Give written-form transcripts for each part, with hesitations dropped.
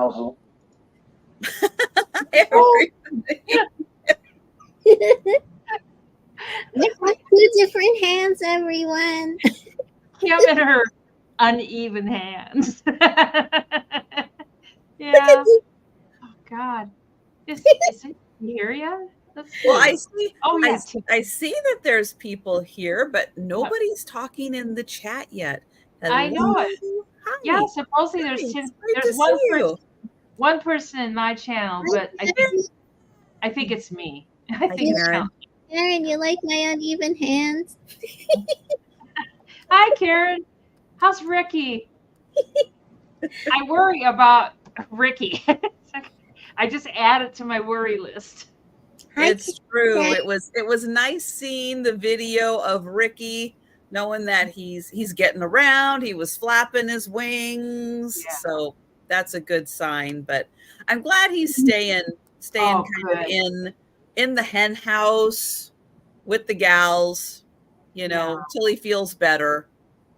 thousand. I have 2 different hands, everyone. Kim and her uneven hands. Yeah. Oh God. Is it here yet? Let's see. Well, I see. Oh yeah. I see that there's people here, but nobody's talking in the chat yet. Hello. I know it. Hi. Yeah, supposedly Hi. there's one person in my channel, but I think it's me. I think it's Karen. Karen, you like my uneven hands? Hi, Karen. How's Ricky? I worry about Ricky. I just added to my worry list. It's true. It was nice seeing the video of Ricky, knowing that he's getting around. He was flapping his wings, so that's a good sign. But I'm glad he's staying kind of in the hen house with the gals, till he feels better.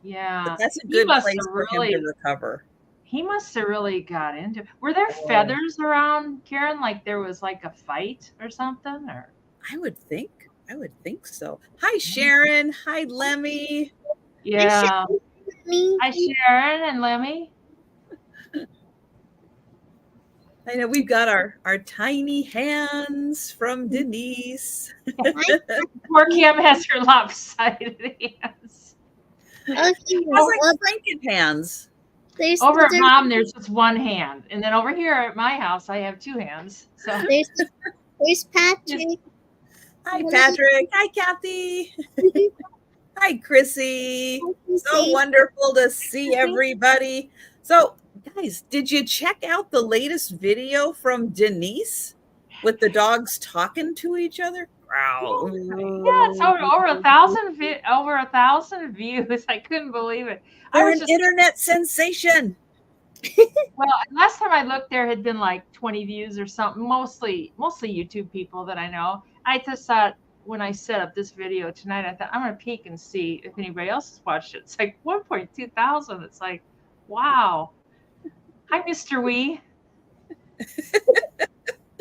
Yeah, but that's a good place for him to recover. He must have really got into. Were there feathers around, Karen? Like there was like a fight or something? Or I would think so. Hi, Sharon. Hi, Lemmy. Yeah. Hi, Sharon and Lemmy. I know we've got our tiny hands from Denise. Poor Kim has her lopsided hands. It's like Franken hands. Over at Mom, there's just one hand, and then over here at my house, I have 2 hands. So there's Patrick. Hi, Patrick. Hi, Kathy. Hi, Chrissy. So wonderful to see everybody. So, guys, did you check out the latest video from Denise with the dogs talking to each other? Wow. Yeah, it's over 1,000 views. I couldn't believe it. They're an internet sensation. Well, last time I looked, there had been like 20 views or something. Mostly YouTube people that I know. I just thought when I set up this video tonight, I thought I'm gonna peek and see if anybody else has watched it. It's like 1.2 thousand. It's like, wow. Hi, Mr. Wee.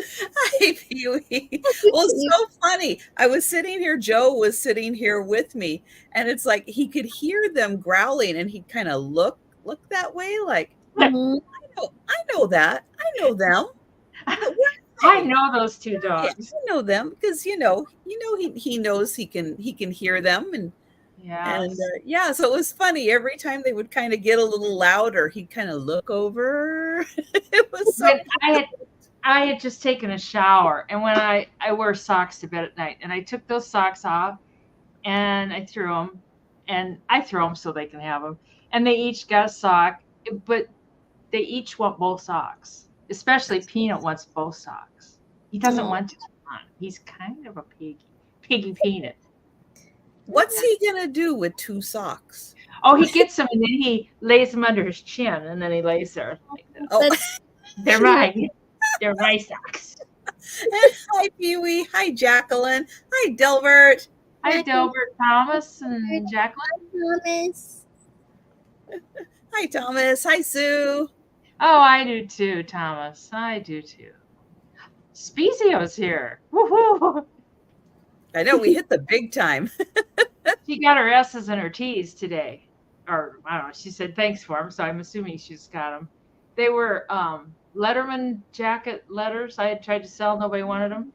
Hi, Pee-wee. Well, it's so funny. I was sitting here, Joe was sitting here with me, and it's like he could hear them growling, and he'd kind of look that way, like, I know that. I know them. I know those 2 dogs. Yeah, I know them because he knows he can hear them, and so it was funny. Every time they would kind of get a little louder, he'd kind of look over. It was so I had just taken a shower, and when I wear socks to bed at night, and I took those socks off and I threw them so they can have them, and they each got a sock, but they each want both socks. Especially Peanut wants both socks. He doesn't want to. He's kind of a piggy Peanut. What's he gonna do with 2 socks? Oh, he gets them and then he lays them under his chin, and then he lays there like this. Oh, they're mine. They're my socks. Hi, Pee-wee. Hi, Jacqueline. Hi, Delbert. Hi, Delbert, Thomas, and Jacqueline. Thomas. Hi, Thomas. Hi, Sue. Oh, I do too, Thomas. I do too. Spezio's here. Woohoo! I know we hit the big time. She got her S's and her T's today. Or, I don't know, she said thanks for them, so I'm assuming she's got them. They were Letterman jacket letters I had tried to sell. Nobody wanted them.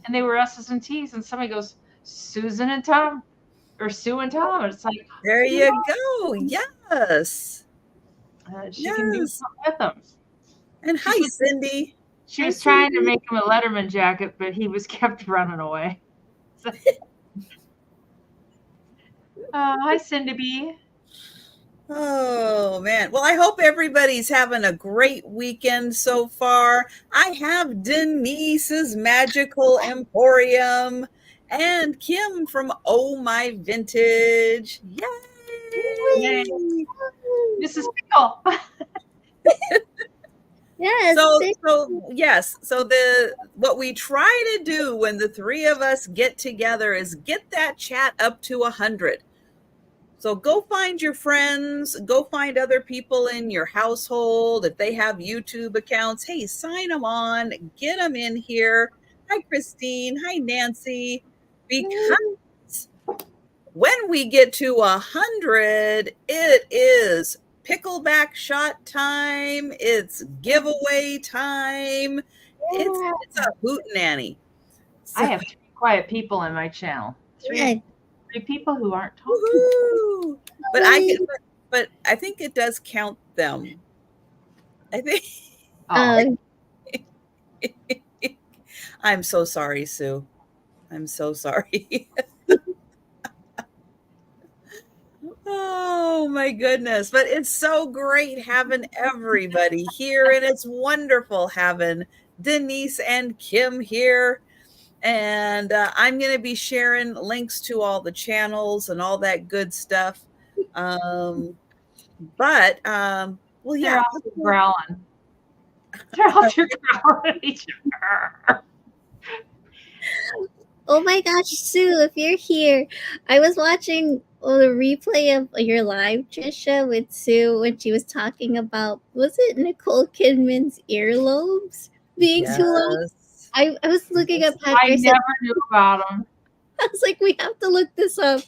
And they were S's and T's. And somebody goes, Susan and Tom? Or Sue and Tom? And it's like, there you go. Yes. She can do something with them. And hi, Cindy. She was trying to make him a Letterman jacket, but he was kept running away. So, hi, Cindy B. Oh, man. Well, I hope everybody's having a great weekend so far. I have Denise's Magical Emporium and Kim from Oh My Vintage. Yay! Yay. Mrs. Pickle. Yes. So what we try to do when the 3 of us get together is get that chat up to 100. So go find your friends, go find other people in your household. If they have YouTube accounts, hey, sign them on, get them in here. Hi, Christine. Hi, Nancy. Because when we get to 100, it is pickleback shot time. It's giveaway time. It's a hootenanny. So, I have 3 quiet people in my channel. Yeah. 3 people who aren't talking. woohoo. But I think it does count them. I think. Oh, I'm so sorry, Sue. I'm so sorry. Oh my goodness. But it's so great having everybody here, and it's wonderful having Denise and Kim here. And I'm going to be sharing links to all the channels and all that good stuff. Well, they're yeah. all growling. They're all growling at each other. Oh my gosh, Sue, if you're here, I was watching the replay of your live, Trisha, with Sue when she was talking about, was it Nicole Kidman's earlobes being too long? I was looking at Patrick. I never knew about them. I was like, we have to look this up.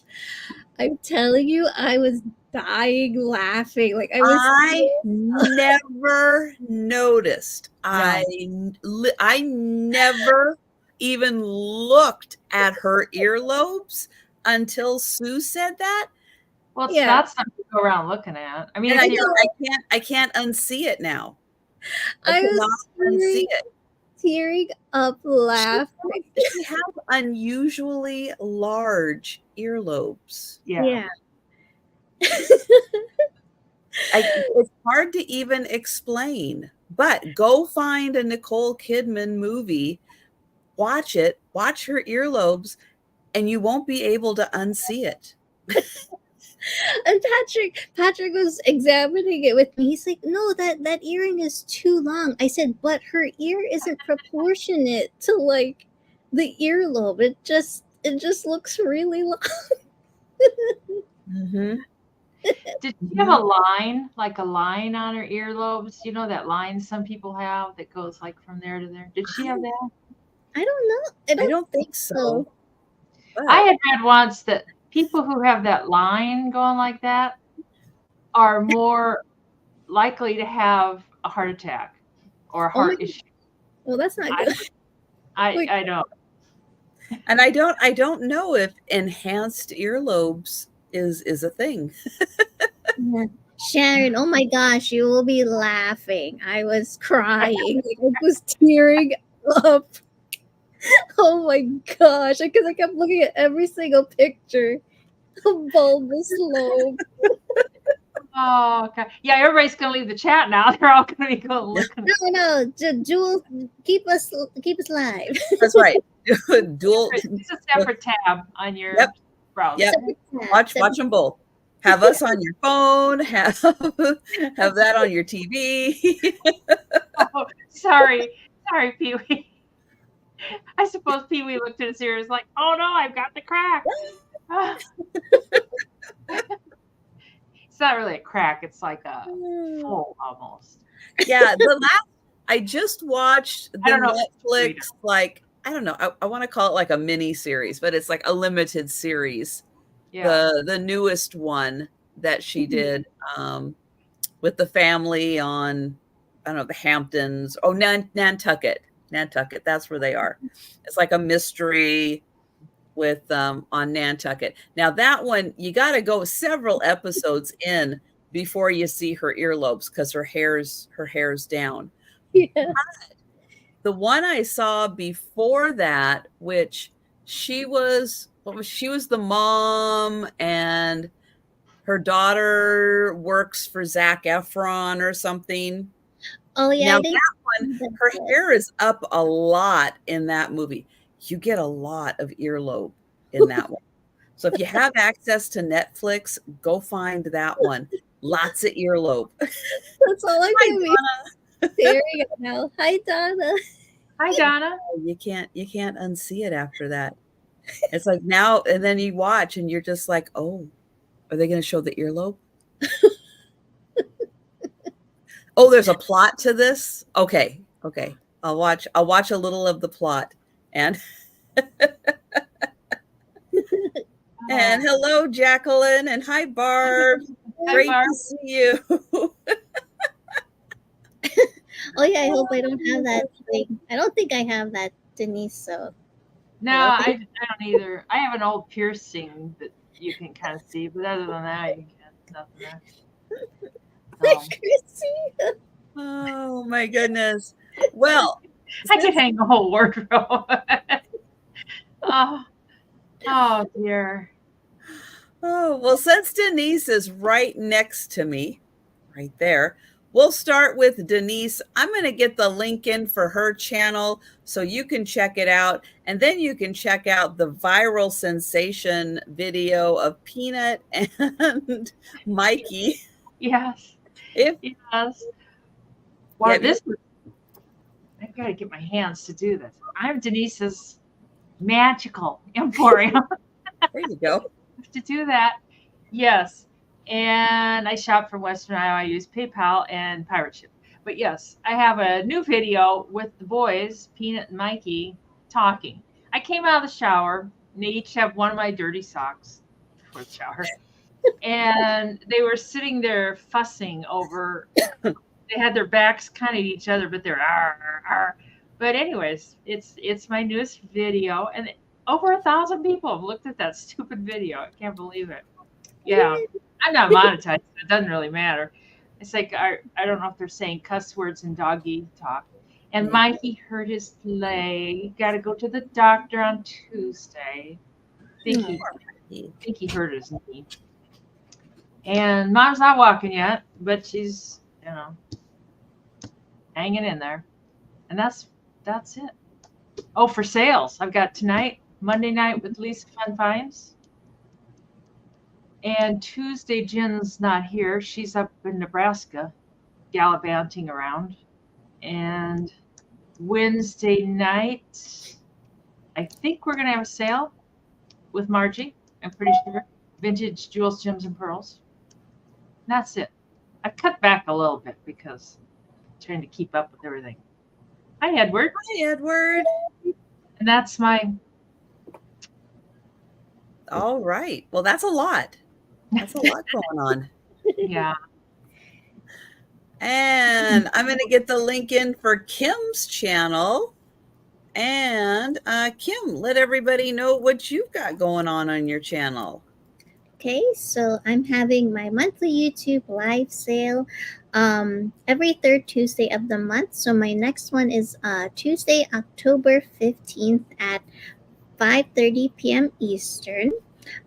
I'm telling you, I was dying laughing. Like I never noticed. I never even looked at her earlobes until Sue said that. Well, it's not something to go around looking at. I mean, I can't unsee it now. I cannot unsee it. Tearing up laughing. She has unusually large earlobes. Yeah. It's hard to even explain, but go find a Nicole Kidman movie, watch it, watch her earlobes, and you won't be able to unsee it. And Patrick was examining it with me. He's like, no, that earring is too long. I said, but her ear isn't proportionate to like the earlobe. It just looks really long. Mm-hmm. Did she have a line, like a line on her earlobes? You know that line some people have that goes like from there to there? Did she have that? I don't know. I don't think so. I had read once that people who have that line going like that are more likely to have a heart attack or a heart issue. Well, that's not good. I don't. And I don't know if enhanced earlobes is a thing. Yeah. Sharon, oh my gosh, you will be laughing. I was crying. I was tearing up. Oh my gosh, because I kept looking at every single picture of bulbous lobe. Oh, okay. Yeah, everybody's gonna leave the chat now. They're all gonna be going looking. No, Jewel, keep us live. That's right. Dual. It's a separate tab on your browser. Yep. Watch them both. Have us on your phone. Have that on your TV. Oh, sorry, Pee Wee. I suppose Pee Wee looked at his ears like, "Oh no, I've got the crack." It's not really a crack; it's like a full almost. Yeah, I just watched the Netflix, like, I don't know, I want to call it like a mini series, but it's like a limited series. Yeah. The newest one that she did with the family on, I don't know, the Hamptons. Oh, Nantucket. That's where they are. It's like a mystery with on Nantucket. Now that one, you got to go several episodes in before you see her earlobes because her hair's down. Yeah. But the one I saw before that, which she was the mom and her daughter works for Zac Efron or something. Oh yeah. Now that one, her hair is up a lot in that movie. You get a lot of earlobe in that one. So if you have access to Netflix, go find that one. Lots of earlobe. That's all I can be staring at now. Hi, Donna. Hi, Donna. You can't unsee it after that. It's like now, and then you watch and you're just like, oh. Are they going to show the earlobe? Oh, there's a plot to this. Okay. I'll watch a little of the plot. And and hello, Jacqueline, and hi, Barb. Hi, Great Barb. to see you. Oh yeah, I hope I don't have that thing. I don't think I have that, Denise. So No, I don't either. I have an old piercing that you can kind of see, but other than that, you can't. Nothing there. Chrissy. Oh my goodness. Well, I could hang the whole wardrobe. Oh dear. Oh, well, since Denise is right next to me, right there, we'll start with Denise. I'm going to get the link in for her channel so you can check it out. And then you can check out the viral sensation video of Peanut and Mikey. Yes. Yes. Wow, I've got to get my hands to do this. I'm Denise's magical Emporium. There you go. To do that, yes. And I shop from Western Iowa. I use PayPal and pirate ship. But yes, I have a new video with the boys, Peanut and Mikey, talking. I came out of the shower, and they each have one of my dirty socks before the shower. And they were sitting there fussing over, they had their backs kind of at each other, but they're arr, arr. But anyways, it's my newest video, and over 1,000 people have looked at that stupid video. I can't believe it. Yeah, I'm not monetized. It doesn't really matter. It's like I don't know if they're saying cuss words in doggy talk. And Mikey hurt his leg. Got to go to the doctor on Tuesday. Think he hurt his knee. And Mom's not walking yet, but she's hanging in there. And that's it. Oh, for sales, I've got tonight, Monday night with Lisa Fun Finds. And Tuesday, Jen's not here. She's up in Nebraska, gallivanting around. And Wednesday night, I think we're going to have a sale with Margie. I'm pretty sure. Vintage Jewels, Gems, and Pearls. And that's it. I've cut back a little bit because I'm trying to keep up with everything. Hi, Edward. Hi, Edward. And that's my... All right. Well, that's a lot. That's a lot going on. Yeah. And I'm going to get the link in for Kim's channel. And Kim, let everybody know what you've got going on your channel. Okay, so I'm having my monthly YouTube live sale every third Tuesday of the month. So my next one is Tuesday, October 15th at 5:30 p.m. Eastern.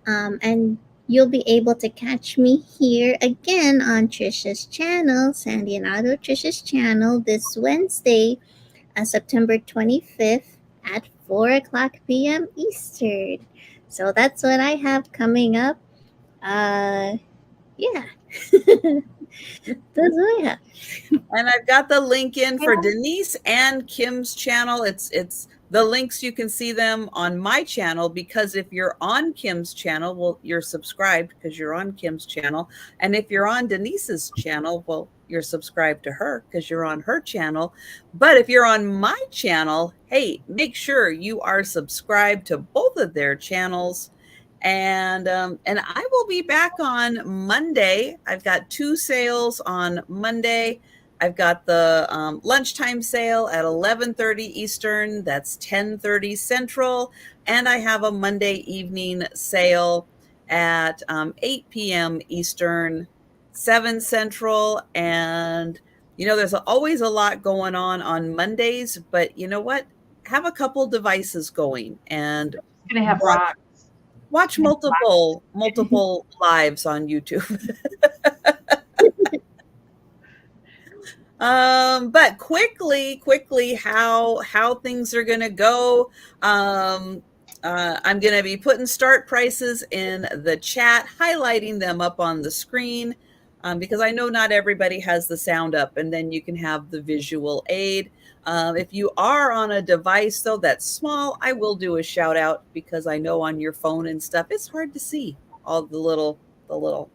And you'll be able to catch me here again on Trisha's channel, Sandy and Otto Trisha's channel, this Wednesday, September 25th at 4 o'clock p.m. Eastern. So that's what I have coming up. Yeah. That's what I have. And I've got the link in for Denise and Kim's channel. It's the links, you can see them on my channel, because if you're on Kim's channel, well, you're subscribed because you're on Kim's channel. And if you're on Denise's channel, well, you're subscribed to her because you're on her channel. But if you're on my channel, hey, make sure you are subscribed to both of their channels. And I will be back on Monday. I've got 2 sales on Monday. I've got the lunchtime sale at 11:30 Eastern. That's 10:30 Central. And I have a Monday evening sale at 8 p.m. Eastern, 7 Central. And, there's always a lot going on Mondays. But you know what? Have a couple devices going. And going to have rocks. Watch multiple lives on YouTube. But quickly, how things are going to go. I'm going to be putting start prices in the chat, highlighting them up on the screen, because I know not everybody has the sound up, and then you can have the visual aid. If you are on a device, though, that's small, I will do a shout out, because I know on your phone and stuff, it's hard to see all the little the little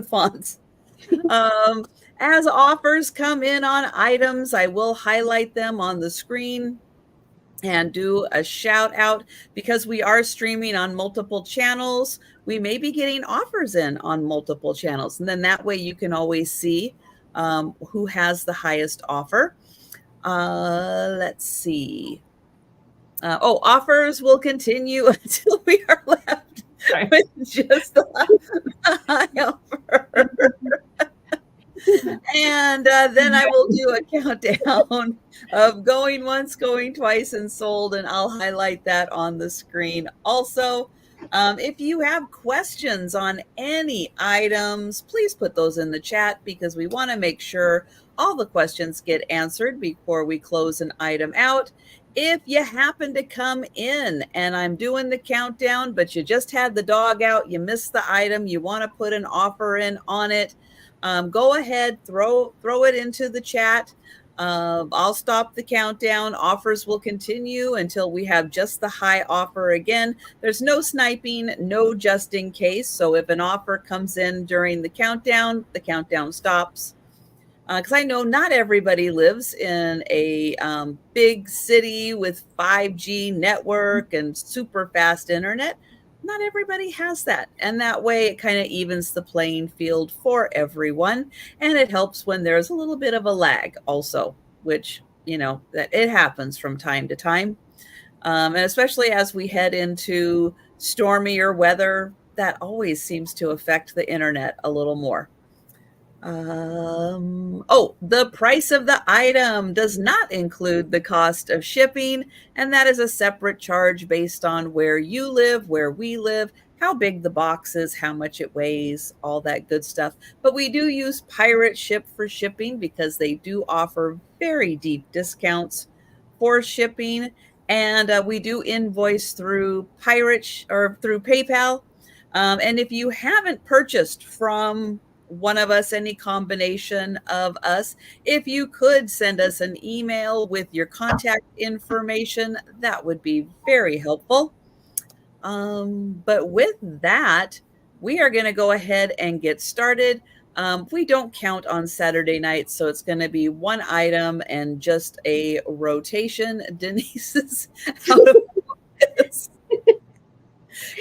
fonts. As offers come in on items, I will highlight them on the screen and do a shout out because we are streaming on multiple channels. We may be getting offers in on multiple channels, and then that way you can always see who has the highest offer. Let's see. Offers will continue until we are left with just the high offer. And then I will do a countdown of going once, going twice, and sold, and I'll highlight that on the screen. Also, if you have questions on any items, please put those in the chat because we want to make sure all the questions get answered before we close an item out. If you happen to come in and I'm doing the countdown, but you just had the dog out, you missed the item, you want to put an offer in on it, go ahead, throw it into the chat. I'll stop the countdown. Offers will continue until we have just the high offer again. There's no sniping, no just in case. So if an offer comes in during the countdown stops. Because I know not everybody lives in a big city with 5G network and super fast internet. Not everybody has that. And that way it kind of evens the playing field for everyone. And it helps when there's a little bit of a lag also, which, that it happens from time to time. And especially as we head into stormier weather, that always seems to affect the internet a little more. The price of the item does not include the cost of shipping, and that is a separate charge based on where you live, where we live, how big the box is, how much it weighs, all that good stuff. But we do use Pirate Ship for shipping because they do offer very deep discounts for shipping, and we do invoice through through PayPal. And if you haven't purchased from one of us, any combination of us, if you could send us an email with your contact information, that would be very helpful. But with that, we are going to go ahead and get started. We don't count on Saturday nights, so it's going to be one item and just a rotation. Denise is out of focus.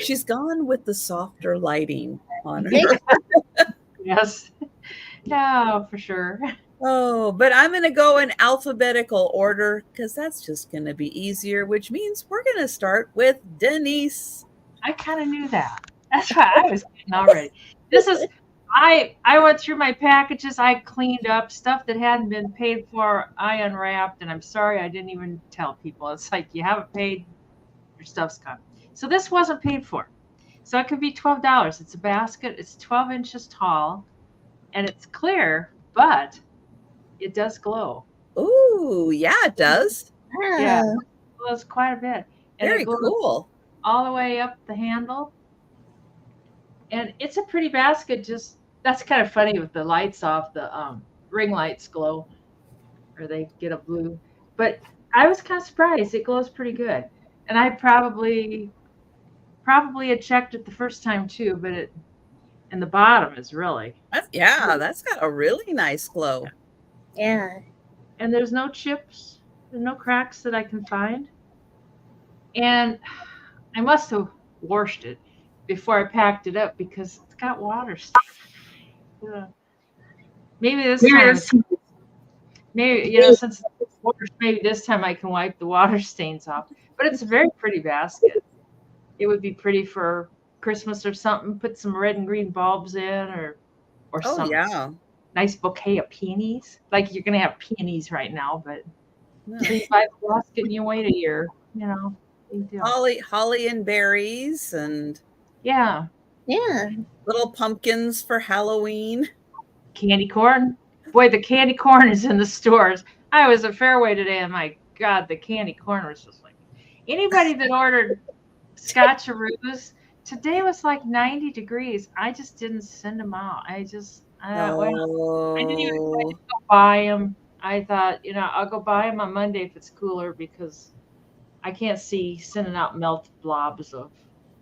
She's gone with the softer lighting on her. Yes. Yeah, for sure. Oh, but I'm going to go in alphabetical order because that's just going to be easier, which means we're going to start with Denise. I kind of knew that. That's why I was getting already. I went through my packages. I cleaned up stuff that hadn't been paid for. I unwrapped, and I'm sorry I didn't even tell people. It's like, you haven't paid, your stuff's coming. So this wasn't paid for. So it could be $12. It's a basket. It's 12 inches tall, and it's clear, but it does glow. Ooh, yeah, it does. Yeah, it glows quite a bit. And very cool. All the way up the handle. And it's a pretty basket. Just, that's kind of funny with the lights off. The ring lights glow, or they get a blue. But I was kind of surprised. It glows pretty good. And I probably had checked it the first time too, but and the bottom is really. That's got a really nice glow. Yeah. And there's no chips, there's no cracks that I can find. And I must have washed it before I packed it up because it's got water stains. Yeah. Maybe this time, since it's washed, maybe this time I can wipe the water stains off. But it's a very pretty basket. It would be pretty for Christmas or something. Put some red and green bulbs in, or something. Yeah. Nice bouquet of peonies. Like you're gonna have peonies right now, but you buy the basket and you wait a year. Holly and berries and little pumpkins for Halloween. Candy corn. Boy, the candy corn is in the stores. I was at Fairway today, and my God, the candy corn was just like anybody that ordered scotcheroos. Today was like 90 degrees. I just didn't send them out. I didn't even go buy them. I thought, I'll go buy them on Monday if it's cooler because I can't see sending out melted blobs of.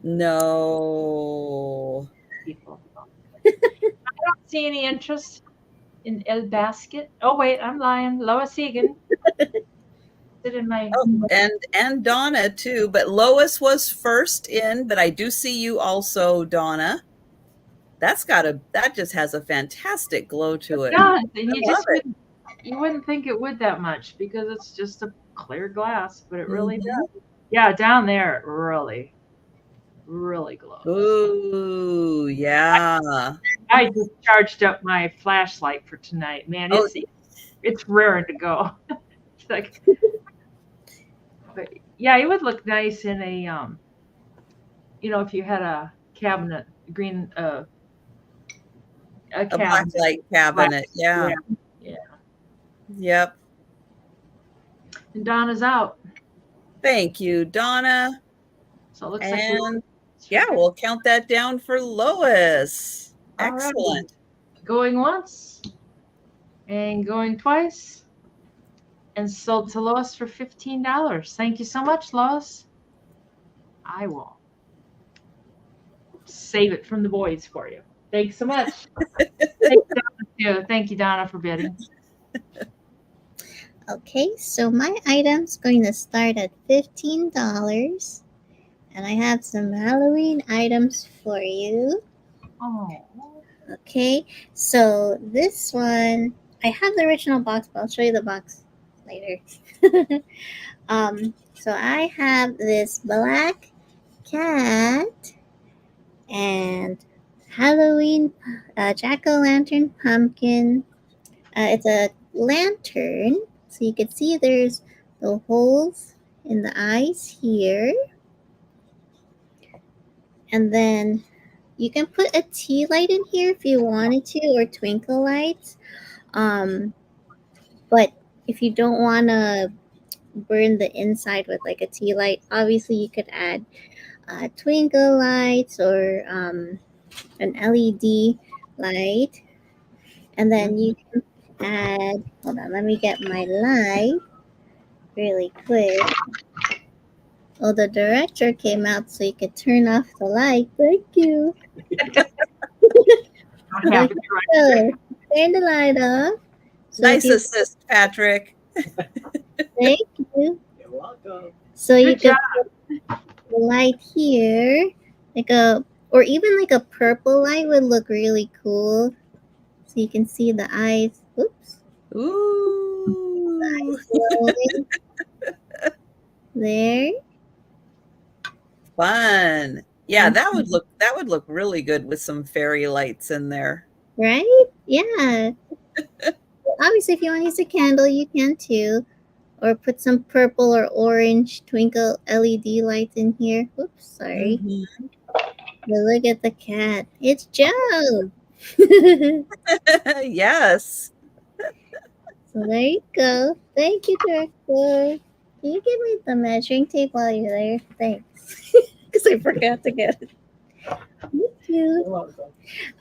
No. people. I don't see any interest in El Basket. Oh wait, I'm lying. Lois Egan. Sit in my. Oh, and Donna too, but Lois was first in, but I do see you also, Donna. That just has a fantastic glow to it. Yeah, and I love it. you wouldn't think it would that much because it's just a clear glass, but it really Mhm. does. Yeah, down there it really, really glows. Ooh, yeah. I just charged up my flashlight for tonight. Man, it's raring to go. It's like, but yeah, it would look nice in a if you had a cabinet, green a A cabinet. blacklight cabinet. Yeah. Yeah. Yep. And Donna's out. Thank you, Donna. So it looks like And yeah, we'll count that down for Lois. All right. Excellent. Going once and going twice and sold to Lois for $15. Thank you so much, Lois. I will save it from the boys for you. Thanks so much. Thank you, Donna, for bidding. Okay, so my item's going to start at $15. And I have some Halloween items for you. Oh. Okay, so this one, I have the original box, but I'll show you the box later. So I have this black cat and Halloween jack-o'-lantern pumpkin. It's a lantern, so you can see there's the holes in the eyes here. And then you can put a tea light in here if you wanted to, or twinkle lights. But if you don't want to burn the inside with like a tea light, obviously you could add twinkle lights or an LED light. And then you can add, hold on, let me get my light really quick. Oh, the director came out so you could turn off the light. Thank you. I'm So, turn the light off. So Nice assist, Patrick. Thank you. You're welcome. So Good you can put the light here, or even like a purple light would look really cool. So you can see the eyes. Oops. Ooh. Glowing. There. Fun. Yeah, that would look really good with some fairy lights in there. Right? Yeah. Obviously, if you want to use a candle, you can too. Or put some purple or orange twinkle LED lights in here. Oops, sorry. Mm-hmm. But look at the cat. It's Joe. Yes. So there you go. Thank you, director. Can you give me the measuring tape while you're there? Thanks. Because I forgot to get it. Thank you. You're welcome.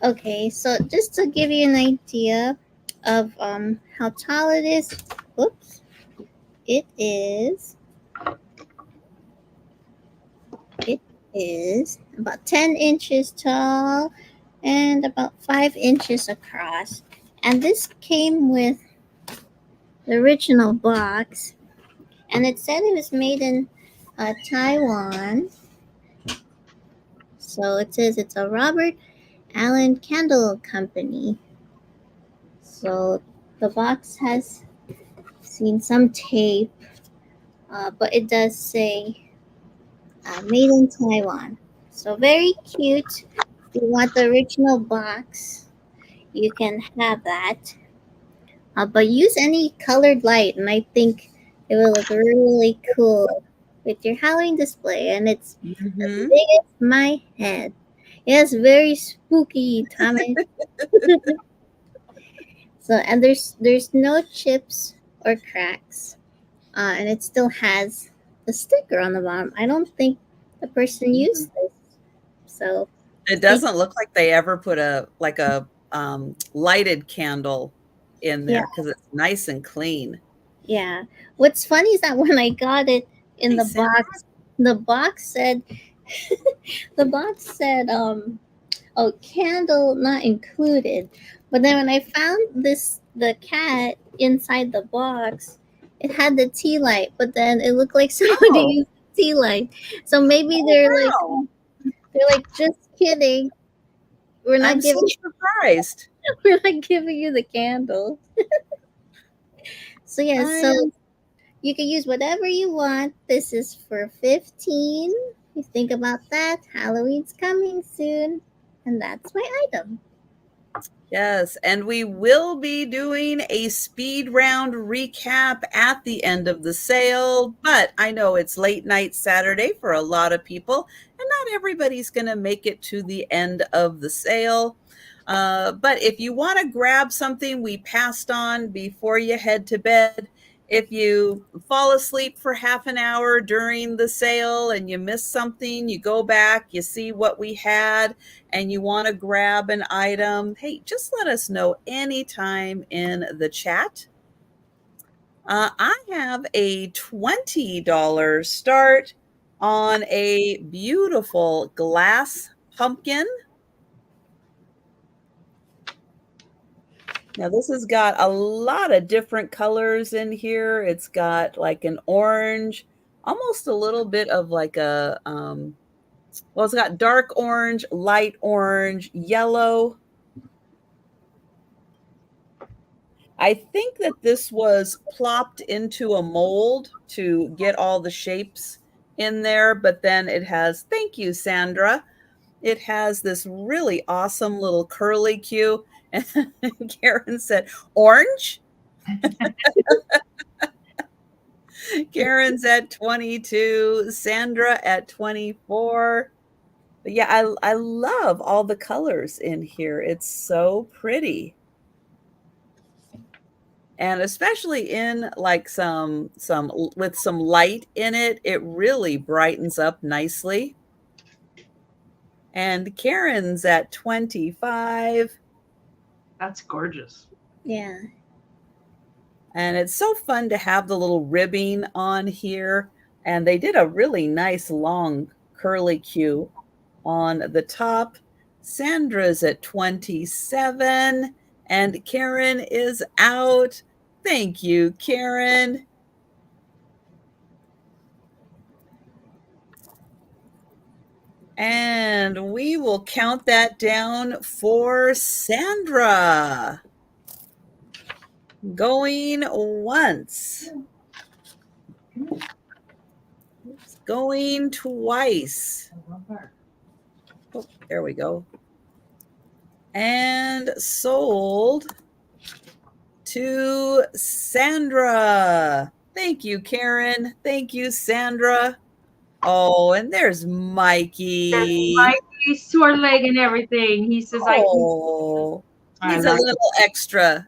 Okay, so just to give you an idea of how tall it is. Whoops. It is about 10 inches tall and about 5 inches across. And this came with the original box, and it said it was made in Taiwan. So it says it's a Robert Allen Candle Company. So the box has seen some tape, but it does say made in Taiwan. So very cute. If you want the original box, you can have that. But use any colored light, and I think it will look really cool with your Halloween display. And it's as Mhm. big as my head. It's very spooky, Tommy. So, and there's no chips or cracks, and it still has the sticker on the bottom. I don't think the person used this, so It doesn't look like they ever put a lighted candle in there Yeah. because it's nice and clean. yeah. What's funny is that when I got it in Hey, the Sam. box, the box said, Oh, candle not included. But then when I found the cat inside the box, it had the tea light, but then it looked like somebody Oh. used the tea light. So maybe Wow. they're like, just kidding. We're not I'm so giving surprised. we're not giving you the candle. So yeah, I so am you can use whatever you want. This is for 15. You think about that. Halloween's coming soon. And that's my item. Yes, and we will be doing a speed round recap at the end of the sale, but I know it's late night Saturday for a lot of people, and not everybody's going to make it to the end of the sale. But if you want to grab something we passed on before you head to bed, if you fall asleep for half an hour during the sale and you miss something, you go back, you see what we had, and you want to grab an item, hey, just let us know anytime in the chat. I have a $20 start on a beautiful glass pumpkin. Now this has got a lot of different colors in here. It's got like an orange, almost a little bit of like a, well, it's got dark orange, light orange, yellow. I think that this was plopped into a mold to get all the shapes in there, but then it has, thank you, Sandra. It has this really awesome little curly Q. And Karen said, orange? Karen's at 22, Sandra at 24. But yeah, I love all the colors in here. It's so pretty. And especially in like some with some light in it, it really brightens up nicely. And Karen's at 25. That's gorgeous. Yeah. And it's so fun to have the little ribbing on here. And they did a really nice long curly Q on the top. Sandra's at 27 and Karen is out. Thank you, Karen. And we will count that down for Sandra. Going once. Going twice. Oh, there we go. And sold to Sandra. Thank you, Karen. Thank you, Sandra. Oh, and there's Mikey. Mikey, sore leg and everything. He says, oh, he's a little extra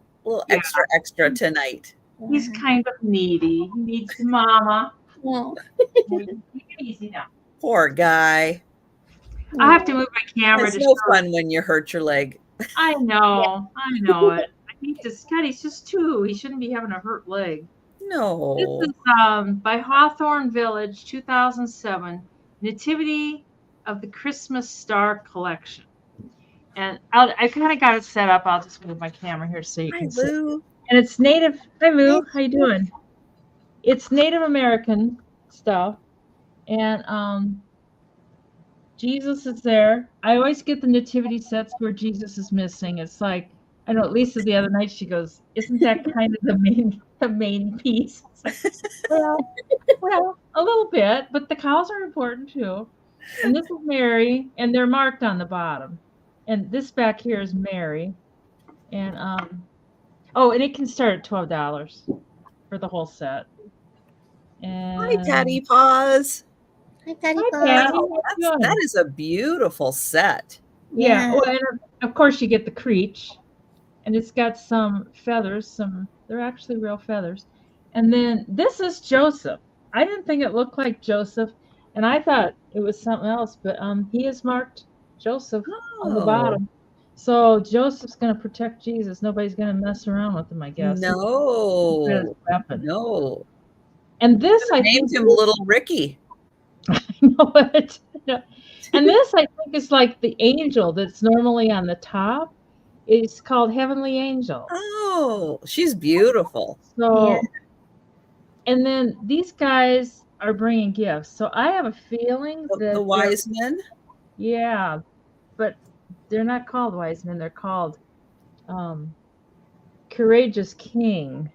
tonight. He's kind of needy. He needs mama. Oh. Easy now. Poor guy. I have to move my camera. It's no fun when you hurt your leg. I know. Yeah. I know it. I hate this cat. He's just 2. He shouldn't be having a hurt leg. No. This is by Hawthorne Village, 2007, Nativity of the Christmas Star Collection. And I kind of got it set up. I'll just move my camera here so you can see. And it's native. Hi, Lou. How you doing? It's Native American stuff. And Jesus is there. I always get the nativity sets where Jesus is missing. It's like, I know Lisa the other night, she goes, isn't that kind of the main piece? Well, a little bit, but the cows are important too. And this is Mary, and they're marked on the bottom. And this back here is Mary. And and it can start at $12 for the whole set. And hi, Daddy Paws. Hi, Daddy Paws. That is a beautiful set. Yeah. Well, and of course you get the creech, and it's got some feathers. They're actually real feathers. And then this is Joseph. I didn't think it looked like Joseph, and I thought it was something else. But he is marked Joseph on the bottom. So Joseph's going to protect Jesus. Nobody's going to mess around with him, I guess. No. And this, I named him Little Ricky. I know it. And this, I think, is like the angel that's normally on the top. It's called Heavenly Angel. Oh, she's beautiful. So, Yeah. and then these guys are bringing gifts. So I have a feeling The that wise men. yeah, but they're not called wise men. They're called courageous king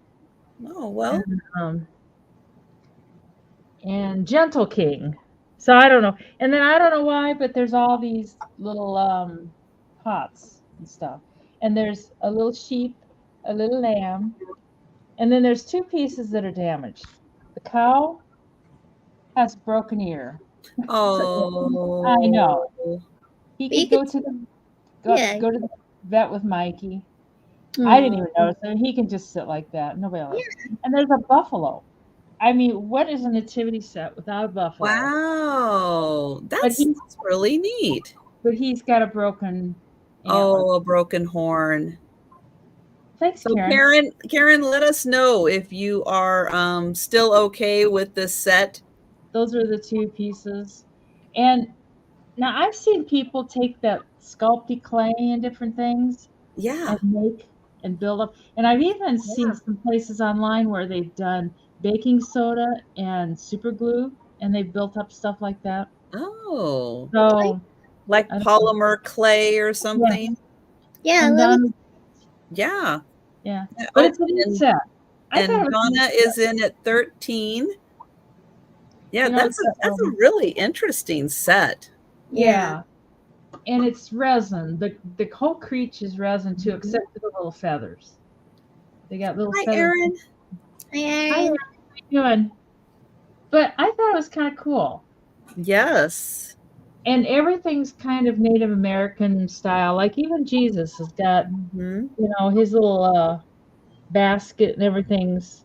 Oh, well. and gentle king. So I don't know. And then I don't know why, but there's all these little pots and stuff. And there's a little sheep, a little lamb, and then there's two pieces that are damaged. The cow has a broken ear. Oh. I know. He But you could go could- to the Yeah. go to the vet with Mikey. Aw. I didn't even notice him. He can just sit like that. Nobody else. And there's a buffalo. I mean, what is a nativity set without a buffalo? Wow. That's really neat. But he's got a broken antler. Oh, a broken horn. Thanks, So Karen. Karen, let us know if you are still okay with this set. Those are the two pieces. And now I've seen people take that sculpty clay and different things Yeah. and make and build up. And I've even seen some places online where they've done baking soda and super glue and they've built up stuff like that. Oh. So like polymer clay or something. Yeah. And Little, yeah. Yeah. But it's a neat set. And Donna is in at 13. Yeah, You know, that's a really interesting set. Yeah. And it's resin. The whole creature is resin too, except for the little feathers. They got little Hi, feathers. Erin. Hi, How Erin. you doing? But I thought it was kind of cool. Yes. And everything's kind of Native American style. Like even Jesus has got, you know, his little basket and everything's,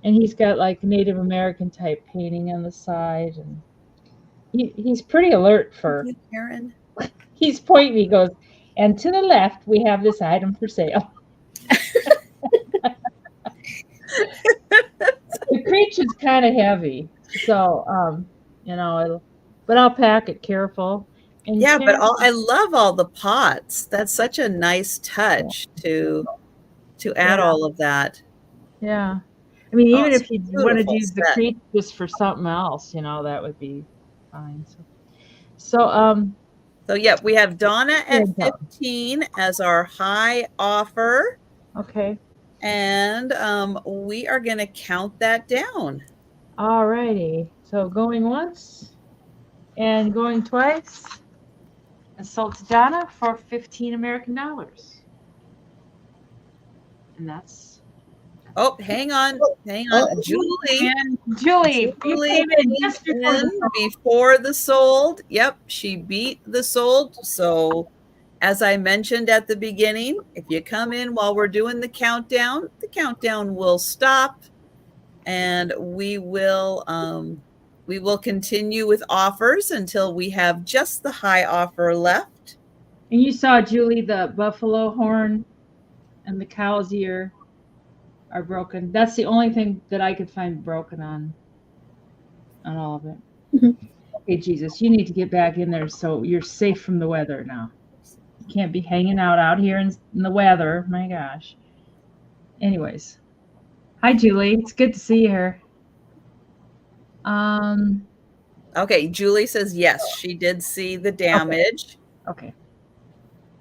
and he's got like Native American type painting on the side, and he's pretty alert for. Erin. He's pointing. He goes, and to the left we have this item for sale. The creature's kind of heavy, so you know, but I'll pack it careful. And yeah, but I love all the pots. That's such a nice touch to add all of that. Yeah, I mean, even if you wanted to use set. the creature just for something else, you know, that would be fine. So yeah, we have Donna at 15 as our high offer. Okay. And we are going to count that down. All righty. So going once and going twice. And sold to Donna for $15 American. And that's. Oh, hang on. Julie. And Julie, you came in just before the sold. Yep, she beat the sold. So as I mentioned at the beginning, if you come in while we're doing the countdown will stop, and we will continue with offers until we have just the high offer left. And you saw, Julie, the buffalo horn and the cow's ear are broken. That's the only thing that I could find broken on all of it. Okay, Jesus, you need to get back in there so you're safe from the weather now. You can't be hanging out here in the weather. My gosh. Anyways. Hi, Julie. It's good to see her. Okay, Julie says yes, she did see the damage. Okay.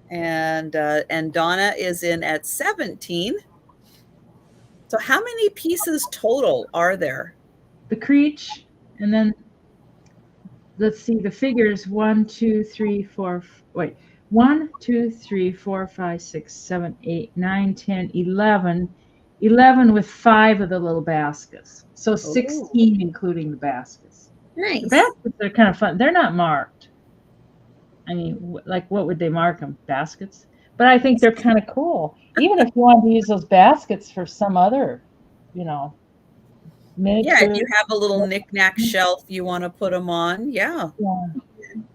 And Donna is in at 17. So how many pieces total are there? The creech, and then let's see, the figures 1, 2, 3, 4. Wait, 1, 2, 3, 4, 5, 6, 7, 8, 9, 10, 11. 11 with 5 of the little baskets. So 16 including the baskets. Nice. The baskets are kind of fun. They're not marked. I mean, like, what would they mark them? Baskets? But I think they're kind of cool. Even if you want to use those baskets for some other, you know, miniature. Yeah, if you have a little knick-knack shelf you want to put them on, yeah.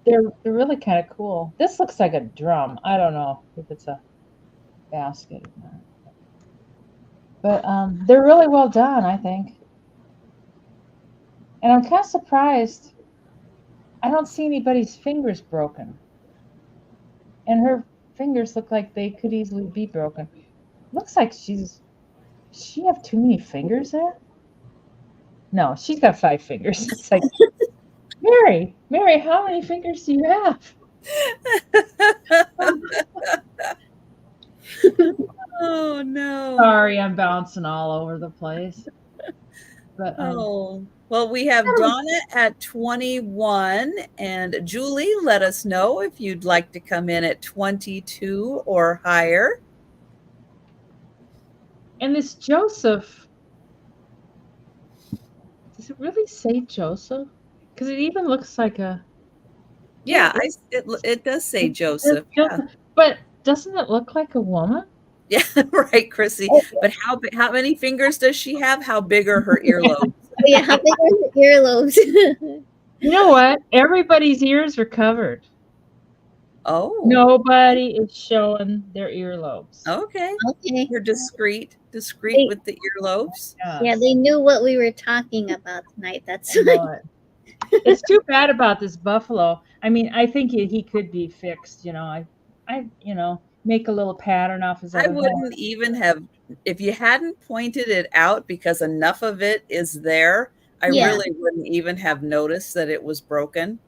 They're really kind of cool. This looks like a drum. I don't know if it's a basket or not. But they're really well done, I think. And I'm kind of surprised I don't see anybody's fingers broken. And her fingers look like they could easily be broken. Looks like does she have too many fingers there? No, she's got 5 fingers. It's like, Mary, how many fingers do you have? Oh no. Sorry, I'm bouncing all over the place. But well, we have Donna at 21, and Julie, let us know if you'd like to come in at 22 or higher. And this Joseph, does it really say Joseph? Because it even looks like a... Yeah, it does say Joseph. Yeah. But doesn't it look like a woman? Yeah, right, Chrissy. But how many fingers does she have? How big are her earlobes? Yeah, how big are the earlobes? You know what? Everybody's ears are covered. Oh. Nobody is showing their earlobes. Okay. You're discreet with the earlobes. Yeah, they knew what we were talking about tonight. That's why. It's too bad about this buffalo. I mean, I think he could be fixed. You know, I make a little pattern off his. I wouldn't even have, if you hadn't pointed it out, because enough of it is there. I really wouldn't even have noticed that it was broken.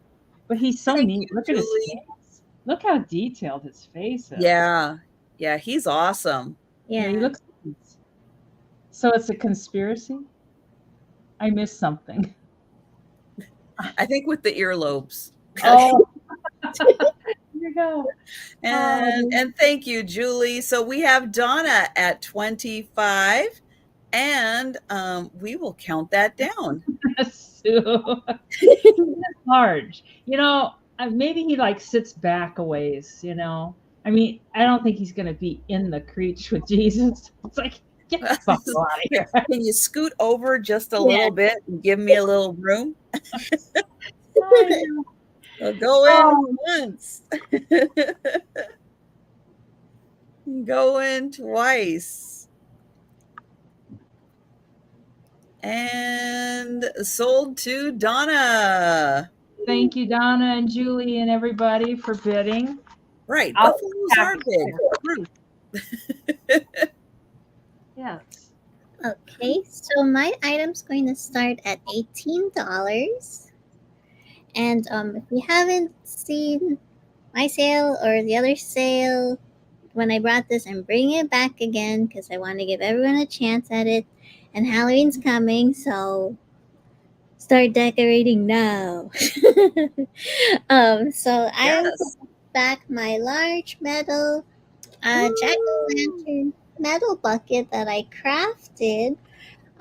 But he's so neat. Look at his face. Look how detailed his face is. Yeah, he's awesome. Yeah, he looks. So it's a conspiracy. I missed something. I think with the earlobes. Oh. Here you go. And thank you, Julie. So we have Donna at 25, and we will count that down. Large. Maybe he like sits back a ways, I mean, I don't think he's going to be in the creech with Jesus. It's like, get the fuck out of here. Can you scoot over just a little bit and give me a little room? I'll go in once. Go in twice. And sold to Donna. Thank you, Donna and Julie and everybody for bidding. Right. Buffaloes are big. Yes. Okay, so my item's going to start at $18. And if you haven't seen my sale or the other sale, when I brought this, I'm bringing it back again because I want to give everyone a chance at it. And Halloween's coming, so start decorating now. So I will back my large metal jack-o'-lantern metal bucket that I crafted,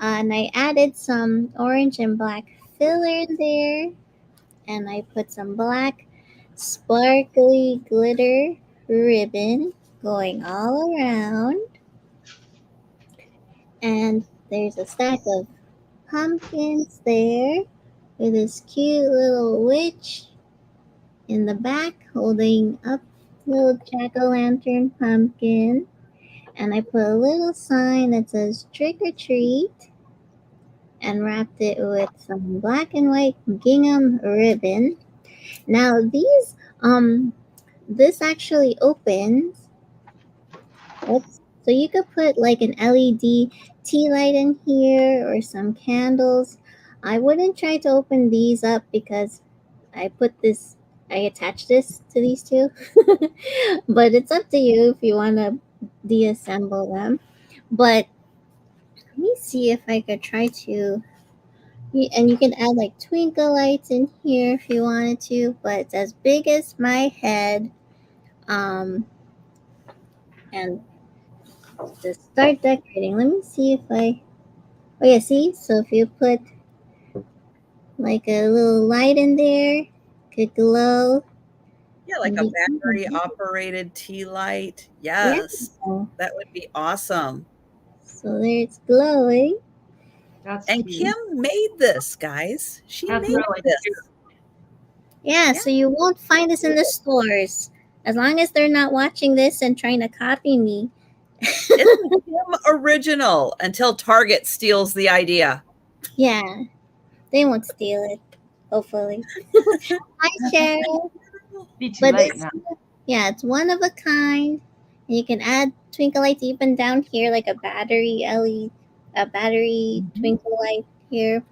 and I added some orange and black filler there, and I put some black sparkly glitter ribbon going all around, and there's a stack of pumpkins there with this cute little witch in the back holding up little jack-o'-lantern pumpkin. And I put a little sign that says trick or treat and wrapped it with some black and white gingham ribbon. Now this actually opens. Oops. So you could put like an LED tea light in here or some candles. I wouldn't try to open these up because I attached this to these two. But it's up to you if you want to deassemble them. But let me see if I could try to, and you can add like twinkle lights in here if you wanted to, but it's as big as my head. And just start decorating. Let me see if see, so if you put like a little light in there, could glow. Yeah, like a battery operated tea light. Yes. Yeah. That would be awesome. So there it's glowing. And cute. Kim made this, guys. She made this. Yeah, so you won't find this in the stores. As long as they're not watching this and trying to copy me. It's a Kim original until Target steals the idea. Yeah, they won't steal it. hopefully. Hi, Cheryl. Be too But late it's now. yeah, it's one of a kind. And you can add twinkle lights even down here, like a battery LED, a battery twinkle light here.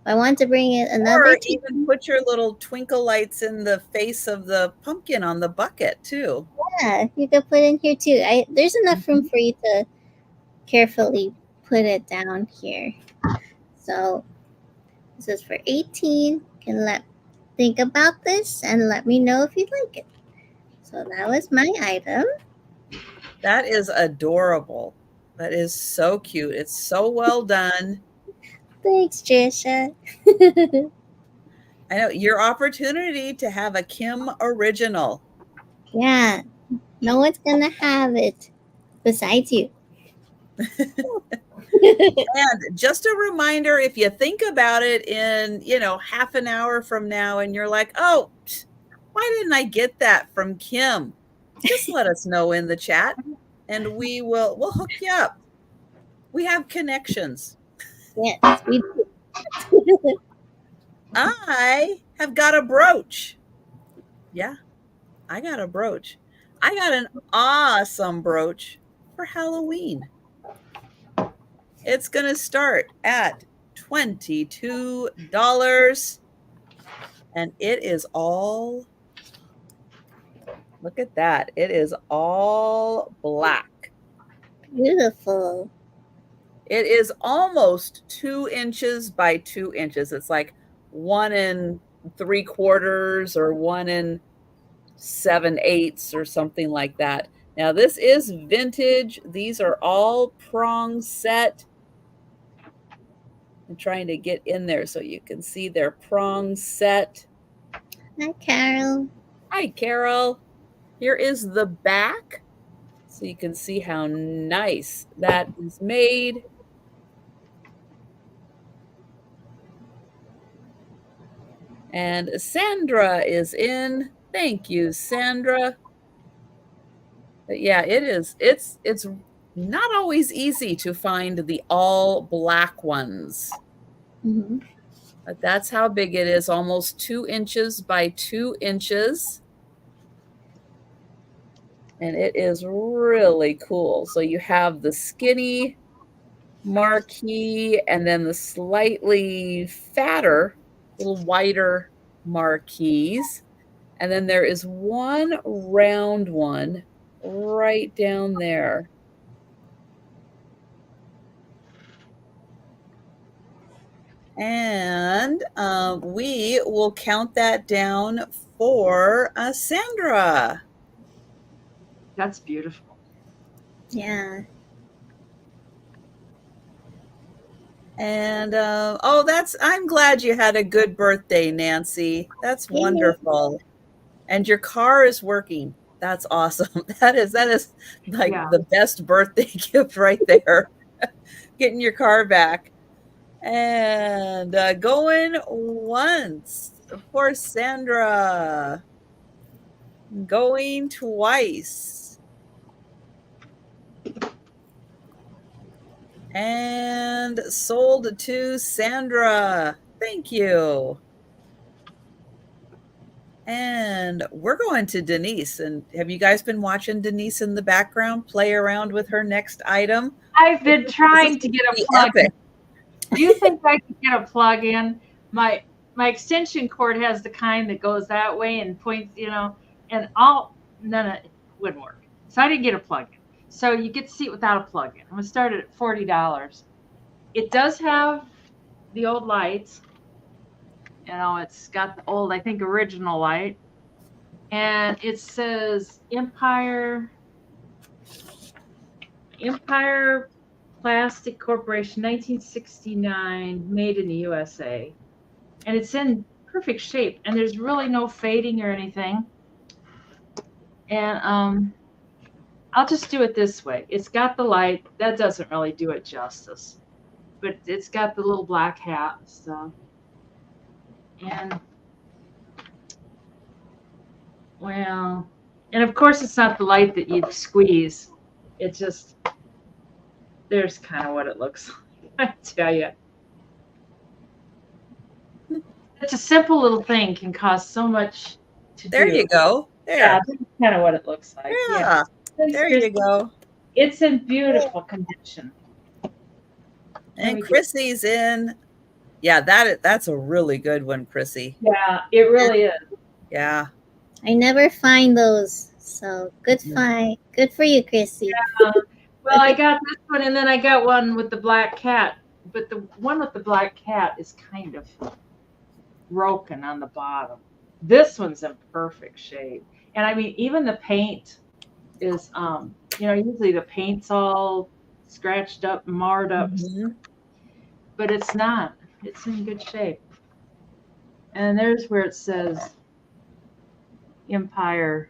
I want to bring it another Or two. even put your little twinkle lights in the face of the pumpkin on the bucket too. Yeah, you could put in here too. There's enough room for you to carefully put it down here. So this is for 18. Can think about this and let me know if you like it. So that was my item. That is adorable. That is so cute. It's so well done. Thanks, Trisha. I know your opportunity to have a Kim original. Yeah, no one's gonna have it besides you. And just a reminder, if you think about it in, half an hour from now and you're like, oh, why didn't I get that from Kim? Just let us know in the chat and we'll hook you up. We have connections. Yes, we do. I have got a brooch. Yeah, I got a brooch. I got an awesome brooch for Halloween. It's going to start at $22. And it is all, look at that. It is all black. Beautiful. It is almost 2 inches by 2 inches. It's like 1 3/4 or 1 7/8 or something like that. Now, this is vintage. These are all prong set. I'm trying to get in there so you can see their prong set. Hi, Carol. Hi, Carol. Here is the back. So you can see how nice that is made. And Sandra is in. Thank you, Sandra. But yeah, it's not always easy to find the all black ones. Mm-hmm. But that's how big it is, almost 2 inches by 2 inches. And it is really cool. So you have the skinny marquee and then the slightly fatter, little wider marquees. And then there is one round one right down there. And we will count that down for Sandra. That's beautiful. Yeah. And I'm glad you had a good birthday, Nancy. That's wonderful. And your car is working. That's awesome. That is like the best birthday gift right there. Getting your car back. And going once for Sandra. Going twice. And sold to Sandra. Thank you. And we're going to Denise. And have you guys been watching Denise in the background play around with her next item? I've been trying to get a plug in. Do you think I could get a plug in? My extension cord has the kind that goes that way and points, and none of it wouldn't work. So I didn't get a plug in. So you get to see it without a plug in. I'm gonna start it at $40. It does have the old lights. It's got the old, I think, original light. And it says Empire Plastic Corporation, 1969, made in the USA. And it's in perfect shape. And there's really no fading or anything. And I'll just do it this way. It's got the light. That doesn't really do it justice. But it's got the little black hat and stuff. And, well, and of course it's not the light that you'd squeeze. It just, there's kind of what it looks like, I tell you. It's a simple little thing can cost so much to There do. you go. There. Yeah, that's kind of what it looks like. Yeah. Thanks, There Chrissy. you go. It's in beautiful condition. And Chrissy's in. Yeah, that's a really good one, Chrissy. Yeah, it really is. Yeah. I never find those. So good find. Good for you, Chrissy. Yeah. Well, I got this one, and then I got one with the black cat. But the one with the black cat is kind of broken on the bottom. This one's in perfect shape. And I mean, even the paint is, usually the paint's all scratched up, marred up, but it's not. It's in good shape. And there's where it says Empire.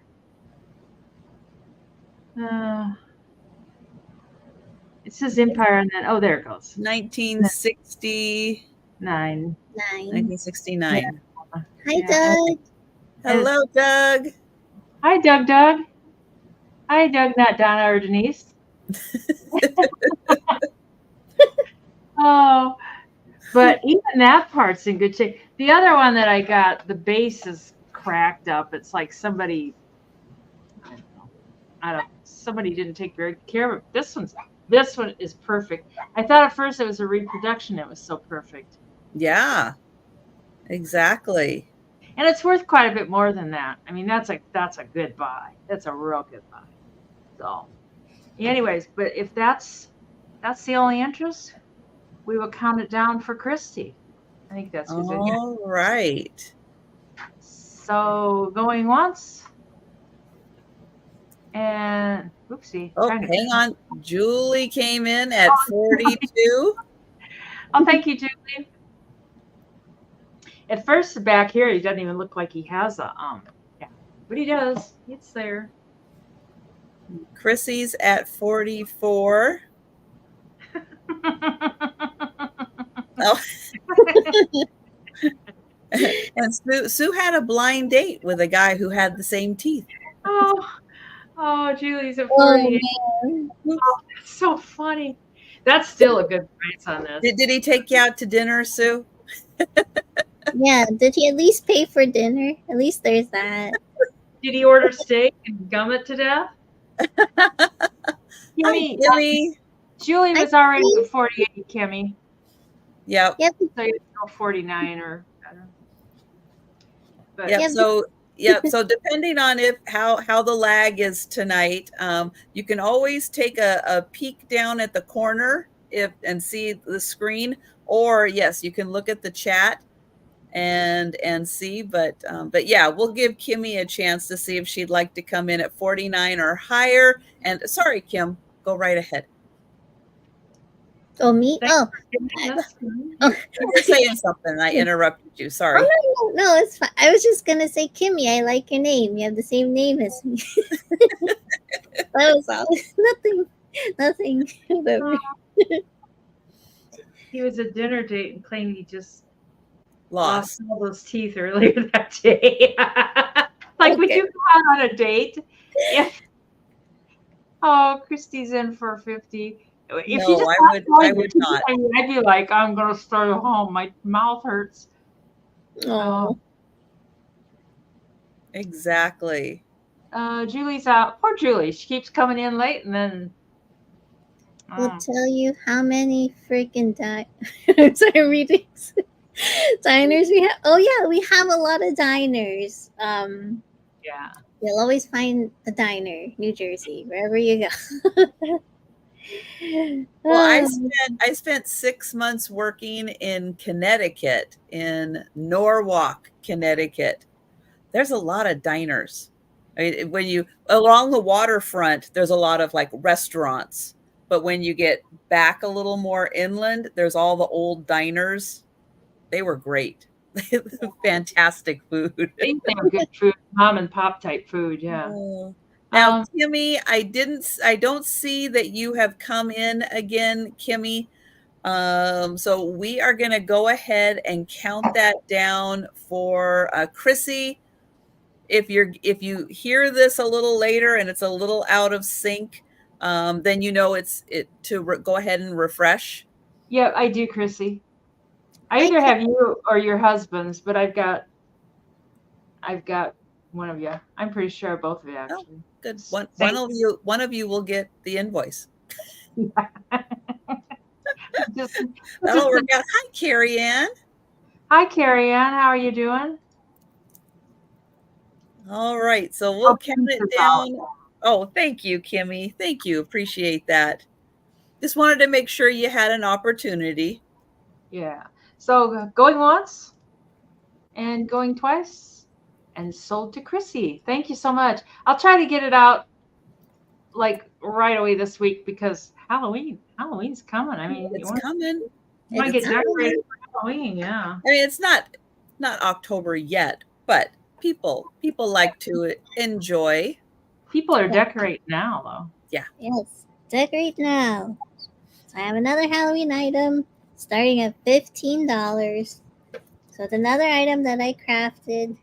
It says Empire, and then, there it goes. 1969. 1969. Yeah. Hi, Doug. Hello, Doug. Hi, Doug. Hi, Doug, not Donna or Denise. Oh, but even that part's in good shape. The other one that I got, the base is cracked up. It's like somebody, somebody didn't take very good care of it. This one is perfect. I thought at first it was a reproduction. It was so perfect. Yeah, exactly. And it's worth quite a bit more than that. I mean, that's a good buy. That's a real good buy. So, anyways, but if that's the only interest, we will count it down for Christy. I think that's who's in here. All right. So going once. And oopsie. Oh, hang on. Julie came in at 42. Oh, thank you, Julie. At first, back here, he doesn't even look like he has a but he does. It's there. Chrissy's at 44. Oh. And Sue had a blind date with a guy who had the same teeth. Oh, Julie's at 48. Oh, that's so funny. That's still a good price on this. Did he take you out to dinner, Sue? Yeah. Did he at least pay for dinner? At least there's that. Did he order steak and gum it to death? Kimmy. Julie was already at 48, Kimmy. Yep. Yep. So you know, 49 or better. But yep. So depending on how the lag is tonight, you can always take a peek down at the corner and see the screen, or yes, you can look at the chat and see. But yeah, we'll give Kimmy a chance to see if she'd like to come in at 49 or higher. And sorry, Kim, go right ahead. Oh, me? Oh. You were saying something. I interrupted you. Sorry. Oh, no, it's fine. I was just going to say, Kimmy, I like your name. You have the same name as me. That was all. Nothing. He was at dinner date and claimed he just lost all those teeth earlier that day. Like, would you go out on a date? Yeah. Oh, Christy's in for 50. If no, I would not. I'd be like, I'm going to stay home. My mouth hurts. Oh. Exactly. Julie's out. Poor Julie. She keeps coming in late, and then We'll tell you how many freaking readings. Diners we have. Oh yeah, we have a lot of diners. Yeah. You'll always find a diner, New Jersey, wherever you go. Well, I spent 6 months working in Connecticut, in Norwalk, Connecticut. There's a lot of diners. I mean, when you along the waterfront, there's a lot of like restaurants. But when you get back a little more inland, there's all the old diners. They were great. Fantastic food. They have good food, mom and pop type food. Yeah. Now, Kimmy, I don't see that you have come in again, Kimmy. So we are going to go ahead and count that down for Chrissy. If you hear this a little later and it's a little out of sync, then you know it's to go ahead and refresh. Yeah, I do, Chrissy. I either have you or your husband's, but I've got one of you. I'm pretty sure both of you actually. Oh, good. One of you will get the invoice. That'll work out. Hi, Carrie Ann. Hi, Carrie Ann. How are you doing? All right, so we'll count it down. Oh, thank you, Kimmy. Thank you. Appreciate that. Just wanted to make sure you had an opportunity. Yeah. So going once and going twice and sold to Chrissy. Thank you so much. I'll try to get it out like right away this week because Halloween's coming. I mean, it's coming. You want to get decorated for Halloween, yeah. I mean, it's not October yet, but people like to enjoy. People are decorating now, though. Yeah. Yes, decorate now. So I have another Halloween item starting at $15. So it's another item that I crafted.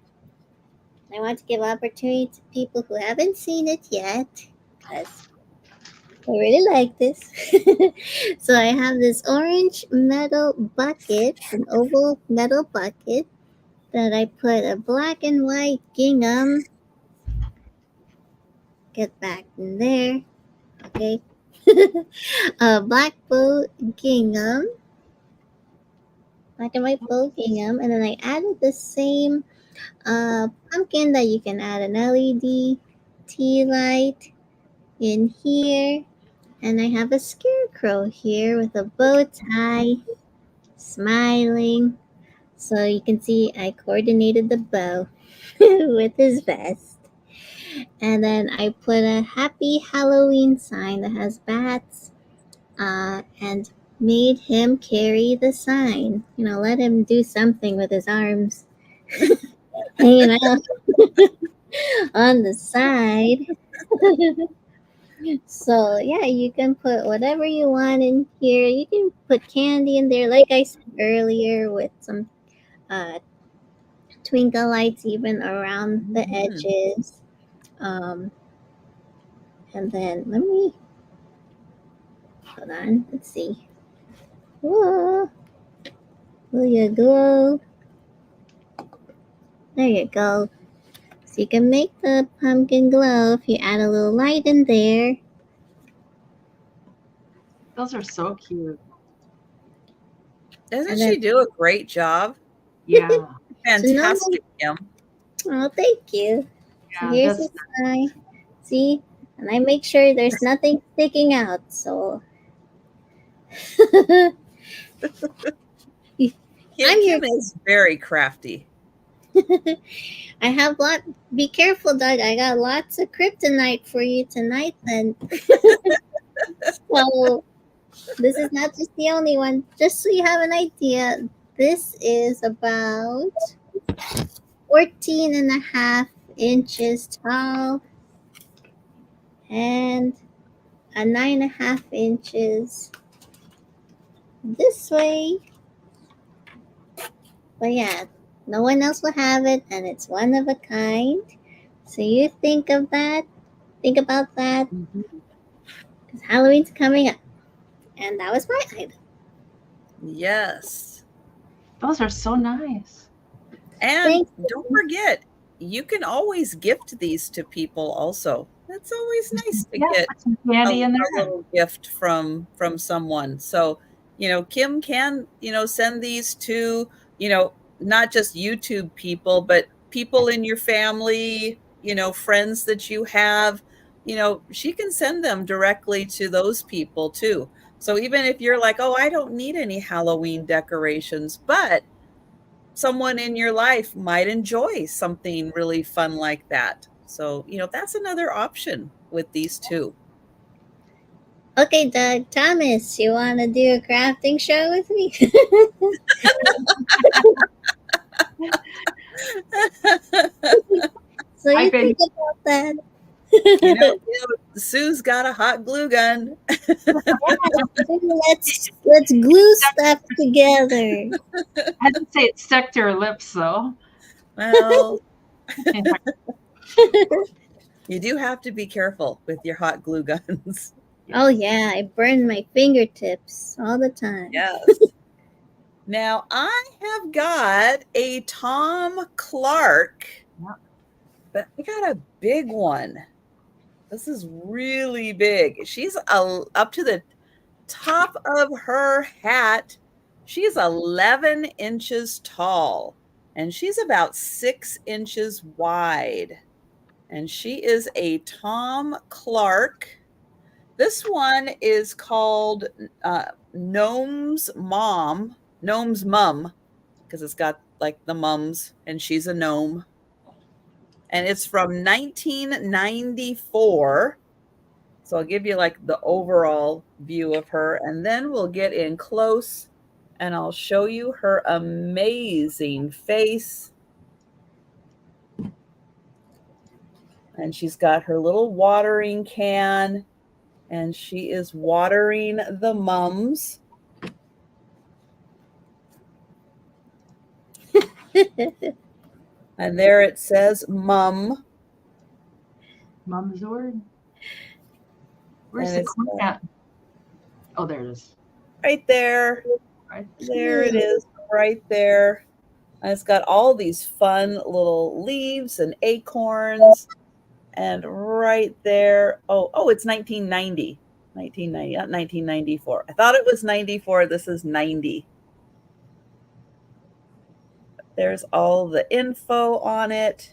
I want to give opportunity to people who haven't seen it yet because I really like this. So I have this orange metal bucket, an oval metal bucket that I put a black and white gingham. Get back in there. Okay. A black bow gingham. Black and white bow gingham. And then I added the same pumpkin that you can add an LED tea light in here. And I have a scarecrow here with a bow tie, smiling. So you can see I coordinated the bow with his vest. And then I put a happy Halloween sign that has bats and made him carry the sign. You know, let him do something with his arms hanging out on the side. So yeah, you can put whatever you want in here. You can put candy in there, like I said earlier, with some twinkle lights even around the edges. And then let me hold on. Let's see. Whoa. Will you glow? There you go. So you can make the pumpkin glow if you add a little light in there. Those are so cute. Doesn't she do a great job? Yeah. Fantastic, Kim. Oh, thank you. Yeah, so here's the sign. See? And I make sure there's nothing sticking out. So Kim is very crafty. I have be careful, Doug. I got lots of kryptonite for you tonight then. So this is not just the only one. Just so you have an idea, this is about 14.5 inches tall and 9.5 inches this way. But yeah, no one else will have it, and it's one of a kind. So you think of that. Think about that. Because Halloween's coming up. And that was my item. Yes. Those are so nice. And don't forget, you can always gift these to people also. It's always nice to get some candy in there. A little gift from someone. So, Kim can, send these to, not just YouTube people, but people in your family, friends that you have, she can send them directly to those people too. So even if you're like, oh, I don't need any Halloween decorations, but someone in your life might enjoy something really fun like that. So, that's another option with these two. Okay, Doug, Thomas, you want to do a crafting show with me? So you think about that. Sue's got a hot glue gun. Let's glue stuff together. I didn't say it stuck to her lips, though. Well, you do have to be careful with your hot glue guns. Oh yeah, I burn my fingertips all the time. Yes. Now I have got a Tom Clark, but I got a big one. This is really big. She's up to the top of her hat. She's 11 inches tall and she's about 6 inches wide. And she is a Tom Clark. This one is called Gnome's Mom, because it's got like the mums, and she's a gnome. And it's from 1994. So I'll give you like the overall view of her, and then we'll get in close and I'll show you her amazing face. And she's got her little watering can, and she is watering the mums. And there it says mum. Mum's word. Where's the queen at? Oh, there it is. Right there. Right there it is, right there. And it's got all these fun little leaves and acorns. And right there, it's 1990. 1990, not 1994. I thought it was 94. This is 90. There's all the info on it.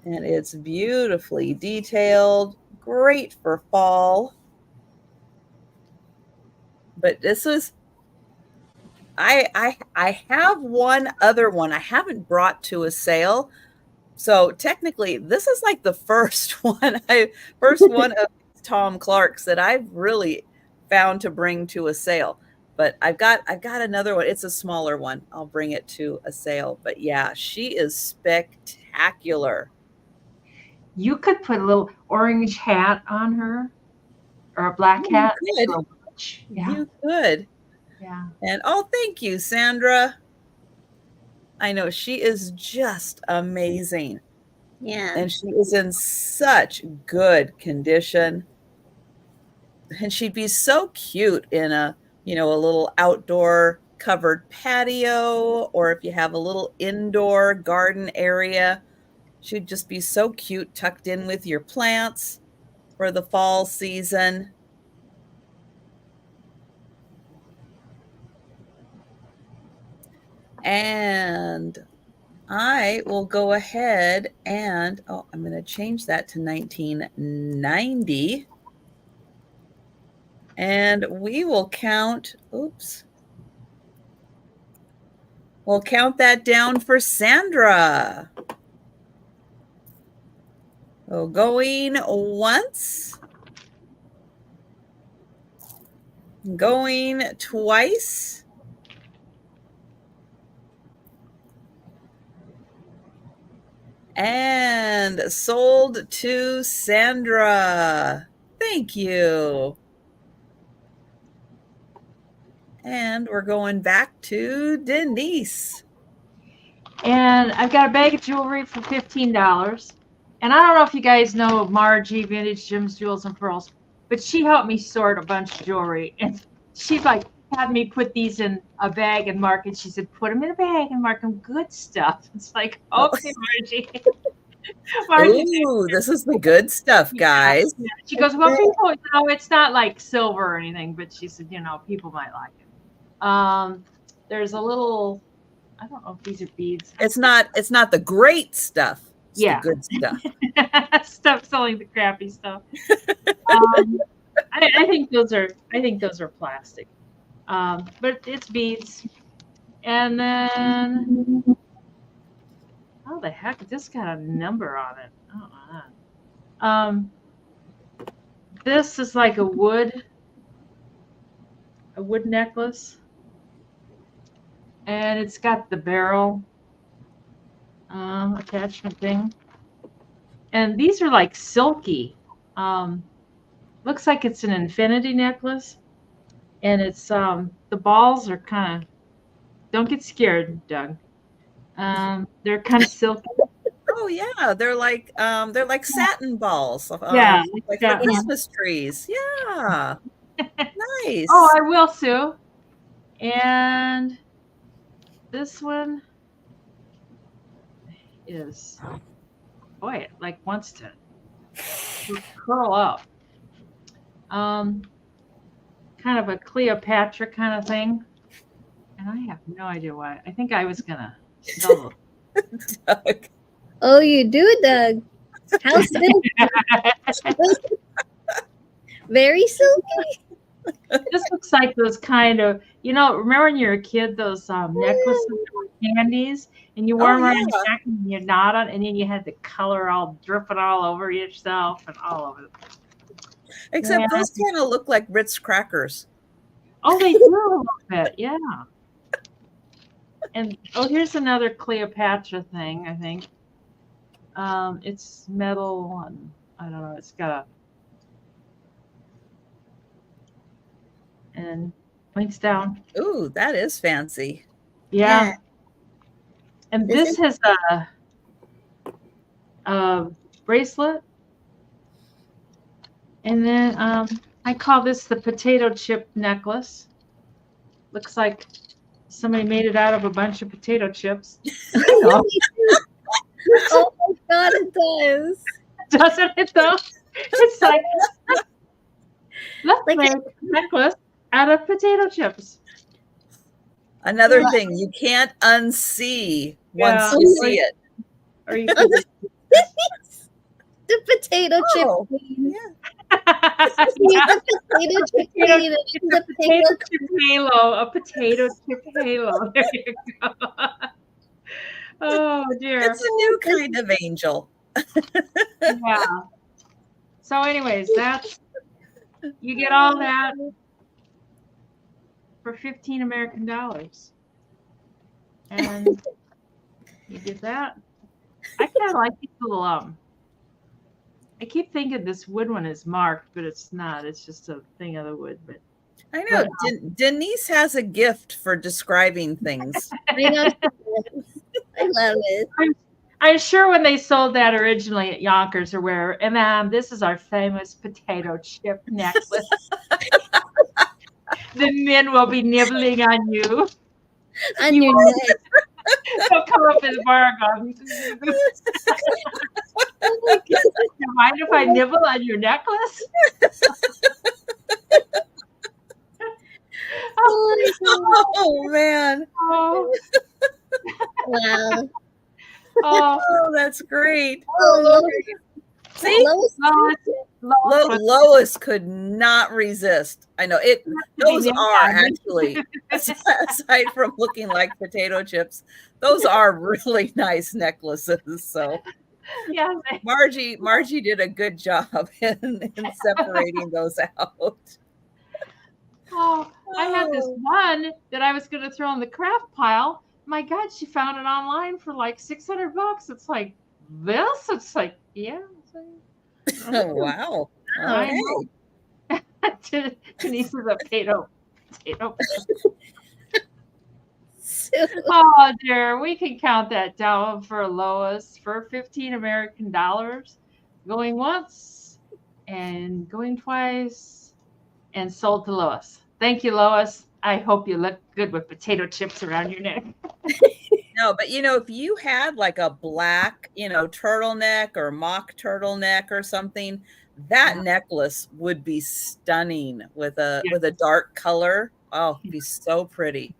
And it's beautifully detailed. Great for fall. But this was, I have one other one I haven't brought to a sale. So technically, this is like the first one of Tom Clark's that I've really found to bring to a sale. But I've got another one. It's a smaller one. I'll bring it to a sale. But yeah, she is spectacular. You could put a little orange hat on her, or a black hat. You could. Yeah. And thank you, Sandra. I know she is just amazing. Yeah. And she is in such good condition. And she'd be so cute in a little outdoor covered patio, or if you have a little indoor garden area. She'd just be so cute tucked in with your plants for the fall season. And I will go ahead and, I'm going to change that to 1990. And we will count, we'll count that down for Sandra. So going once, going twice, and sold to Sandra. Thank you. And we're going back to Denise. And I've got a bag of jewelry for $15. And I don't know if you guys know Margie, Vintage Gems, Jewels, and Pearls, but she helped me sort a bunch of jewelry. And she had me put these in a bag and mark it. She said, put them in a bag and mark them good stuff. It's like, okay, Margie. Ooh, this is the good stuff, guys. Yeah. She goes, well, people, it's not like silver or anything, but she said, people might like it. There's a little, I don't know if these are beads. It's not the great stuff. It's the good stuff. Stop selling the crappy stuff. I think those are plastic. But it's beads. And then how the heck this got a number on it? This is like a wood necklace. And it's got the barrel attachment thing. And these are like silky. Looks like it's an infinity necklace. And it's the balls are kind of, don't get scared, Doug. They're kind of silky. Oh yeah, they're like satin balls. Yeah, like for Christmas trees. Yeah. nice. Oh, I will, Sue. And this one is, boy, it like wants to curl up. Kind of a Cleopatra kind of thing. And I have no idea why. I think I was gonna double. Doug. Oh, you do, Doug. How silky. Very silky. This looks like those kind of, remember when you were a kid, those necklaces that were candies, and you wore them around your neck and you knot on, and then you had the color all dripping all over yourself and all over. Except those kind of look like Ritz crackers. Oh, they do a little bit, yeah. And here's another Cleopatra thing, I think. It's metal, and I don't know, it's got and points down. Ooh, that is fancy. Yeah. And this has a bracelet. And then I call this the potato chip necklace. Looks like somebody made it out of a bunch of potato chips. Oh my God, it does. Doesn't it though? It's like, let's make a necklace out of potato chips. Another thing you can't unsee once you see it. Or you could the potato chip queen. Yeah. The potato chip queen. The potato chip halo. A potato chip halo. There you go. Oh dear. It's a new kind of angel. Yeah. So anyways, you get all that for $15 American. And you get that. I kind of like these little I keep thinking this wood one is marked, but it's not. It's just a thing of the wood. But I know Denise has a gift for describing things. I know. I love it. I'm sure when they sold that originally at Yonkers or where, and this is our famous potato chip necklace. The men will be nibbling on you. On your neck. They'll come up in the bar and go, Oh my God. do you mind if I nibble on your necklace? Oh man. Oh. Wow. Oh, that's great. Oh, See, Lois could not resist. I know it. Those are actually, aside from looking like potato chips, those are really nice necklaces. So, yeah, Margie did a good job in separating those out. Oh, I had this one that I was going to throw in the craft pile. My God, she found it online for like $600. It's like this. It's like, yeah. Oh, wow. I know. Denise is a potato. Oh dear, we can count that down for Lois for $15 American. Going once and going twice and sold to Lois. Thank you, Lois. I hope you look good with potato chips around your neck. No, but if you had like a black, turtleneck or mock turtleneck or something, that necklace would be stunning with a dark color. Oh, it'd be so pretty.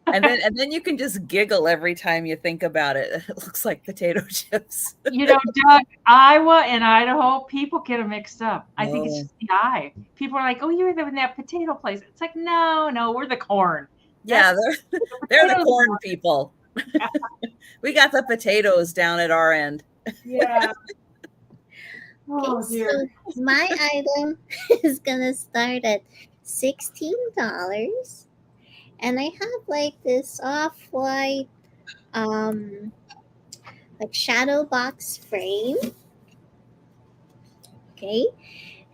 And then you can just giggle every time you think about it. It looks like potato chips. Doug, Iowa and Idaho, people get them mixed up. I think it's just the eye. People are like, "Oh, you were in that potato place." It's like, no, we're the corn. Yeah, they're the corn people. We got the potatoes down at our end. Yeah. Oh, dear. So my item is gonna start at $16. And I have like this off-white like shadow box frame. Okay.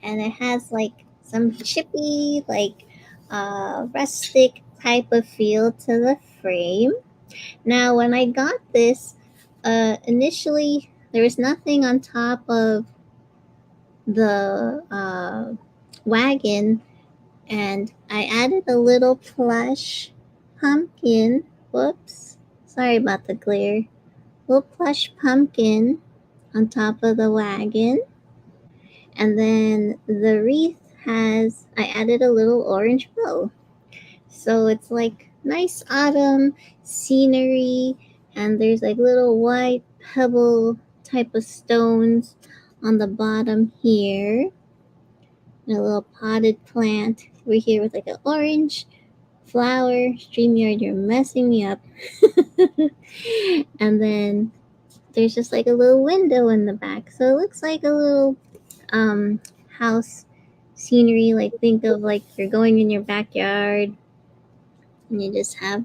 And it has like some chippy, like rustic type of feel to the frame. Now when I got this, initially there was nothing on top of the wagon And I added a little plush pumpkin. Whoops. Sorry about the glare. Little plush pumpkin on top of the wagon. And then the wreath I added a little orange bow. So it's like nice autumn scenery, and there's like little white pebble type of stones on the bottom here. And a little potted plant over here with like an orange flower. StreamYard, you're messing me up. And then there's just like a little window in the back. So it looks like a little house scenery. Like think of like you're going in your backyard and you just have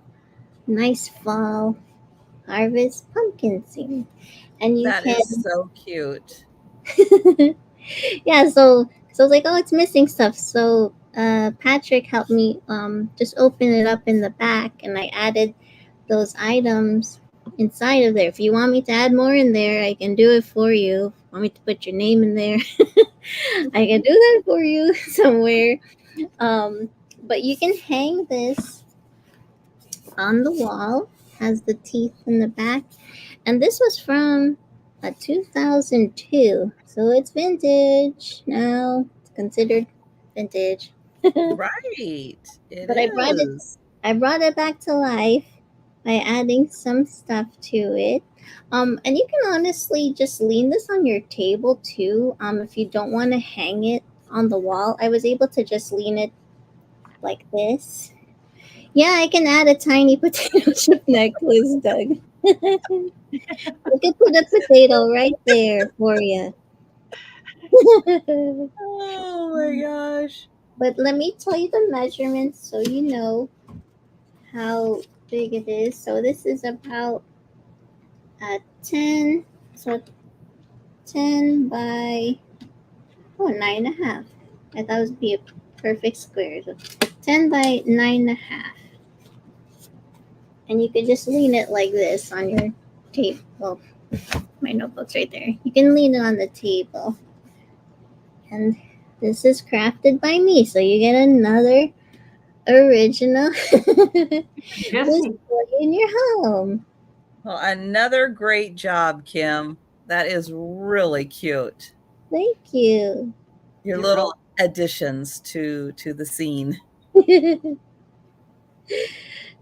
nice fall harvest pumpkin scene. And you That can is so cute. yeah, so I was like, oh, it's missing stuff. So Patrick helped me just open it up in the back, and I added those items inside of there. If you want me to add more in there, I can do it for you. Want me to put your name in there? I can do that for you somewhere. But you can hang this on the wall. Has the teeth in the back, and this was from 2002, so it's vintage now. It's considered vintage. Right. It But is. I brought it back to life by adding some stuff to it. And you can honestly just lean this on your table too. If you don't want to hang it on the wall, I was able to just lean it like this. Yeah, I can add a tiny potato chip necklace, Doug. I could put a potato right there for you. Oh my gosh. But let me tell you the measurements so you know how big it is. So this is about 10, so 10 by 9.5. I thought it would be a perfect square. So 10 by 9.5. And you could just lean it like this on your table. Well, my notebook's right there. You can lean it on the table. And this is crafted by me, so you get another original display in your home. Well, another great job, Kim. That is really cute. Thank you. Your little additions to the scene.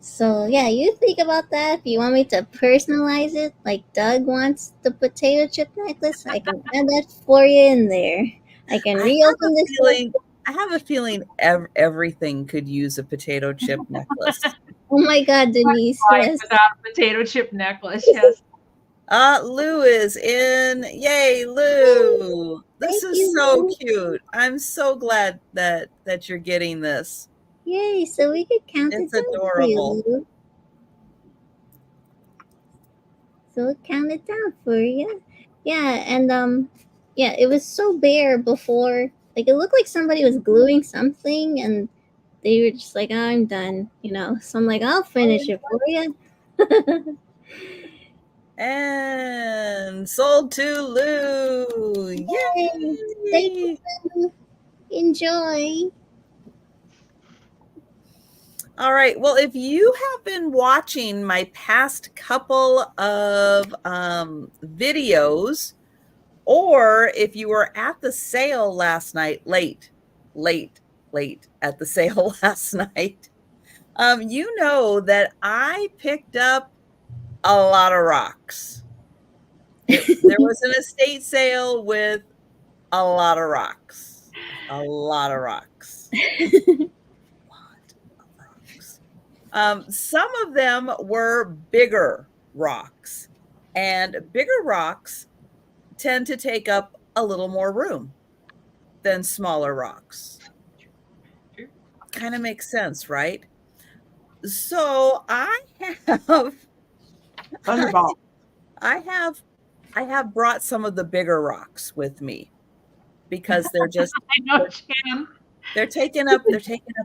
So yeah, you think about that. If you want me to personalize it, like Doug wants the potato chip necklace, I can add that for you in there. I can reopen this. I have a feeling everything could use a potato chip necklace. Oh my God, Denise! Yes. Without a potato chip necklace, yes. Lou is in. Yay, Lou! This is so cute. I'm so glad that you're getting this. Yay! So we could count it's it down adorable. For you. So we'll count it down for you. Yeah, and yeah, it was so bare before. Like it looked like somebody was gluing something, and they were just like, oh, "I'm done," you know. So I'm like, "I'll finish it for you." And sold to Lou. Yay! Thank you, Lou. Enjoy. All right. Well, if you have been watching my past couple of videos, or if you were at the sale last night, late at the sale last night, you know that I picked up a lot of rocks. There was an estate sale with a lot of rocks. A lot of rocks. Some of them were bigger rocks, and bigger rocks tend to take up a little more room than smaller rocks. Kind of makes sense, right? So I have Thunderball. I have brought some of the bigger rocks with me because they're just I know, Jan. They're taking up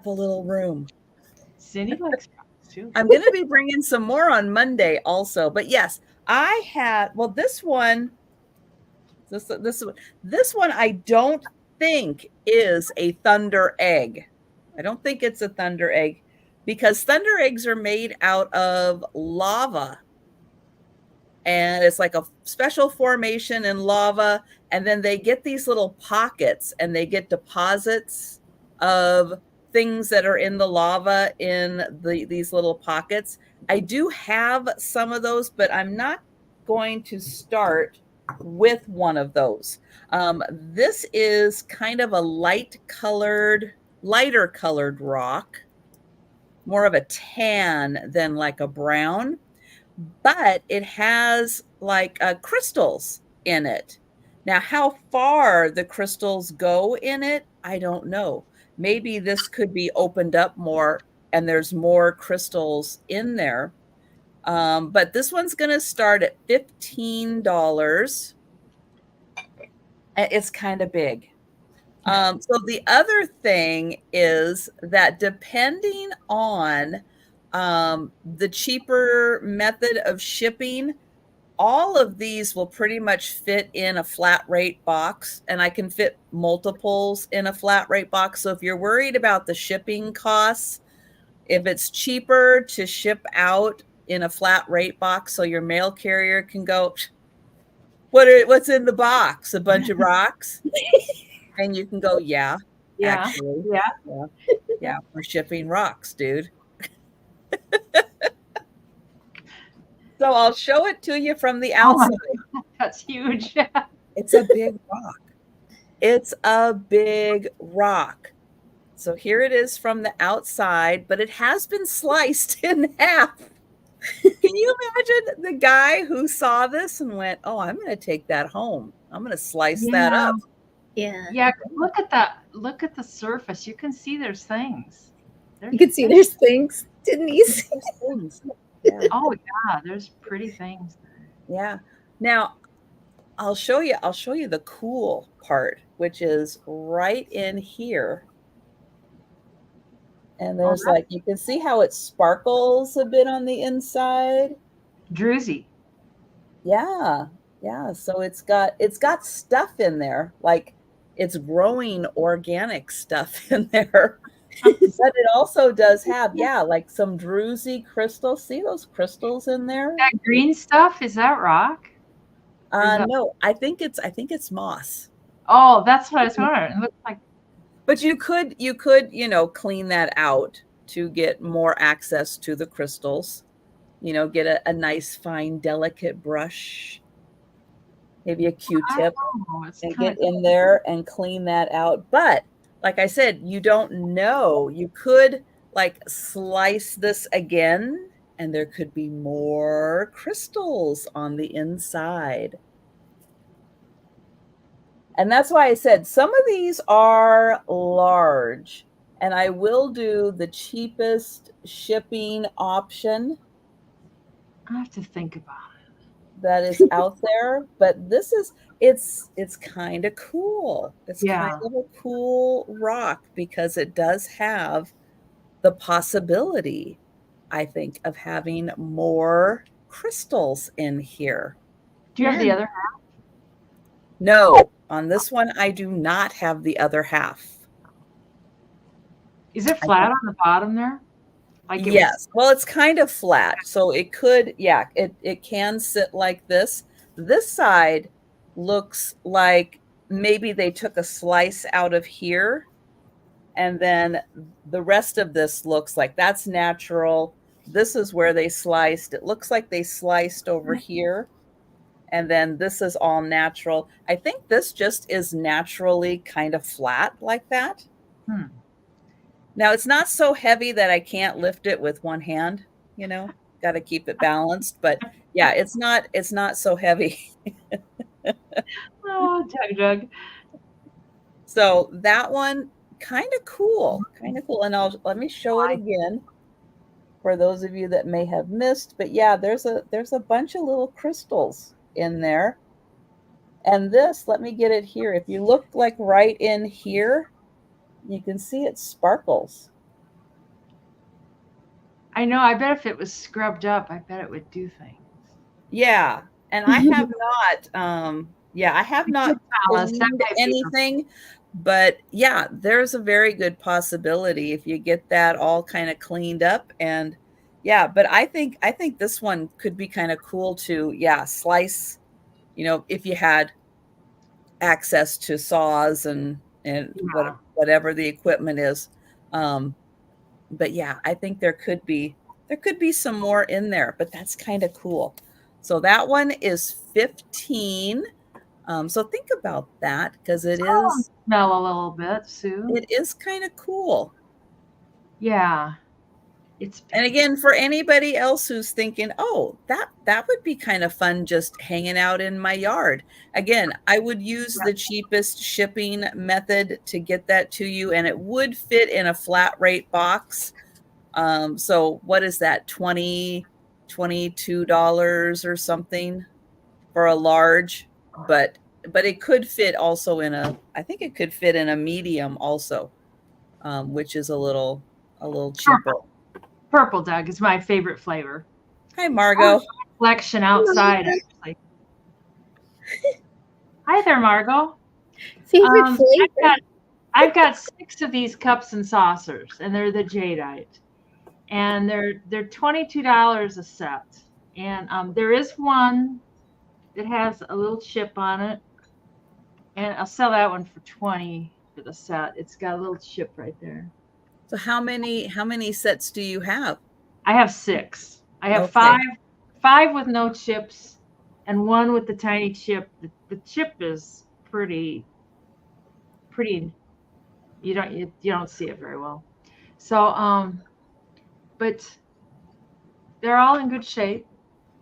a little room. Cindy likes rocks too. I'm going to be bringing some more on Monday also. But yes, I had, well, this one I don't think is a thunder egg. I don't think it's a thunder egg because thunder eggs are made out of lava. And it's like a special formation in lava. And then they get these little pockets and they get deposits of things that are in the lava in these little pockets. I do have some of those, but I'm not going to start with one of those. This is kind of a lighter colored rock, more of a tan than like a brown, but it has like crystals in it. Now, how far the crystals go in it, I don't know. Maybe this could be opened up more and there's more crystals in there. But this one's going to start at $15. It's kind of big. So the other thing is that depending on the cheaper method of shipping, all of these will pretty much fit in a flat rate box, and I can fit multiples in a flat rate box. So if you're worried about the shipping costs, if it's cheaper to ship out in a flat rate box so your mail carrier can go, what's in the box? A bunch of rocks? And you can go, yeah, actually. Yeah, we're shipping rocks, dude. So I'll show it to you from the outside. Oh, that's huge. It's a big rock. It's a big rock. So here it is from the outside, but it has been sliced in half. Can you imagine the guy who saw this and went, oh, I'm going to take that home. I'm going to slice that up. Yeah. Yeah, look at that. Look at the surface. You can see there's things. You can see there's things, Denise. Yeah. Oh yeah, there's pretty things. Yeah. Now, I'll show you the cool part, which is right in here. And there's like, you can see how it sparkles a bit on the inside. Druzy. Yeah. Yeah. So it's got stuff in there, like it's growing organic stuff in there. But it also does have, like some druzy crystals. See those crystals in there? That green stuff, is that rock? No, I think it's moss. Oh, that's what I was wondering. It looks like. But you could, clean that out to get more access to the crystals. Get a nice, fine, delicate brush, maybe a Q-tip, and get in there and clean that out. But like I said, you don't know. You could like slice this again, and there could be more crystals on the inside. And that's why I said some of these are large, and I will do the cheapest shipping option. I have to think about it. That is out there, but it's kind of cool. It's kind of a cool rock because it does have the possibility, I think, of having more crystals in here. Do you have the other half? No, on this one, I do not have the other half. Is it flat on the bottom there? Yes. Well, it's kind of flat. So it could, it can sit like this. This side looks like maybe they took a slice out of here. And then the rest of this looks like that's natural. This is where they sliced. It looks like they sliced over here. And then this is all natural. I think this just is naturally kind of flat like that. Now, it's not so heavy that I can't lift it with one hand, got to keep it balanced. But yeah, it's not so heavy. Oh, Doug. So that one, kind of cool. And let me show it again for those of you that may have missed. But yeah, there's a bunch of little crystals in there. And this, let me get it here. If you look like right in here, you can see it sparkles. I know. I bet if it was scrubbed up, I bet it would do things. Yeah. And I have not, I have not cleaned anything, But yeah, there's a very good possibility if you get that all kind of cleaned up. And yeah, but I think this one could be kind of cool to, yeah, slice, if you had access to saws and Yeah. whatever the equipment is. But yeah, I think there could be some more in there, but that's kind of cool. So that one is 15. So think about that, because it Oh, is smell a little bit, Sue. it is kind of cool. Yeah. It's And again, for anybody else who's thinking, oh, that would be kind of fun just hanging out in my yard. Again, I would use the cheapest shipping method to get that to you, and it would fit in a flat rate box. So what is that, $22 or something for a large? But it could fit also I think it could fit in a medium also, which is a little cheaper. purple, Doug, is my favorite flavor. Hi, Margot. Collection outside, actually. Hi there, Margot. Favorite flavor. I've got 6 of these cups and saucers, and they're the Jadeite, and they're $22 a set. And there is one that has a little chip on it, and I'll sell that one for $20 for the set. It's got a little chip right there. So how many sets do you have? I have 6. I have Okay. five with no chips, and one with the tiny chip. The chip is pretty. You don't see it very well. So but they're all in good shape.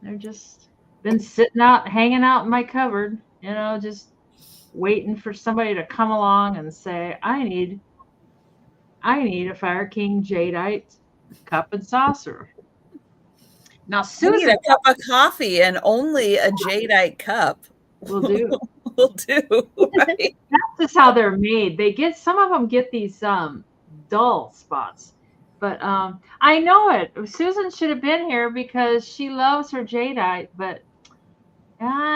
They're just been hanging out in my cupboard, just waiting for somebody to come along and say, I need a Fire King Jadeite cup and saucer. Now, I Susan, need a cup of coffee, and only a Jadeite cup will do. will do. Right? That's just how they're made. Some of them get these dull spots, but I know it. Susan should have been here because she loves her Jadeite, but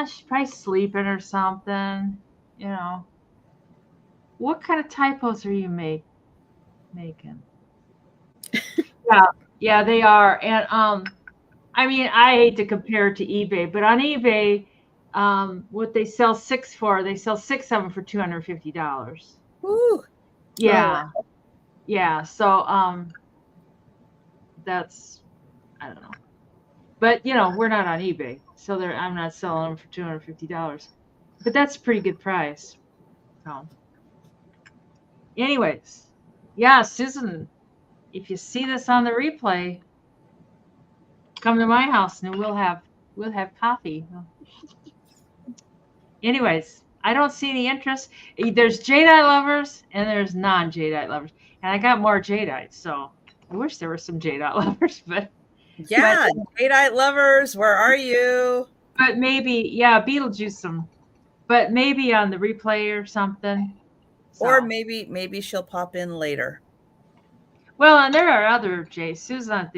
she's probably sleeping or something. What kind of typos are you making? Yeah, they are. And I mean, I hate to compare it to eBay, but on eBay, what they sell 6 for, they sell 6 of them for $250. Woo. Yeah. Oh. Yeah. So that's, I don't know. But we're not on eBay, so I'm not selling them for $250. But that's a pretty good price. So anyways, yeah, Susan, if you see this on the replay, come to my house and we'll have coffee. Anyways, I don't see any interest. There's Jadeite lovers and there's non-Jadeite lovers. And I got more Jadeite, so I wish there were some Jadeite lovers, but yeah, Jadeite lovers, where are you? But maybe, yeah, Beetlejuice them. But maybe on the replay or something. So. Or maybe she'll pop in later. Well, and there are other Jays. Susan's not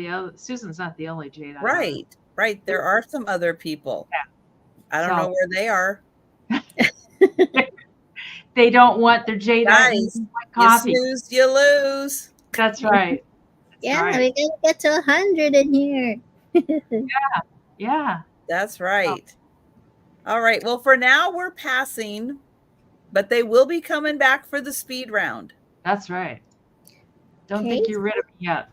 the only Jadeite. Right. There are some other people. Yeah. I don't know where they are. They don't want their Jadeite coffee. You snooze, you lose. That's right. Yeah, we gotta get to 100 in here. Yeah. That's right. Oh. All right. Well, for now we're passing, but they will be coming back for the speed round. That's right. Don't think you're rid of me yet.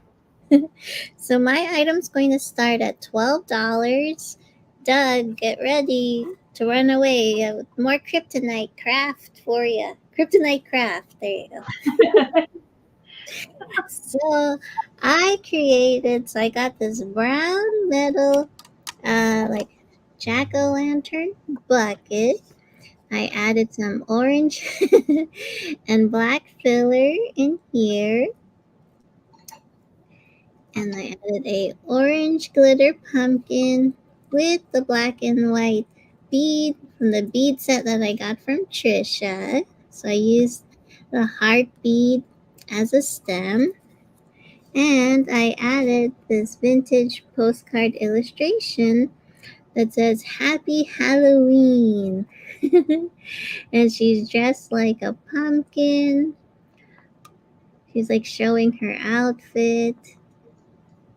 So my item's going to start at $12. Doug, get ready to run away with more kryptonite craft for you. Kryptonite craft. There you go. So I got this brown metal, like jack-o'-lantern bucket. I added some orange and black filler in here. And I added a orange glitter pumpkin with the black and white bead from the bead set that I got from Trisha. So I used the heart bead as a stem. And I added this vintage postcard illustration that says Happy Halloween. And she's dressed like a pumpkin. She's like showing her outfit.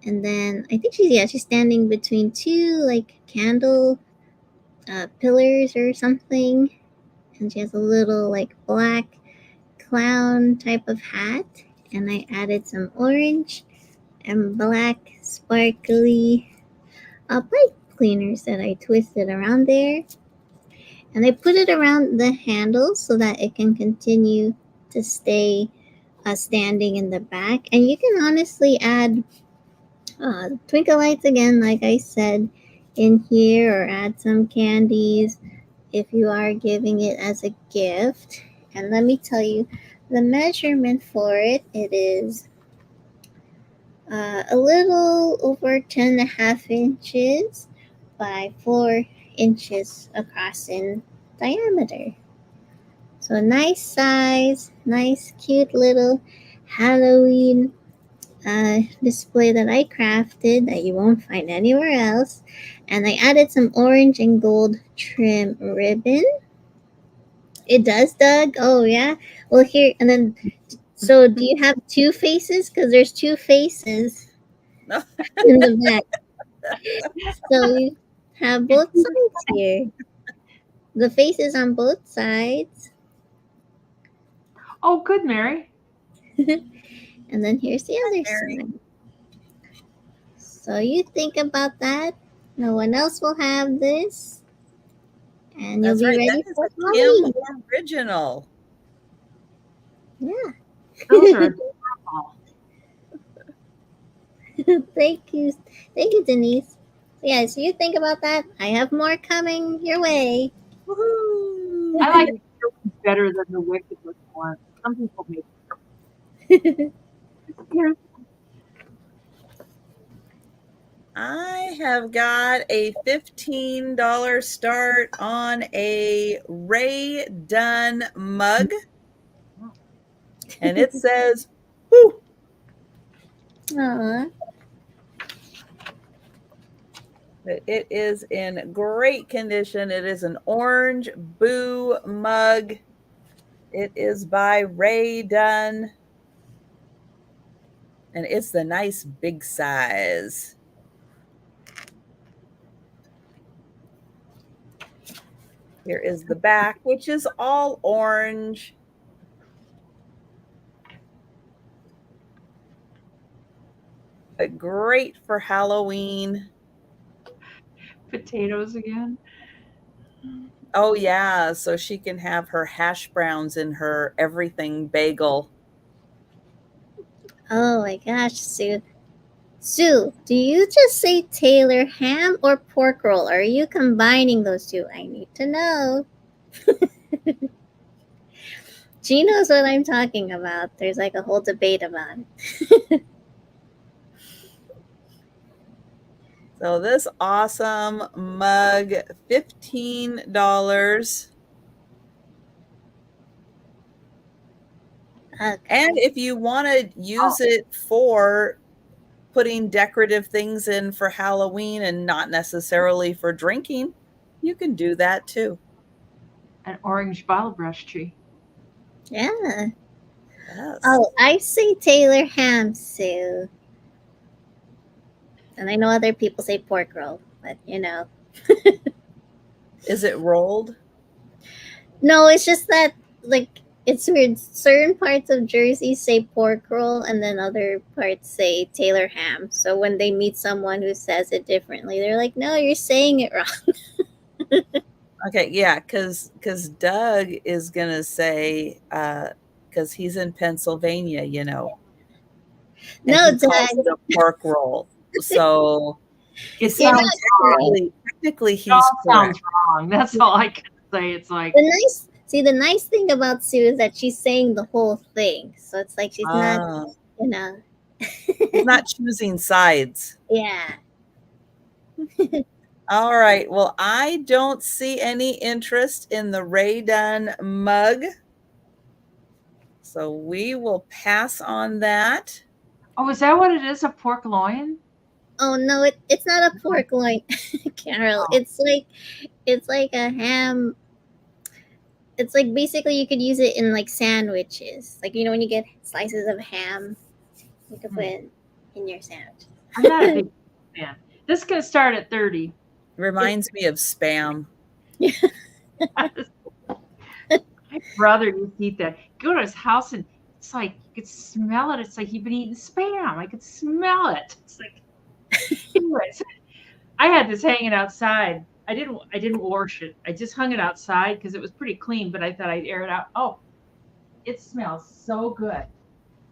And then I think she's standing between two like candle pillars or something. And she has a little like black clown type of hat. And I added some orange and black sparkly pipe cleaners that I twisted around there. And I put it around the handle so that it can continue to stay standing in the back. And you can honestly add twinkle lights again, like I said, in here, or add some candies if you are giving it as a gift. And let me tell you, the measurement for it is a little over 10.5 inches by 4 inches across in diameter. So a nice size, nice cute little Halloween display that I crafted that you won't find anywhere else. And I added some orange and gold trim ribbon. It does, Doug? Oh, yeah? Well, here, and then, so do you have two faces? Because there's two faces in the back. So you have both sides here. The faces on both sides. Oh, good, Mary. And then here's the other side. So you think about that. No one else will have this. And you'll be ready for Halloween. Original. Yeah. Those are adorable. Thank you. Thank you, Denise. Yeah, so you think about that. I have more coming your way. Woo-hoo. I like it better than the wicked looking one. Some people make it. I have got a $15 start on a Ray Dunn mug. And it says, whoo. Aww. It is in great condition. It is an orange boo mug. It is by Ray Dunn. And it's the nice big size. Here is the back, which is all orange. But great for Halloween. Potatoes again. Oh, yeah. So she can have her hash browns in her everything bagel. Oh my gosh, Sue. Sue, do you just say Taylor ham or pork roll? Are you combining those two? I need to know. She knows what I'm talking about. There's like a whole debate about it. So this awesome mug, $15. Okay. And if you want to use it for putting decorative things in for Halloween and not necessarily for drinking, you can do that too. An orange bottle brush tree. Yeah. Yes. Oh, I say Taylor ham, Sue. And I know other people say pork roll, but you know. Is it rolled? No, it's just that, like, it's weird. Certain parts of Jersey say pork roll, and then other parts say Taylor ham. So when they meet someone who says it differently, they're like, no, you're saying it wrong. Okay, yeah, because Doug is going to say, because he's in Pennsylvania, you know. No, he calls it a pork roll. So It sounds technically he's sounds wrong. That's all I can say. It's like the nice thing about Sue is that she's saying the whole thing. So it's like she's not, you know. She's not choosing sides. Yeah. All right. Well, I don't see any interest in the Ray Dunn mug. So we will pass on that. Oh, is that what it is? A pork loin? Oh no, it's not a pork loin, Carol. Oh. It's like a ham. It's like basically you could use it in like sandwiches. Like you know when you get slices of ham, you could put it in your sandwich. I'm not a big fan. This is gonna start at 30. Reminds me of Spam. My brother used to eat that. Go to his house and it's like you could smell it. It's like he'd been eating Spam. I could smell it. It's like anyways, I had this hanging outside. I didn't wash it. I just hung it outside because it was pretty clean, but I thought I'd air it out. Oh, it smells so good.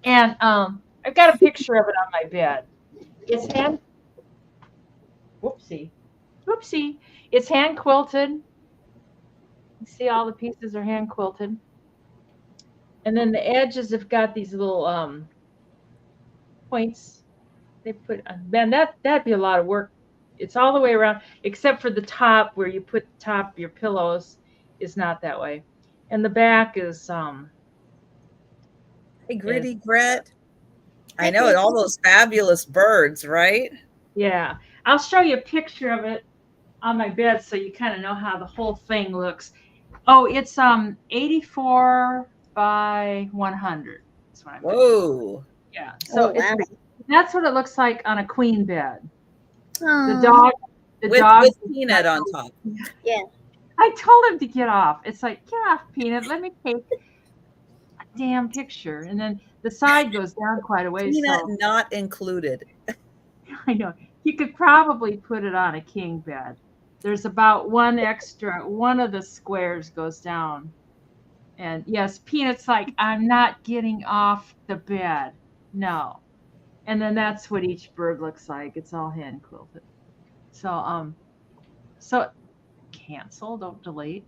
And I've got a picture of it on my bed. It's whoopsie. It's hand quilted. You see all the pieces are hand quilted. And then the edges have got these little points they put on. Man, that'd be a lot of work. It's all the way around, except for the top where you put the top of your pillows is not that way. And the back is Hey, Gritty Gret. I know it, all those fabulous birds, right? Yeah. I'll show you a picture of it on my bed so you kind of know how the whole thing looks. Oh, it's 84 by 100. That's what I'm doing. Whoa. Yeah. So wow. that's what it looks like on a queen bed. Aw. The With dog Peanut on top. Yeah. I told him to get off. It's like, get off, Peanut. Let me take a damn picture. And then the side goes down quite a ways. Peanut So not included. I know. You could probably put it on a king bed. There's about one of the squares goes down. And yes, Peanut's like, I'm not getting off the bed. No. And then that's what each bird looks like. It's all hand quilted. So cancel, don't delete.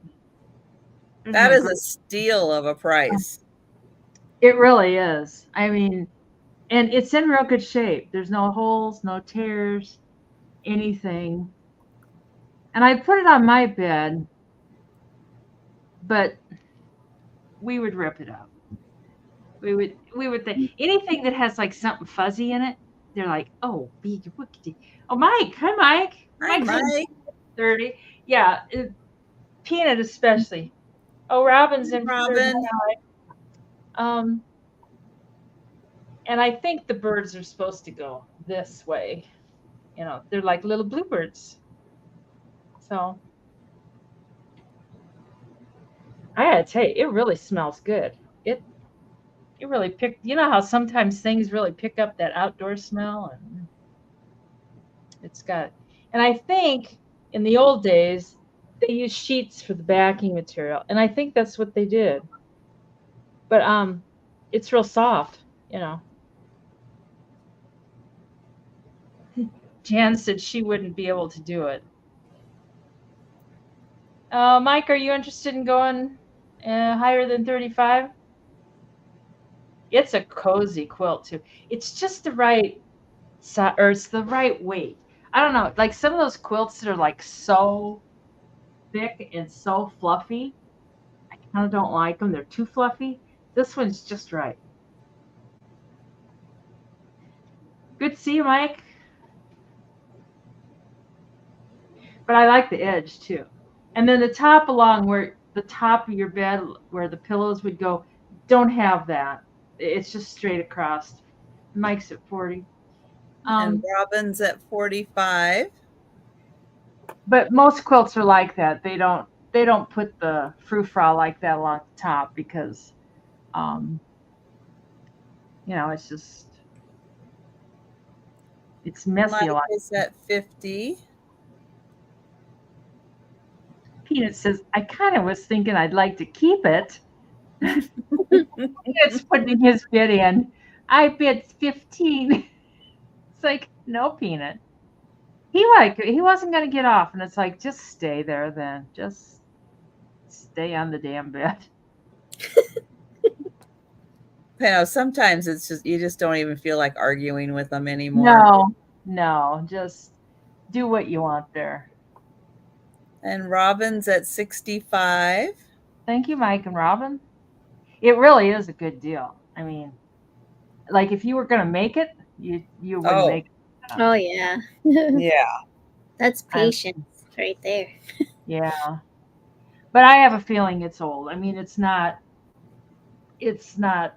That is a steal of a price. It really is. I mean, and it's in real good shape. There's no holes, no tears, anything. And I put it on my bed, but we would rip it up. We would think anything that has like something fuzzy in it, they're like, oh, big wickedy. Oh, Mike. Hi, Mike. Hi, Mike. 30. Yeah. Peanut especially. Oh, Robin's in Robin. 39. And I think the birds are supposed to go this way. You know, they're like little bluebirds. So I gotta tell you, it really smells good. It really you know how sometimes things really pick up that outdoor smell, and it's got, and I think in the old days they used sheets for the backing material, and I think that's what they did. But it's real soft, you know. Jan said she wouldn't be able to do it. Mike, are you interested in going higher than 35? It's a cozy quilt too. It's just the right size, or it's the right weight. I don't know. Like some of those quilts that are like so thick and so fluffy, I kind of don't like them. They're too fluffy. This one's just right. Good to see you, Mike. But I like the edge too. And then the top along where the top of your bed, where the pillows would go, don't have that. It's just straight across. Mike's at 40. And Robin's at 45. But most quilts are like that. They don't put the frou-frou like that along the top because, you know, it's messy. Mike is at 50. Peanut says, I kind of was thinking I'd like to keep it. Peanut's putting his bid in. I bid 15. It's like, no, Peanut. He wasn't going to get off. And it's like, just stay there then. Just stay on the damn bed. You know, sometimes it's just, you just don't even feel like arguing with them anymore. No, just do what you want there. And Robin's at 65. Thank you, Mike and Robin. It really is a good deal. I mean, like if you were going to make it, you wouldn't make it. Oh yeah. Yeah. That's patience right there. Yeah. But I have a feeling it's old. I mean, it's not it's not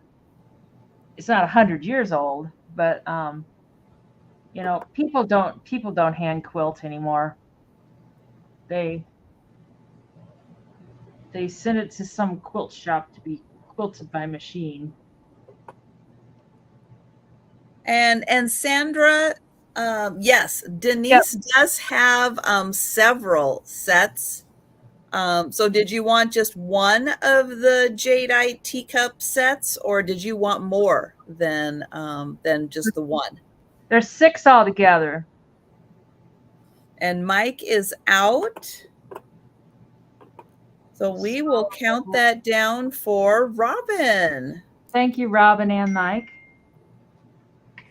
100 years old, but people don't hand quilt anymore. They they send it to some quilt shop to be quilted by machine. And Sandra, yes, Yep. Denise does have several sets. So did you want just one of the Jadeite teacup sets, or did you want more than just the one? There's 6 altogether. And Mike is out. So we will count that down for Robin. Thank you, Robin and Mike.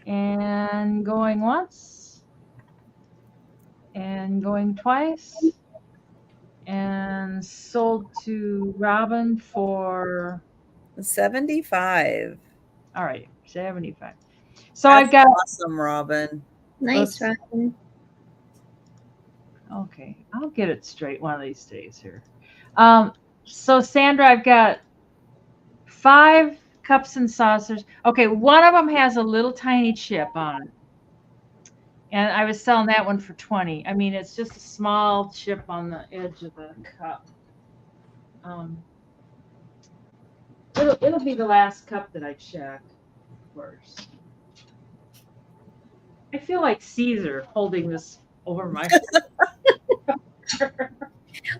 And going once, and going twice, and sold to Robin for 75. all right, 75. So That's I've got awesome, Robin. Nice, Oops. Robin. Okay, I'll get it straight one of these days here. So Sandra, I've got 5 cups and saucers. Okay, one of them has a little tiny chip on it. And I was selling that one for 20. I mean, it's just a small chip on the edge of the cup. It'll be the last cup that I check first. I feel like Caesar holding this over my.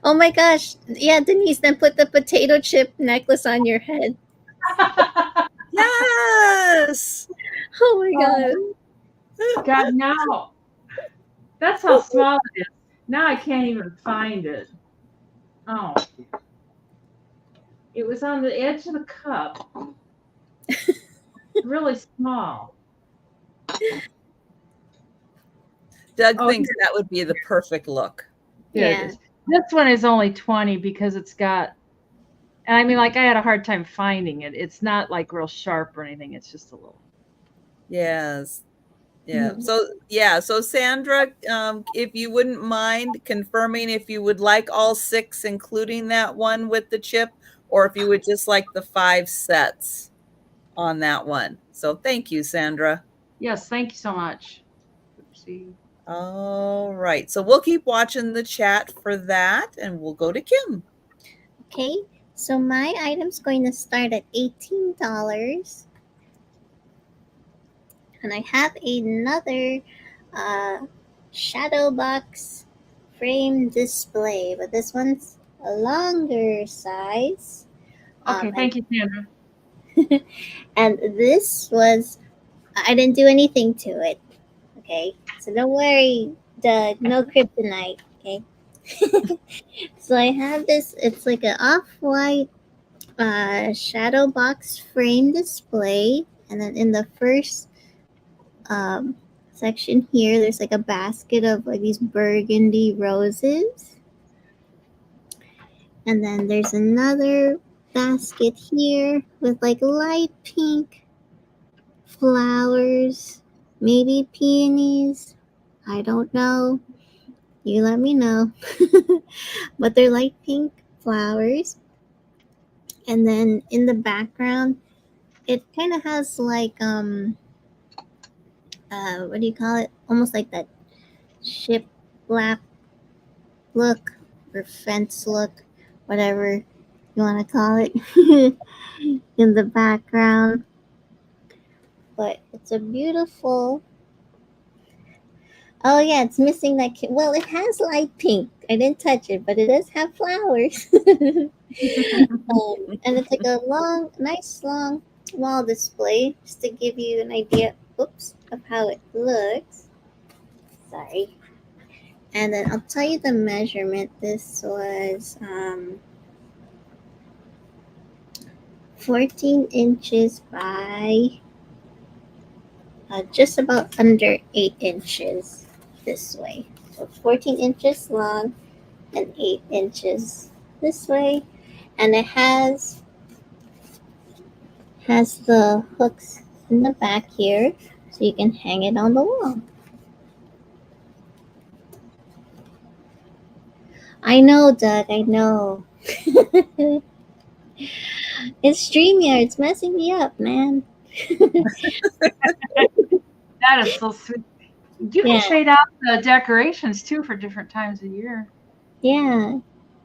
Oh my gosh. Yeah, Denise, then put the potato chip necklace on your head. Yes. Oh my god. God, now that's how small it is. Now I can't even find it. Oh, it was on the edge of the cup. Really small. Doug thinks that would be the perfect look. Yeah. This one is only 20 because it's got, and I mean, like I had a hard time finding it. It's not like real sharp or anything. It's just a little. Yes. Yeah. So Sandra, if you wouldn't mind confirming if you would like all 6, including that one with the chip, or if you would just like the 5 sets on that one. So thank you, Sandra. Yes, thank you so much. Oopsie. All right. So we'll keep watching the chat for that, and we'll go to Kim. Okay. So my item's going to start at $18. And I have another shadow box frame display, but this one's a longer size. Okay, thank you, Sandra. And this was, I didn't do anything to it. Okay, so don't worry, Doug, no kryptonite. Okay. So I have this, it's like an off-white shadow box frame display, and then in the first section here, there's like a basket of like these burgundy roses, and then there's another basket here with like light pink flowers, maybe peonies, I don't know, you let me know. But they're light pink flowers, and then in the background it kind of has like what do you call it, almost like that ship lap look or fence look, whatever you want to call it, in the background. But it's a beautiful. Oh yeah, it's missing that. Well, it has light pink. I didn't touch it, but it does have flowers. And it's like a nice long wall display, just to give you an idea. Oops, of how it looks. Sorry. And then I'll tell you the measurement. This was 14 inches by just about under 8 inches this way. So 14 inches long and 8 inches this way. And it has the hooks in the back here, so you can hang it on the wall. I know, Doug. I know. It's StreamYard. It's messing me up, man. That is so sweet. You can Yeah, trade out the decorations too for different times of year. yeah.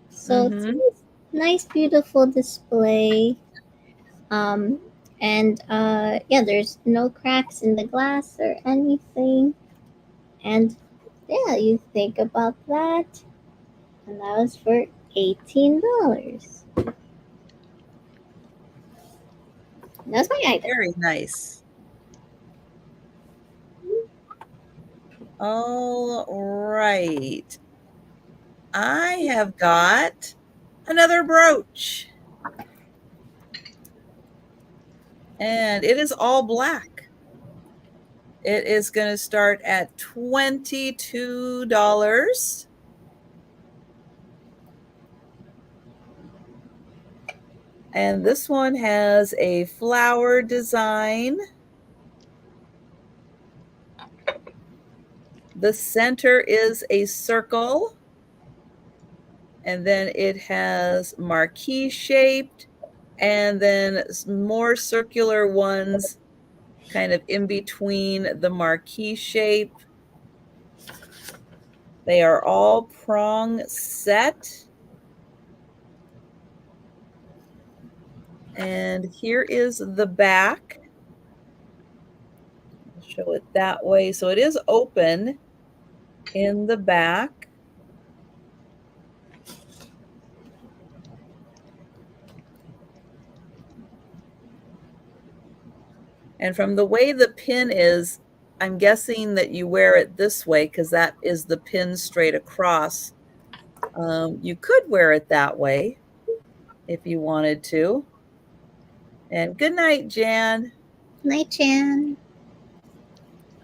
So it's Mm-hmm. nice, beautiful display. Um, and yeah, there's no cracks in the glass or anything. And yeah, you think about that, and that was for $18. That's my item. Very nice. All right. I have got another brooch. And it is all black. It is going to start at $22. And this one has a flower design. The center is a circle. And then it has marquee shaped, and then more circular ones kind of in between the marquee shape. They are all prong set. And here is the back. I'll show it that way. So it is open in the back. And from the way the pin is, I'm guessing that you wear it this way because that is the pin straight across. You could wear it that way if you wanted to. And good night, Jan. Night, Chan.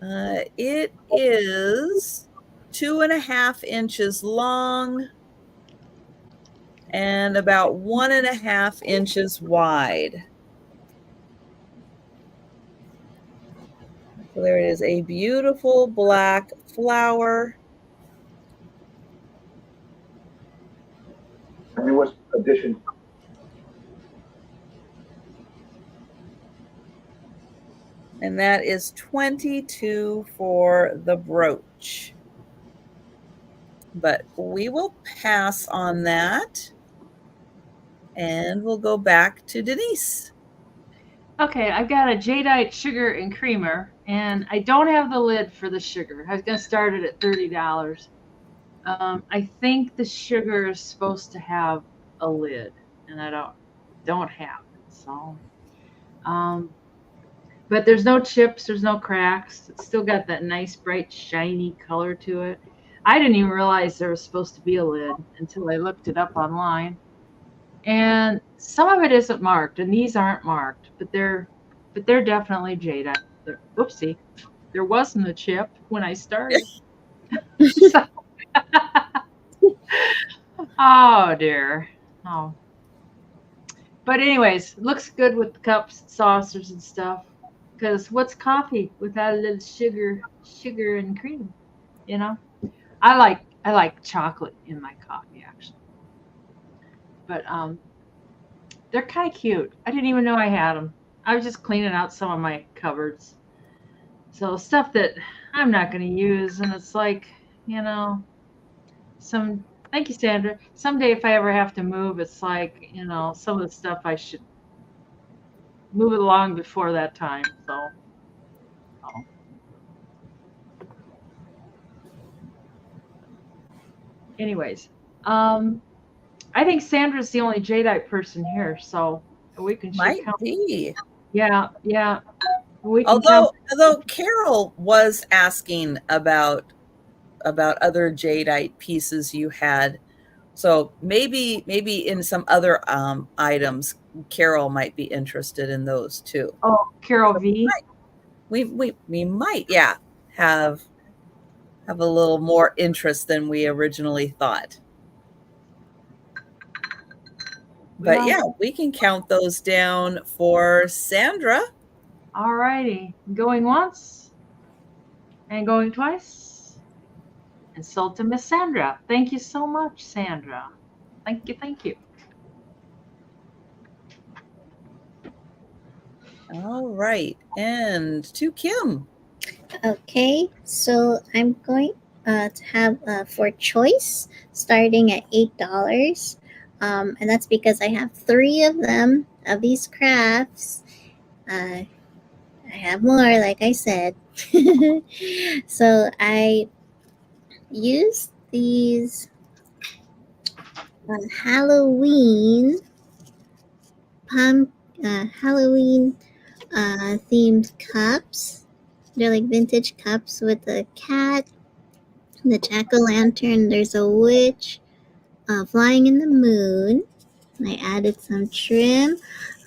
It is 2.5 inches long and about 1.5 inches wide. So there it is, a beautiful black flower. Newest addition. And that is $22 for the brooch. But we will pass on that. And we'll go back to Denise. Okay, I've got a Jadeite sugar and creamer, and I don't have the lid for the sugar. I was going to start it at $30. I think the sugar is supposed to have a lid, and I don't have it. So, but there's no chips, there's no cracks. It's still got that nice, bright, shiny color to it. I didn't even realize there was supposed to be a lid until I looked it up online. And some of it isn't marked, and these aren't marked, but they're definitely Jadeite. Oopsie, there wasn't a chip when I started. So, oh dear. Oh. But anyways, looks good with the cups and saucers and stuff. Because what's coffee without a little sugar and cream? You know, I like chocolate in my coffee actually. But they're kind of cute. I didn't even know I had them. I was just cleaning out some of my cupboards. So stuff that I'm not going to use, and it's like, thank you, Sandra. Someday if I ever have to move, it's like, some of the stuff I should move it along before that time. So, anyways, I think Sandra's the only Jadeite person here, so we can Might count. be. Yeah. We can Although Carol was asking about other Jadeite pieces you had. So maybe in some other items, Carol might be interested in those too. Oh, Carol V. We might, yeah, have a little more interest than we originally thought. But yeah, we can count those down for Sandra. All righty. Going once and going twice. And sold to Miss Sandra. Thank you so much, Sandra. Thank you, thank you. All right. And to Kim. Okay, so I'm going to have for choice starting at $8. And that's because I have 3 of them, of these crafts. I have more, like I said. So I used these Halloween Halloween themed cups. They're like vintage cups with a cat, the jack-o'-lantern. There's a witch flying in the moon. I added some trim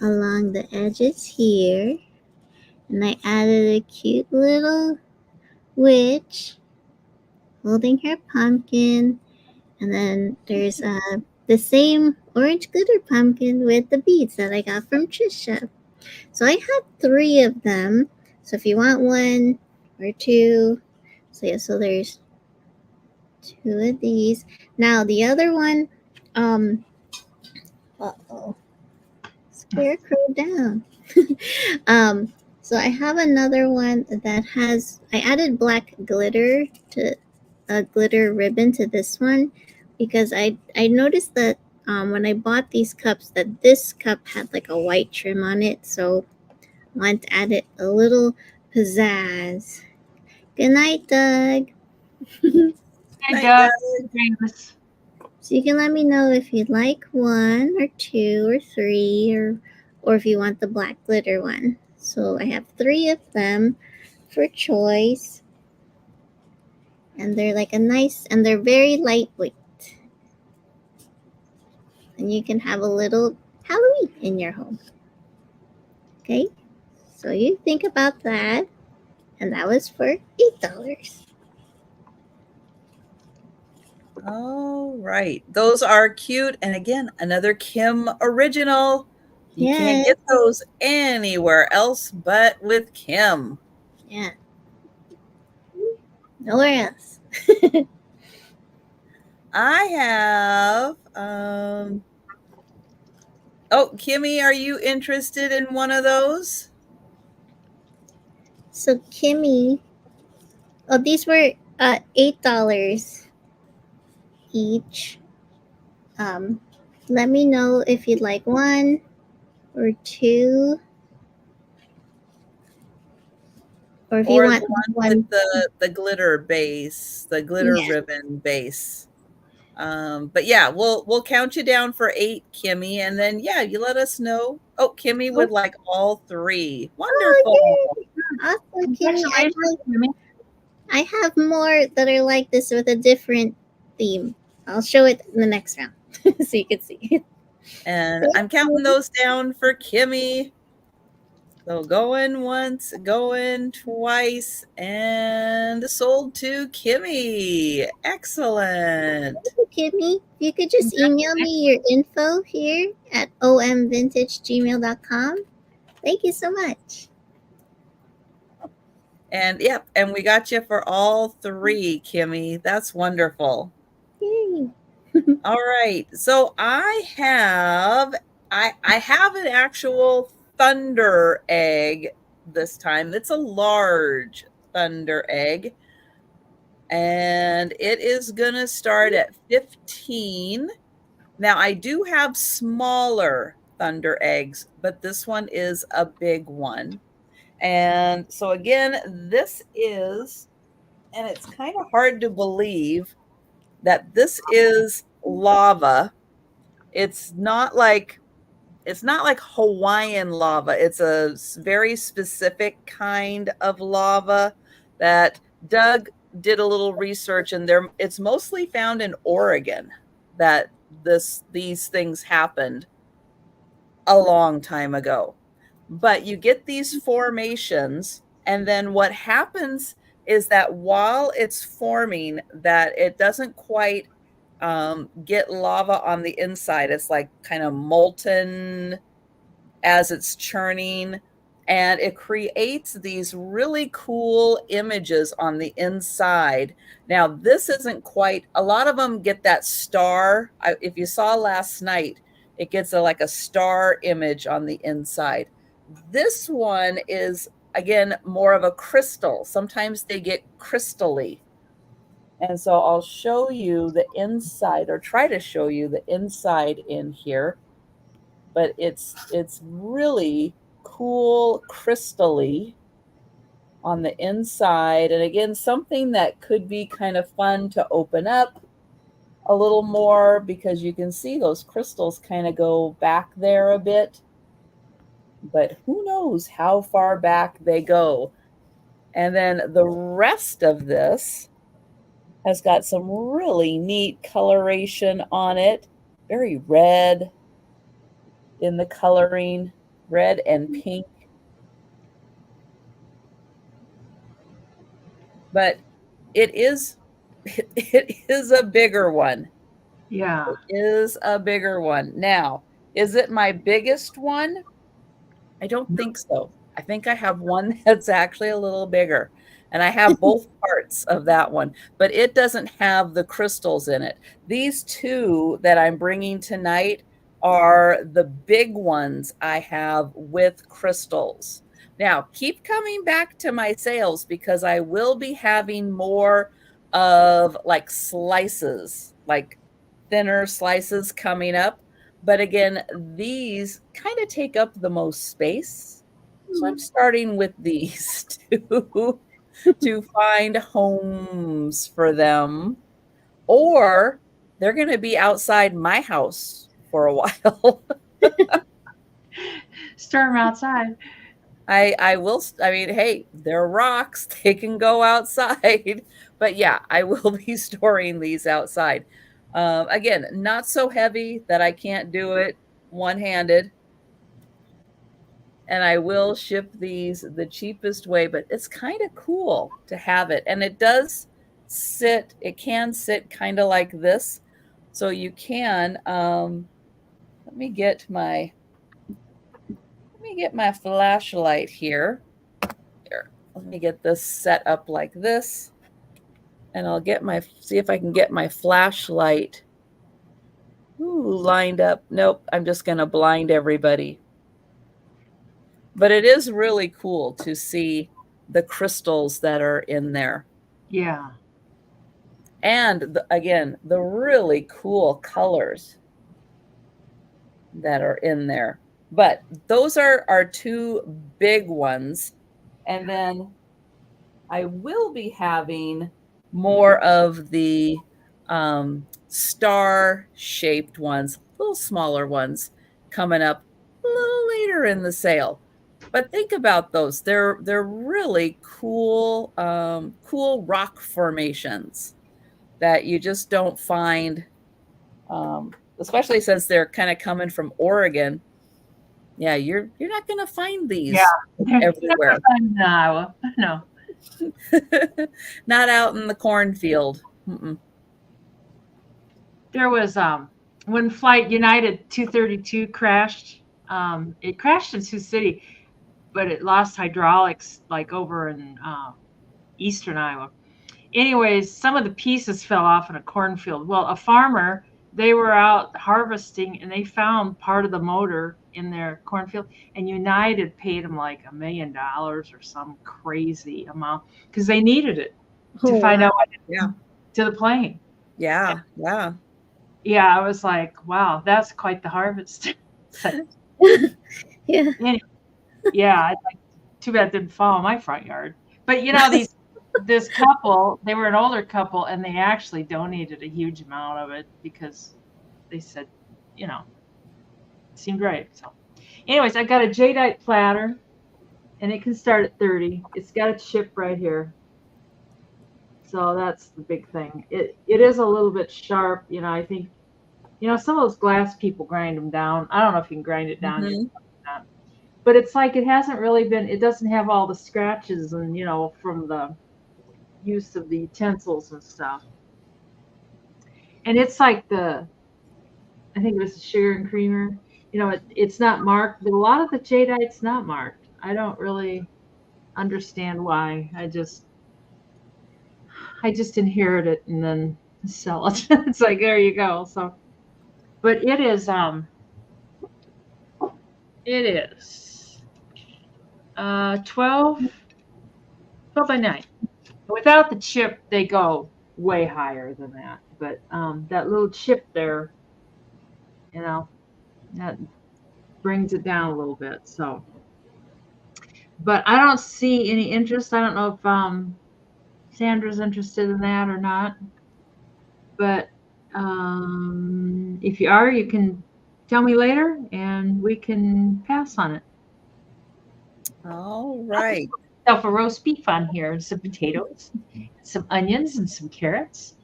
along the edges here, and I added a cute little witch holding her pumpkin, and then there's the same orange glitter pumpkin with the beads that I got from Trisha. So I have 3 of them. So if you want 1 or 2, so yeah, so there's 2 of these. Now the other one, Scarecrow down. So I have another one that has, I added black glitter to a glitter ribbon to this one because I noticed that when I bought these cups that this cup had like a white trim on it, so I wanted to add it a little pizzazz. Good night, Doug. Hi, Doug. So you can let me know if you'd like 1 or 2 or 3 or if you want the black glitter one. So I have 3 of them for choice. And they're like a nice, and they're very lightweight. And you can have a little Halloween in your home. Okay? So you think about that. And that was for $8. All right. Those are cute. And again, another Kim original. You can't get those anywhere else but with Kim. Yeah. Nowhere else. I have oh, Kimmy, are you interested in one of those? So Kimmy, oh, these were $8 each. Let me know if you'd like 1 or 2, or if you want one with the glitter base, the glitter ribbon base. But yeah, we'll count you down for 8, Kimmy, and then yeah, you let us know. Oh, Kimmy would like all 3. Wonderful. Oh, awesome, Kimmy. I have more that are like this with a different theme. I'll show it in the next round so you can see. And I'm counting those down for Kimmy. So going once, going twice, and sold to Kimmy. Excellent. Thank you, Kimmy. You could just email me your info here at omvintagegmail.com. Thank you so much. And yep, and we got you for all 3, Kimmy. That's wonderful. Yay. All right. So I have an actual thunder egg this time. It's a large thunder egg. And it is going to start at 15. Now I do have smaller thunder eggs, but this one is a big one. And so again, this is, and it's kind of hard to believe that this is lava. It's not like Hawaiian lava. It's a very specific kind of lava that Doug did a little research, and it's mostly found in Oregon that these things happened a long time ago. But you get these formations, and then what happens is that while it's forming, that it doesn't quite get lava on the inside. It's like kind of molten as it's churning. and it creates these really cool images on the inside. Now, this isn't quite, a lot of them get that star. If you saw last night, it gets like a star image on the inside. This one is, again, more of a crystal. Sometimes they get crystally. And so I'll show you the inside, or try to show you the inside in here. But it's really cool crystally on the inside. And again, something that could be kind of fun to open up a little more, because you can see those crystals kind of go back there a bit. But who knows how far back they go. And then the rest of this has got some really neat coloration on it. Very red in the coloring, red and pink. But it is a bigger one. Yeah. It is a bigger one. Now, is it my biggest one? I don't think so. I think I have one that's actually a little bigger. And I have both parts of that one, but it doesn't have the crystals in it. These two that I'm bringing tonight are the big ones I have with crystals. Now, keep coming back to my sales, because I will be having more of like slices, like thinner slices coming up. But again, these kind of take up the most space. So I'm starting with these two to find homes for them. Or they're going to be outside my house for a while. Store them outside. I will, I mean, hey, they're rocks. They can go outside. But yeah, I will be storing these outside. Again, not so heavy that I can't do it one-handed. And I will ship these the cheapest way, but it's kind of cool to have it. And it does sit, it can sit kind of like this. So you can, let me get my flashlight here. Here, let me get this set up like this. And I'll get see if I can get my flashlight lined up. Nope, I'm just going to blind everybody. But it is really cool to see the crystals that are in there. Yeah. And again, the really cool colors that are in there. But those are our two big ones. And then I will be having more of the star-shaped ones, little smaller ones, coming up a little later in the sale. But think about those. They're really cool, cool rock formations that you just don't find, especially since they're kind of coming from Oregon. Yeah, you're not going to find these everywhere. No, no. Not out in the cornfield. Mm-mm. There was when Flight United 232 crashed. It crashed in Sioux City, but it lost hydraulics like over in eastern Iowa. Anyways, some of the pieces fell off in a cornfield. Well, a farmer, they were out harvesting and they found part of the motor in their cornfield, and United paid them like $1 million or some crazy amount because they needed it to find out what to the plane. Yeah. Yeah, I was like, wow, that's quite the harvest. Yeah. Anyway, yeah, too bad it didn't fall in my front yard. But you know, this couple, they were an older couple, and they actually donated a huge amount of it because they said, you know, it seemed right. So anyways, I got a Jadeite platter, and it can start at 30. It's got a chip right here. So that's the big thing. It is a little bit sharp. You know, I think, you know, some of those glass people grind them down. I don't know if you can grind it down. Mm-hmm. But it's like it hasn't really been, it doesn't have all the scratches and, you know, from the use of the utensils and stuff. And it's like I think it was the sugar and creamer. You know, it's not marked, but a lot of the Jadeite's not marked. I don't really understand why. I just inherit it and then sell it. It's like there you go. So, but it is 12 by 9. Without the chip, they go way higher than that. But that little chip there, that brings it down a little bit. So, but I don't see any interest. I don't know if Sandra's interested in that or not. But if you are, you can tell me later, and we can pass on it. All right. Myself a roast beef on here, and some potatoes, some onions, and some carrots.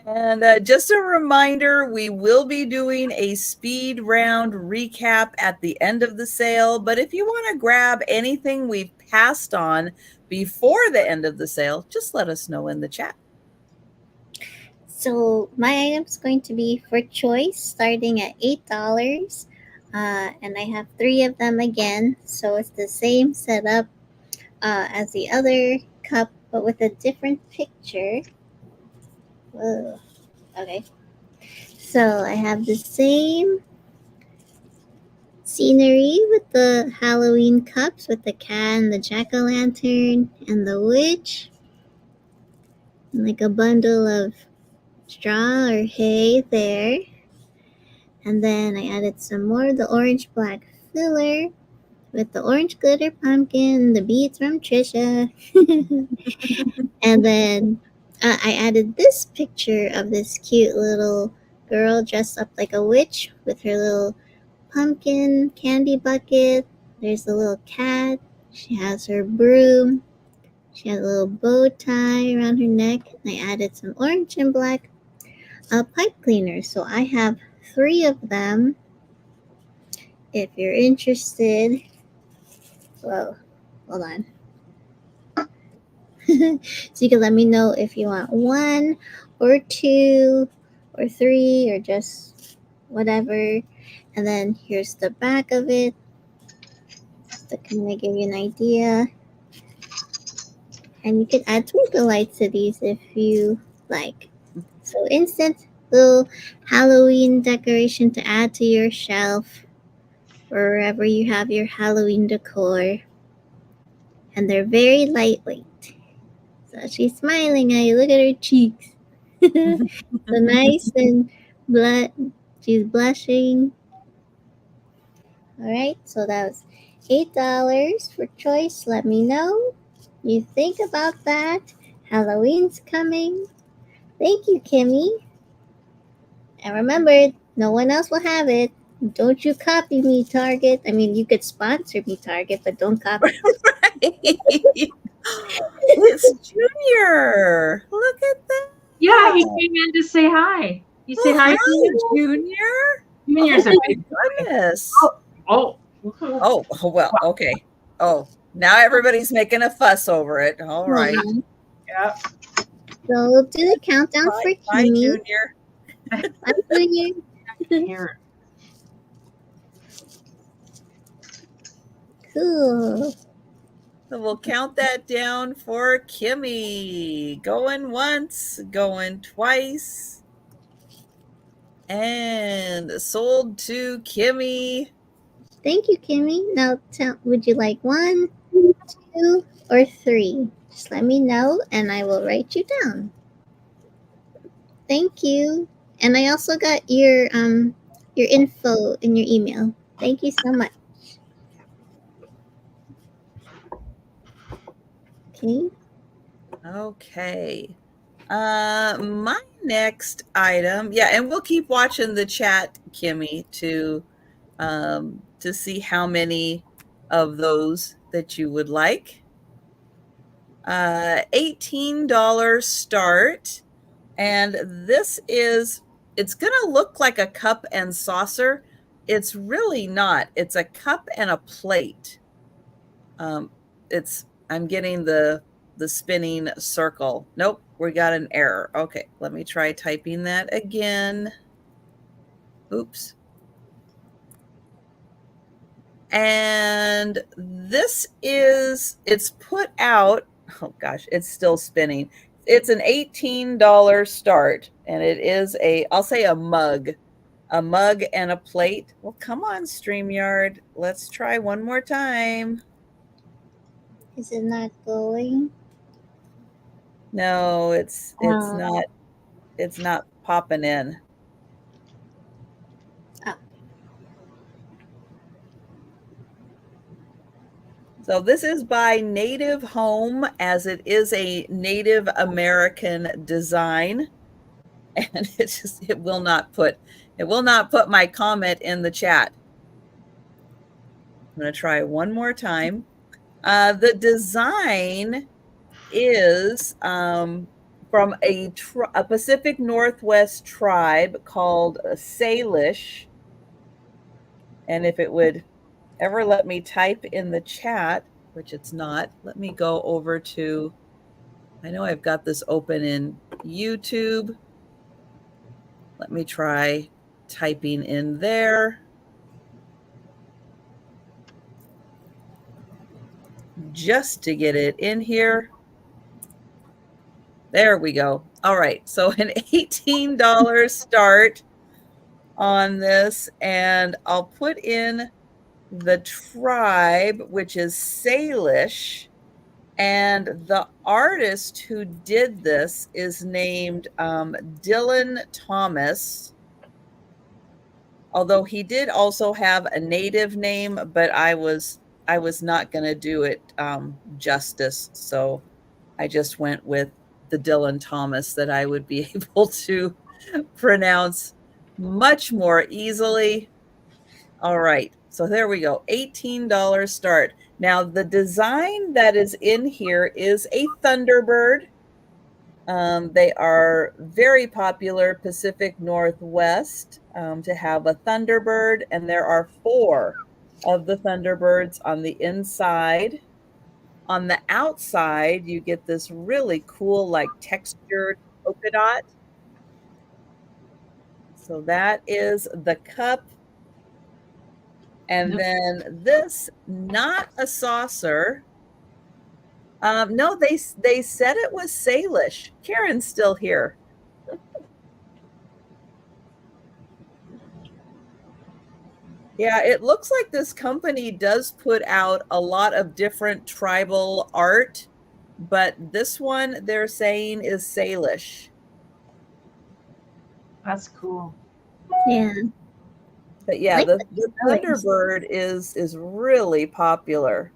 And just a reminder, we will be doing a speed round recap at the end of the sale. But if you want to grab anything we've passed on before the end of the sale, just let us know in the chat. So my item's going to be for choice, starting at $8. And I have 3 of them again. So it's the same setup as the other cup, but with a different picture. Whoa. Okay. So I have the same scenery with the Halloween cups with the cat and the jack-o'-lantern and the witch. And like a bundle of straw or hay there. And then I added some more of the orange black filler with the orange glitter pumpkin, the beads from Trisha. And then I added this picture of this cute little girl dressed up like a witch with her little pumpkin candy bucket. There's a little cat. She has her broom. She has a little bow tie around her neck. And I added some orange and black pipe cleaners. So I have 3 of them. If you're interested, whoa, hold on. So you can let me know if you want 1 or 2 or 3 or just whatever. And then here's the back of it. To kind of give you an idea. And you can add twinkle lights to these if you like. So instant little Halloween decoration to add to your shelf or wherever you have your Halloween decor. And they're very lightweight. So she's smiling at you. Look at her cheeks. So nice and she's blushing. All right, so that was $8 for choice. Let me know you think about that. Halloween's coming. Thank you, Kimmy. And remember, no one else will have it. Don't you copy me, Target. I mean, you could sponsor me, Target, but don't copy me. It's Junior. Look at that. Yeah, he came in to say hi. You say hi, Junior. Junior's a big goodness. Oh, well, okay. Oh, now everybody's making a fuss over it. All right. Yeah. So we'll do the countdown for Kimmy. Bye, Junior. Bye, Junior. Here. Cool. So we'll count that down for Kimmy. Going once, going twice. And sold to Kimmy. Thank you, Kimmy. Now, would you like 1, 2, or 3? Just let me know, and I will write you down. Thank you. And I also got your info in your email. Thank you so much. Okay. Okay. My next item, and we'll keep watching the chat, Kimmy, to see how many of those that you would like. $18 start, and this is, it's gonna look like a cup and saucer. It's really not. It's a cup and a plate. I'm getting the spinning circle. Nope, we got an error. Okay, let me try typing that again. Oops. And this is, it's put out, oh gosh, it's still spinning. It's an $18 start, and it is I'll say a mug and a plate. Well, come on, StreamYard. Let's try one more time. Is it not going? No, it's not popping in. Oh. So this is by Native Home, as it is a Native American design. And it will not put my comment in the chat. I'm going to try one more time. The design is from a Pacific Northwest tribe called Salish. And if it would ever let me type in the chat, which it's not, let me go over to, I know I've got this open in YouTube. Let me try typing in there. Just to get it in here. There we go. All right. So an $18 start on this, and I'll put in the tribe, which is Salish. And the artist who did this is named Dylan Thomas. Although he did also have a native name, but I was not going to do it justice. So I just went with the Dylan Thomas that I would be able to pronounce much more easily. All right. So there we go. $18 start. Now the design that is in here is a Thunderbird. They are very popular Pacific Northwest to have a Thunderbird, and there are 4 of the Thunderbirds on the inside. On the outside, you get this really cool, like textured polka dot. So that is the cup. And then this, not a saucer. No, they said it was Salish. Karen's still here. Yeah, it looks like this company does put out a lot of different tribal art, but this one they're saying is Salish. That's cool. Yeah. But yeah, the Thunderbird is really popular.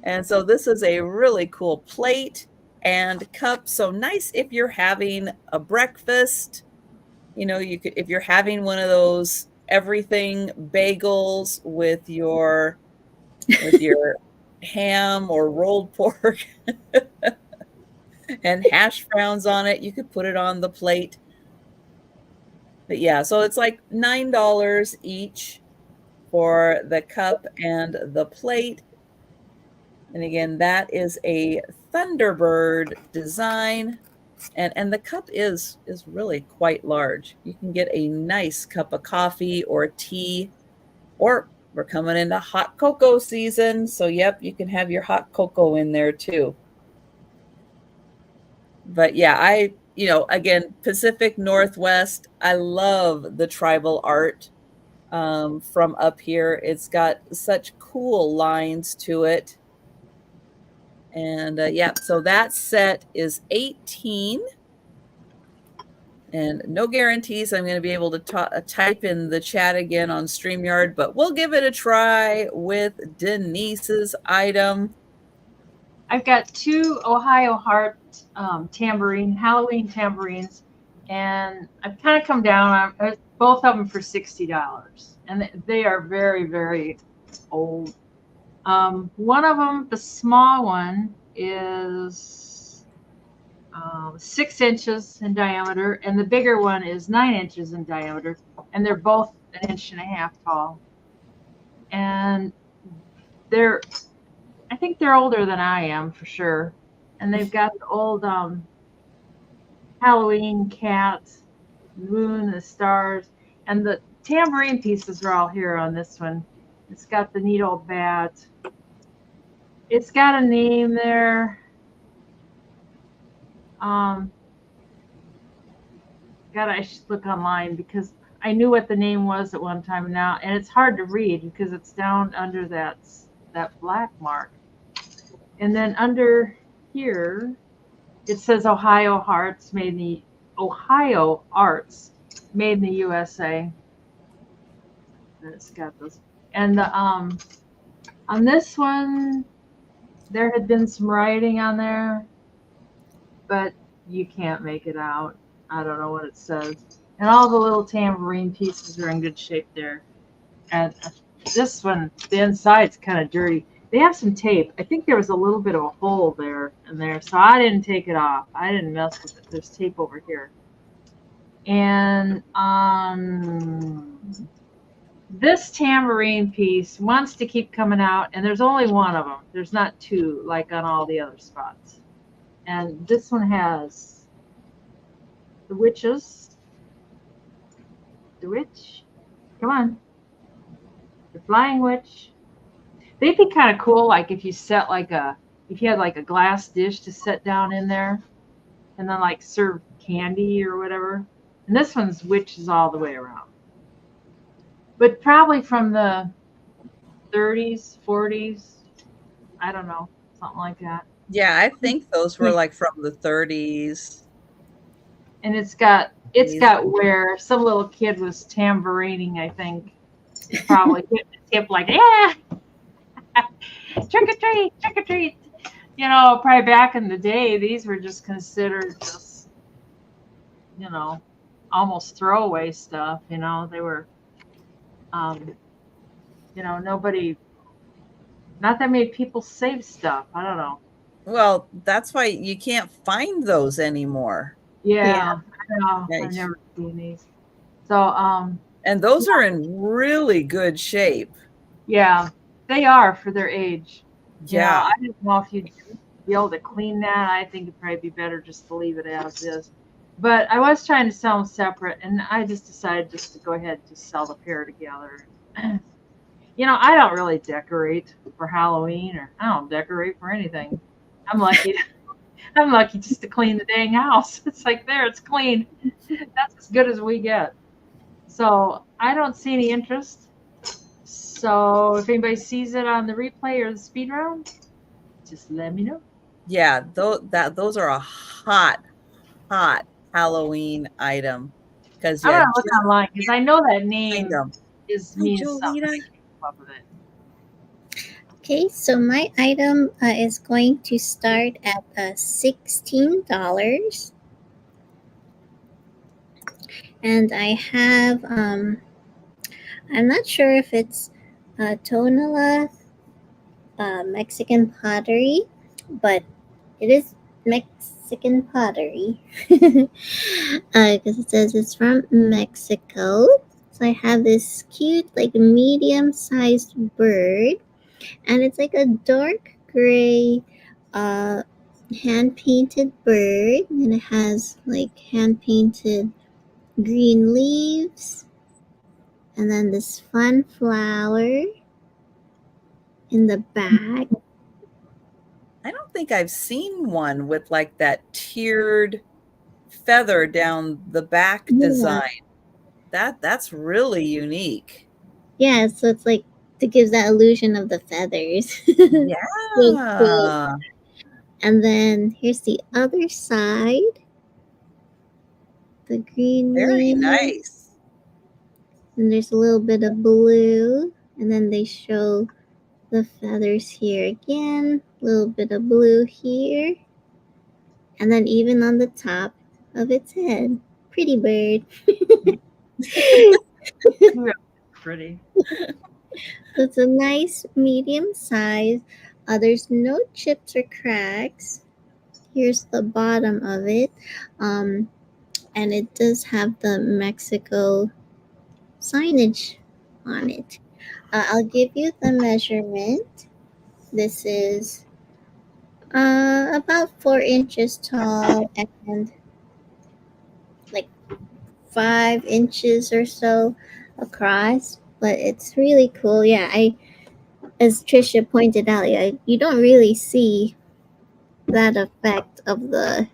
And so this is a really cool plate and cup. So nice if you're having a breakfast. You know, you could, if you're having one of those everything bagels with your ham or rolled pork and hash browns on it, you could put it on the plate. But yeah, so it's like $9 each for the cup and the plate. And again, that is a Thunderbird design. And the cup is really quite large. You can get a nice cup of coffee or tea, or we're coming into hot cocoa season. So yep, you can have your hot cocoa in there too. But yeah, again, Pacific Northwest, I love the tribal art from up here. It's got such cool lines to it. And yeah, so that set is 18. And no guarantees I'm going to be able to type in the chat again on StreamYard, but we'll give it a try with Denise's item. I've got 2 Ohio Heart Halloween tambourines, and I've kind of come down on both of them for $60, and they are very, very old. One of them, the small one, is 6 inches in diameter, and the bigger one is 9 inches in diameter, and they're both 1.5 inches tall. And I think they're older than I am for sure. And they've got the old Halloween cats, the moon, the stars, and the tambourine pieces are all here on this one. It's got the neat old bat. It's got a name there. God, I should look online because I knew what the name was at one time now, and it's hard to read because it's down under that black mark. And then under here, it says Ohio Arts made in the USA. And it's got those. And the on this one, there had been some writing on there, but you can't make it out. I don't know what it says. And all the little tambourine pieces are in good shape there. And this one, the inside's kind of dirty. They have some tape. I think there was a little bit of a hole there and there, so I didn't take it off. I didn't mess with it. There's tape over here. And this tambourine piece wants to keep coming out, and there's only one of them. There's not two like on all the other spots. And this one has the witches. The witch. Come on. The flying witch. They'd be kind of cool, like if you set if you had like a glass dish to set down in there, and then like serve candy or whatever. And this one's witches all the way around. But probably from the 30s, 40s, I don't know, something like that. Yeah, I think those were like from the 30s. And it's got where some little kid was tambourining, I think. Probably hit his hip like, yeah, trick or treat, trick or treat. You know, probably back in the day, these were just considered just, you know, almost throwaway stuff. You know, they were, you know, not that many people save stuff. I don't know. Well, that's why you can't find those anymore. Yeah. I know. I've never seen these. So, and those are in really good shape. Yeah, they are for their age. Yeah. I don't know if you'd be able to clean that. I think it'd probably be better just to leave it as is. But I was trying to sell them separate, and I just decided just to go ahead and just sell the pair together. You know, I don't really decorate for Halloween, or I don't decorate for anything. I'm lucky. I'm lucky just to clean the dang house. It's like, there, it's clean. That's as good as we get. So I don't see any interest. So if anybody sees it on the replay or the speed round, just let me know. Yeah, those are a hot Halloween item. Because I'm gonna look online because I know that name is means something. I came up with it. Okay, so my item is going to start at $16. And I have, I'm not sure if it's Tonala Mexican pottery, but it is Mexican pottery because it says it's from Mexico. So I have this cute, like medium-sized bird, and it's like a dark gray hand-painted bird, and it has like hand-painted green leaves, and then this fun flower in the back. I don't think I've seen one with like that tiered feather down the back design. That's really unique. Yeah, so it's like to give that illusion of the feathers. Yeah. So cool. And then here's the other side. The green Very leaves. nice. And there's a little bit of blue. And then they show the feathers here again. A little bit of blue here. And then even on the top of its head. Pretty bird. Pretty. So it's a nice medium size. There's no chips or cracks. Here's the bottom of it. And it does have the Mexico signage on it. I'll give you the measurement. This is about 4 inches tall and 5 inches or so across, but it's really cool. Yeah, as Trisha pointed out, yeah, you don't really see that effect of the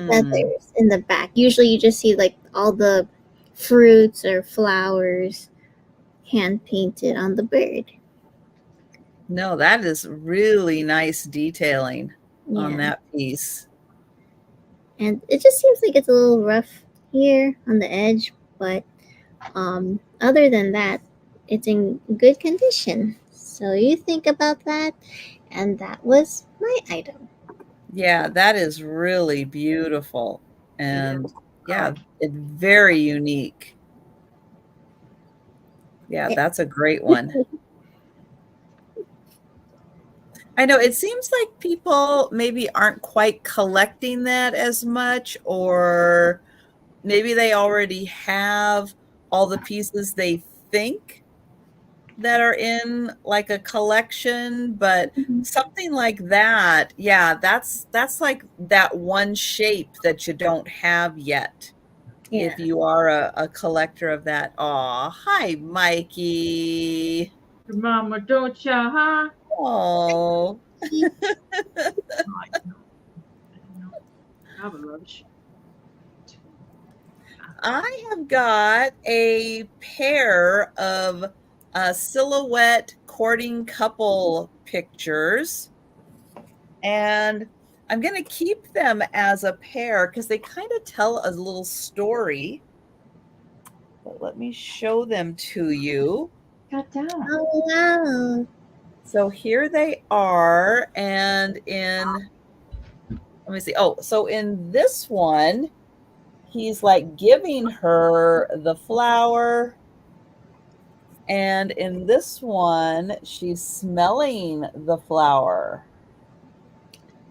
feathers in the back. Usually you just see like all the fruits or flowers hand painted on the bird. No, that is really nice detailing on Yeah. that piece. And it just seems like it's a little rough here on the edge, but other than that, it's in good condition. So you think about that, and that was my item. Yeah, that is really beautiful. And yeah, it's very unique. Yeah, that's a great one. I know it seems like people maybe aren't quite collecting that as much, or maybe they already have all the pieces they think that are in like a collection, but Mhm. something like that, yeah, that's like that one shape that you don't have yet. Yeah. If you are a collector of that. Aw, hi, Mikey. Mama, don't ya, huh? Oh, Have a lunch. I have got a pair of silhouette courting couple pictures, and I'm going to keep them as a pair because they kind of tell a little story. But let me show them to you. Got down. Oh wow. So here they are, and in, let me see. Oh, so in this one, he's like giving her the flower. And in this one, she's smelling the flower.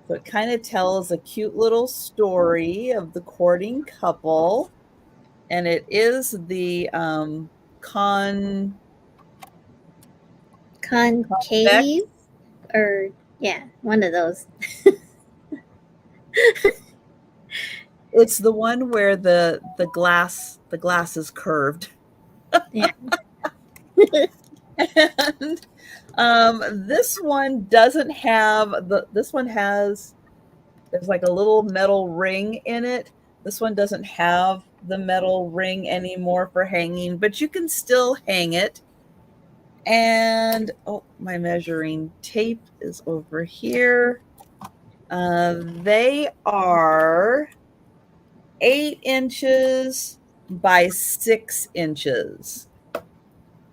So it kind of tells a cute little story of the courting couple. And it is the convex. Concave, or yeah, one of those. It's the one where the glass is curved. Yeah. And this one doesn't have this one has, there's like a little metal ring in it. This one doesn't have the metal ring anymore for hanging, but you can still hang it. And oh, my measuring tape is over here. They are 8 inches by 6 inches.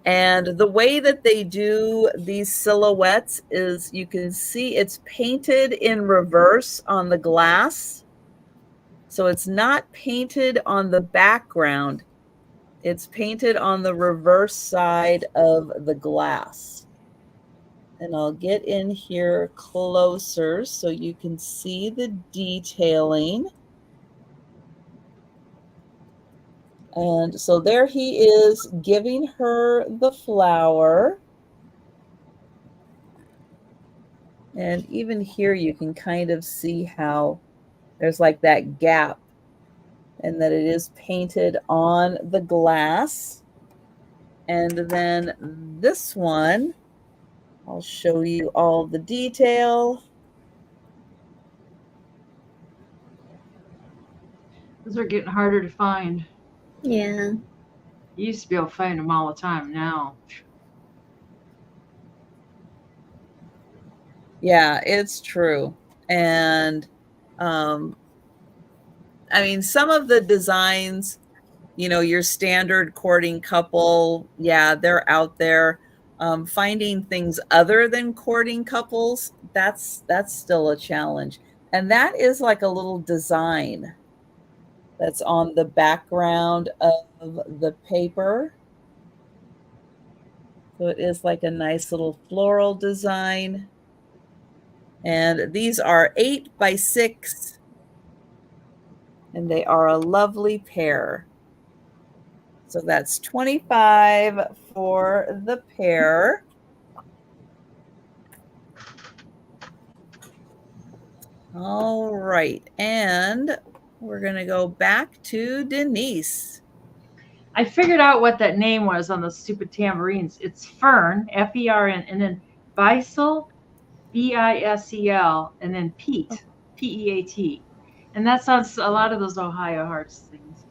And the way that they do these silhouettes is you can see it's painted in reverse on the glass. So it's not painted on the background. It's painted on the reverse side of the glass. And I'll get in here closer so you can see the detailing. And so there he is giving her the flower. And even here you can kind of see how there's like that gap, and that it is painted on the glass. And then this one, I'll show you all the detail. Those are getting harder to find. Yeah. You used to be able to find them all the time. Now, Yeah, it's true. And I mean, some of the designs, you know, your standard courting couple, yeah, they're out there. Finding things other than courting couples, that's still a challenge. And that is like a little design that's on the background of the paper. So it is like a nice little floral design. And these are 8 by 6, and they are a lovely pair. So that's 25 for the pair. All right. And we're going to go back to Denise. I figured out what that name was on those stupid tambourines. It's Fern, Fern, and then Bisel, Bisel, and then Pete, Peat. And that sounds a lot of those Ohio Hearts things.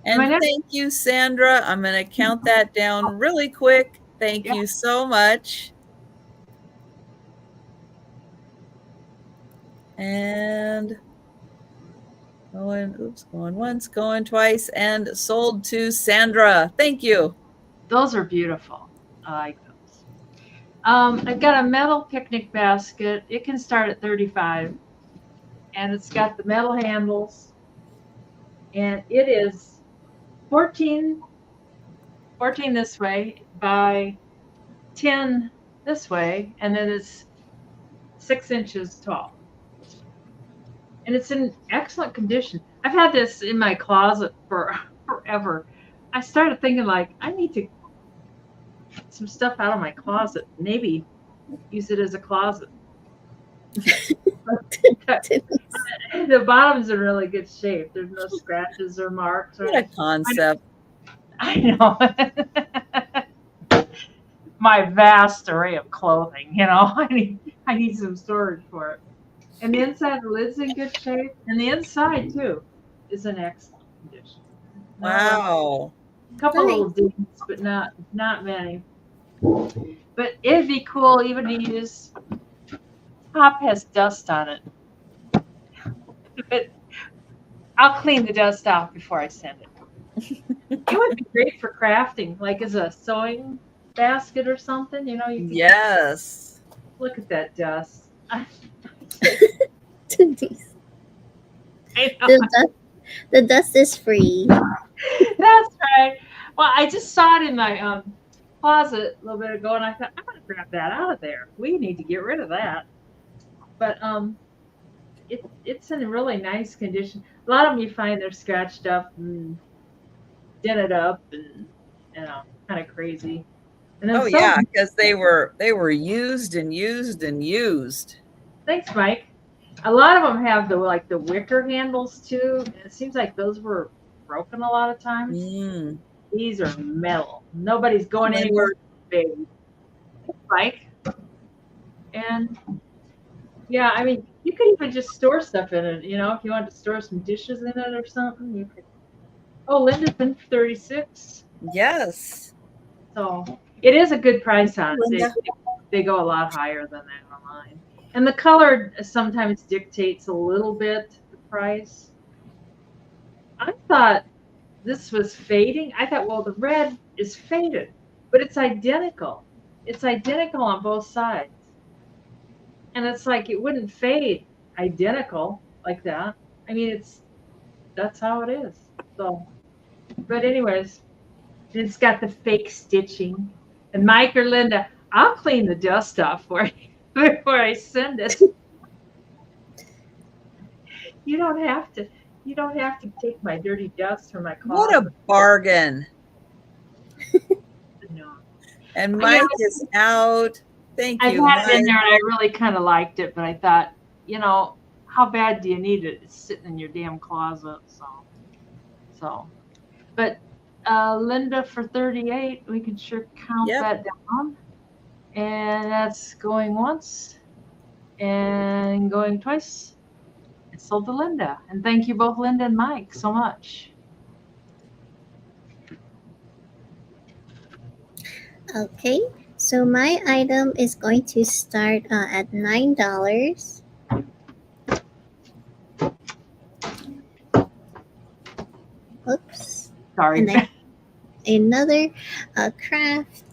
And thank you, Sandra. I'm going to count that down really quick. Thank you so much. And going once, going twice, and sold to Sandra. Thank you. Those are beautiful. I like those. I've got a metal picnic basket. It can start at $35, and it's got the metal handles, and it is 14 this way by 10 this way, and then it's 6 inches tall. And it's in excellent condition. I've had this in my closet for forever. I started thinking, like, I need to get some stuff out of my closet. Maybe use it as a closet. The bottom's in really good shape. There's no scratches or marks. What a concept. I know. My vast array of clothing, you know. I need some storage for it. And the inside of the lid's in good shape. And the inside, too, is in excellent condition. Wow. A couple little dings, but not many. But it'd be cool even to use. Top has dust on it. But I'll clean the dust off before I send it. It would be great for crafting, like as a sewing basket or something. You know, you could yes. Look at that dust. Denise. The dust is free. That's right. Well, I just saw it in my closet a little bit ago, and I thought, I'm going to grab that out of there. We need to get rid of that. But it's in a really nice condition. A lot of them you find they're scratched up and dented up and, you know, kind of crazy. And then yeah, because they were used and used and used. Thanks, Mike. A lot of them have the wicker handles too. And it seems like those were broken a lot of times. These are metal. Nobody's going anywhere, baby. Mike. And yeah, I mean, you could even just store stuff in it. You know, if you wanted to store some dishes in it or something, you could. Oh, Linda's been 36. Yes. So it is a good price on it. They go a lot higher than that online. And the color sometimes dictates a little bit the price. I thought this was fading. I thought, well, the red is faded, but it's identical. It's identical on both sides. And it's like it wouldn't fade identical like that. I mean, that's how it is. So, but anyways, it's got the fake stitching. And Mike or Linda, I'll clean the dust off for you before I send it. You don't have to take my dirty dust from my closet. What a bargain. No. And Mike is out. Thank you. I've had it in there and I really kind of liked it, but I thought, you know, how bad do you need it? It's sitting in your damn closet. So. But Linda for 38, we can sure count that down. And that's going once and going twice. It's sold to Linda. And thank you both, Linda and Mike, so much. Okay, so my item is going to start at $9. Oops. Sorry. And then another craft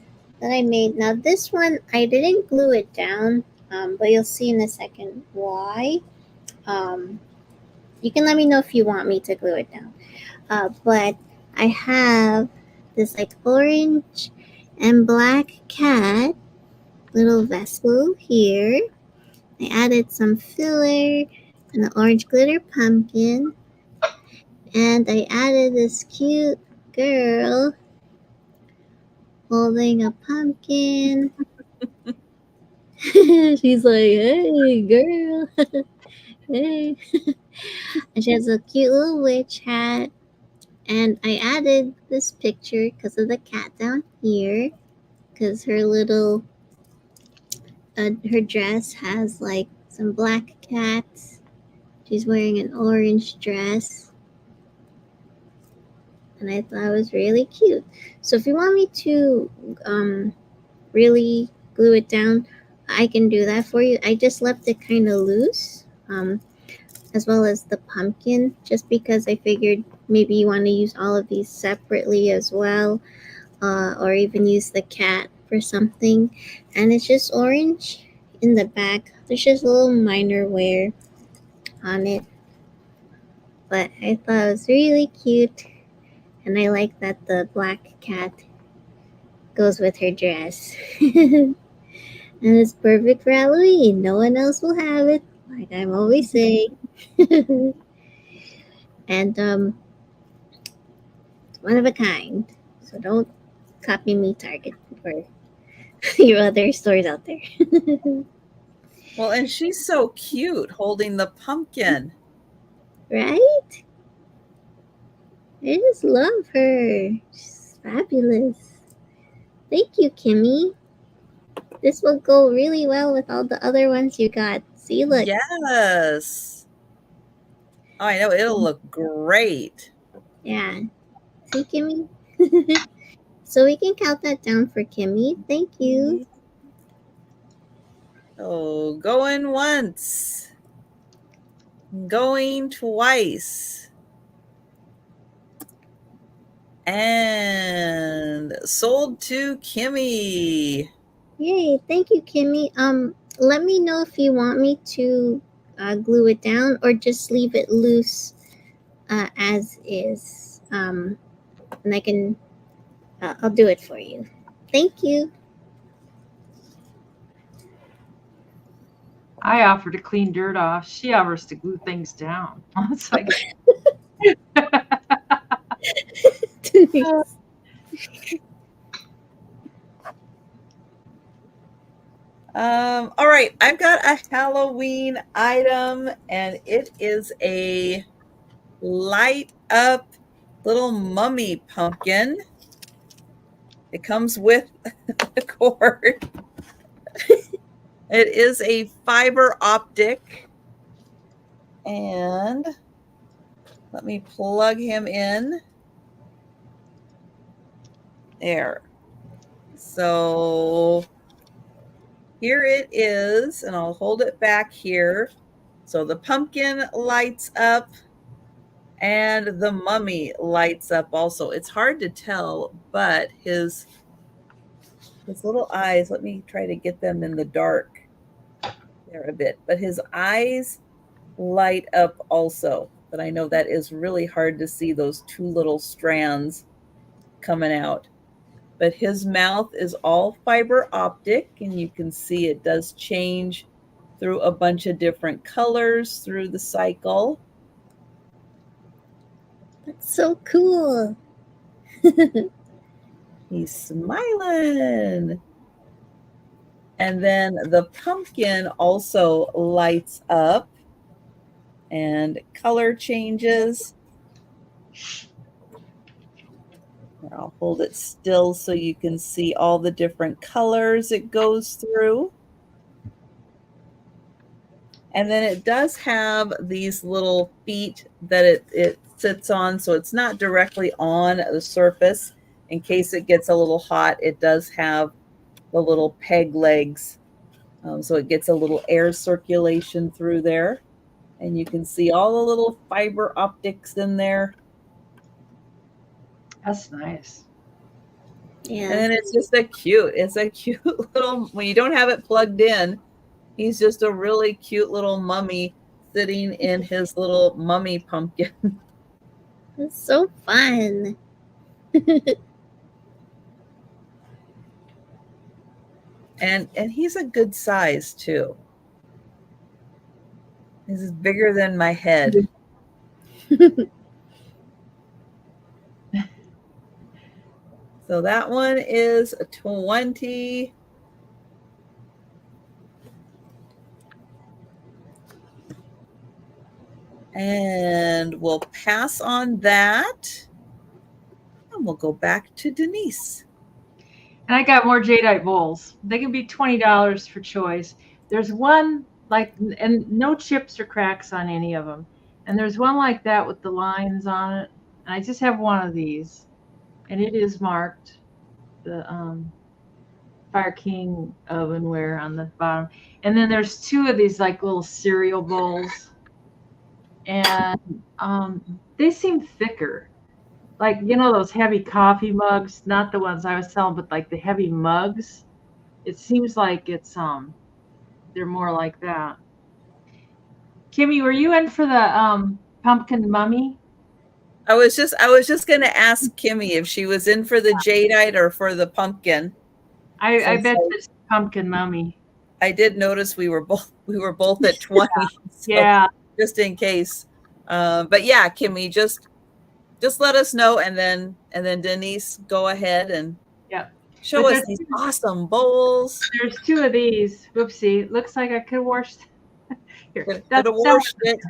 that I made. Now this one, I didn't glue it down, but you'll see in a second why. You can let me know if you want me to glue it down. But I have this like orange and black cat little vessel here. I added some filler and an orange glitter pumpkin. And I added this cute girl holding a pumpkin. She's like, hey, girl. Hey. And she has a cute little witch hat. And I added this picture because of the cat down here, because her little her dress has like some black cats. She's wearing an orange dress, and I thought it was really cute. So if you want me to really glue it down, I can do that for you. I just left it kind of loose, as well as the pumpkin, just because I figured maybe you want to use all of these separately as well, or even use the cat for something. And it's just orange in the back. There's just a little minor wear on it, but I thought it was really cute, and I like that the black cat goes with her dress. And it's perfect for Halloween. No one else will have it, like I'm always saying. And it's one of a kind. So don't copy me, Target, or your other stores out there. Well, and she's so cute holding the pumpkin. Right? I just love her. She's fabulous. Thank you, Kimmy. This will go really well with all the other ones you got. See, look. Yes. Oh, I know. It'll look great. Yeah. See, Kimmy? So we can count that down for Kimmy. Thank you. Oh, going once. Going twice. And sold to Kimmy. Yay. Thank you, Kimmy. Let me know if you want me to glue it down or just leave it loose as is. And I can, I'll do it for you. Thank you. I offer to clean dirt off. She offers to glue things down. It's like, All right, I've got a Halloween item, and it is a light up little mummy pumpkin. It comes with a cord. It is a fiber optic, and let me plug him in. There. So here it is, and I'll hold it back here. So the pumpkin lights up and the mummy lights up also. It's hard to tell, but his little eyes, let me try to get them in the dark there a bit, but his eyes light up also. But I know that is really hard to see, those two little strands coming out. But his mouth is all fiber optic, and you can see it does change through a bunch of different colors through the cycle. That's so cool. He's smiling. And then the pumpkin also lights up and color changes. I'll hold it still so you can see all the different colors it goes through. And then it does have these little feet that it sits on, so it's not directly on the surface. In case it gets a little hot, it does have the little peg legs, so it gets a little air circulation through there. And you can see all the little fiber optics in there. that's nice. Yeah. And then it's a cute little, when you don't have it plugged in, he's just a really cute little mummy sitting in his little mummy pumpkin. It's so fun. And he's a good size too. This is bigger than my head. So that one is a 20. And we'll pass on that. we'll go back to Denise. And I got more Jadeite bowls. They can be $20 for choice. There's one and no chips or cracks on any of them. And there's one like that with the lines on it. And I just have one of these. And it is marked the Fire King ovenware on the bottom. And then there's two of these like little cereal bowls. And they seem thicker. Like, those heavy coffee mugs, not the ones I was selling, but like the heavy mugs. It seems like they're more like that. Kimmy, were you in for the pumpkin mummy? I was just going to ask Kimmy if she was in for the Jadeite or for the pumpkin. I bet it's pumpkin mummy. I did notice we were both at 20. Yeah. Just in case. But yeah, Kimmy, just let us know, and then Denise, go ahead and show us these awesome bowls. There's two of these. Whoopsie. Looks like I could have washed. Here. Could have washed it.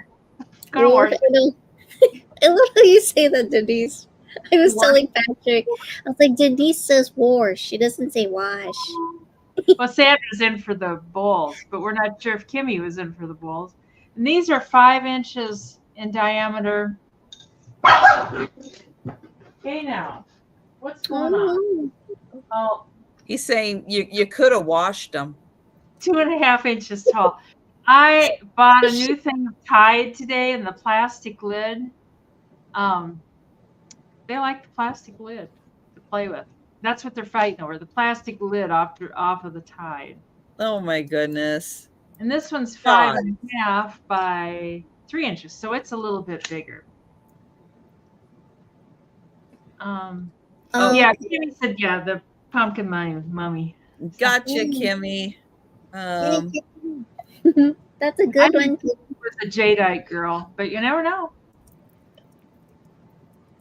Could have washed it. I love how you say that, Denise. I was telling Patrick, I was like, Denise says wash. She doesn't say wash. Well, Sandra's in for the bowls, but we're not sure if Kimmy was in for the bowls. And these are 5 inches in diameter. Hey now, what's going on? Oh, he's saying you could have washed them. 2.5 inches tall. I bought a new thing of Tide today in the plastic lid. They like the plastic lid to play with. That's what they're fighting over, the plastic lid off of the Tide. Oh my goodness. And this one's 5.5 by 3 inches, so it's a little bit bigger. Yeah, Kimmy said the pumpkin mummy. Gotcha, Kimmy. That's a good one. Was a Jadeite girl, but you never know.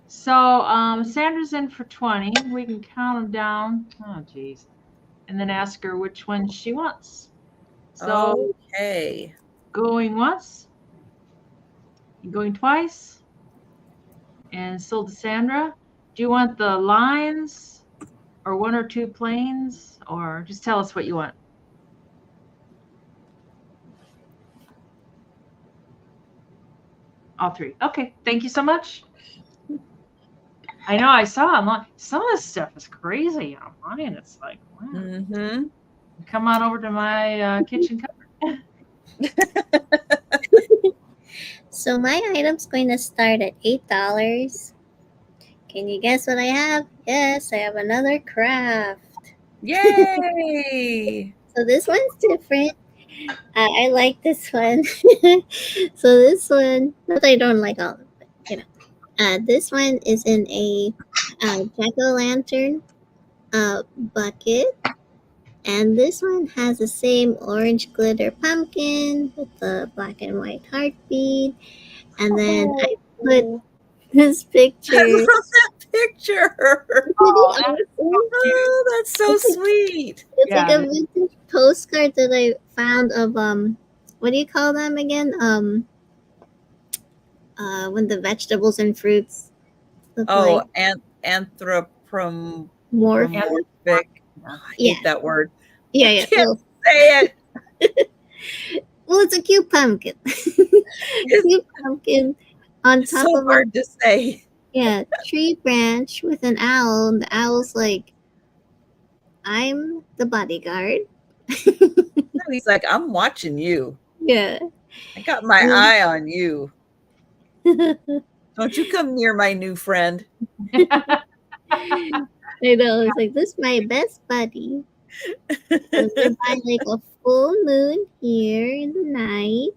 So Sandra's in for 20. We can count them down. Oh, geez. And then ask her which one she wants. So, okay. Going once. Going twice. And sold to Sandra. Do you want the lines or 1 or 2 planes? Or just tell us what you want. All 3. Okay. Thank you so much. I know I saw online. Some of this stuff is crazy online. It's like, wow. Mm-hmm. Come on over to my kitchen cupboard. So my item's going to start at $8. Can you guess what I have? Yes, I have another craft. Yay! So this one's different. I like this one. So this one, not that I don't like all of it, but this one is in a jack-o'-lantern bucket. And this one has the same orange glitter pumpkin with the black and white heartbeat. And then I put this picture. I love that picture. Oh, that's so sweet. It's like a vintage postcard that I found of what do you call them again? When the vegetables and fruits look anthropomorphic. I hate that word. Yeah, I can't say it. Well, it's a cute pumpkin. Cute pumpkin on top so of hard to say. Yeah, tree branch with an owl. And the owl's like, I'm the bodyguard. He's like, I'm watching you. Yeah. I got my eye on you. Don't you come near my new friend. I know. It's like, this is my best buddy. So by like a full moon here in the night.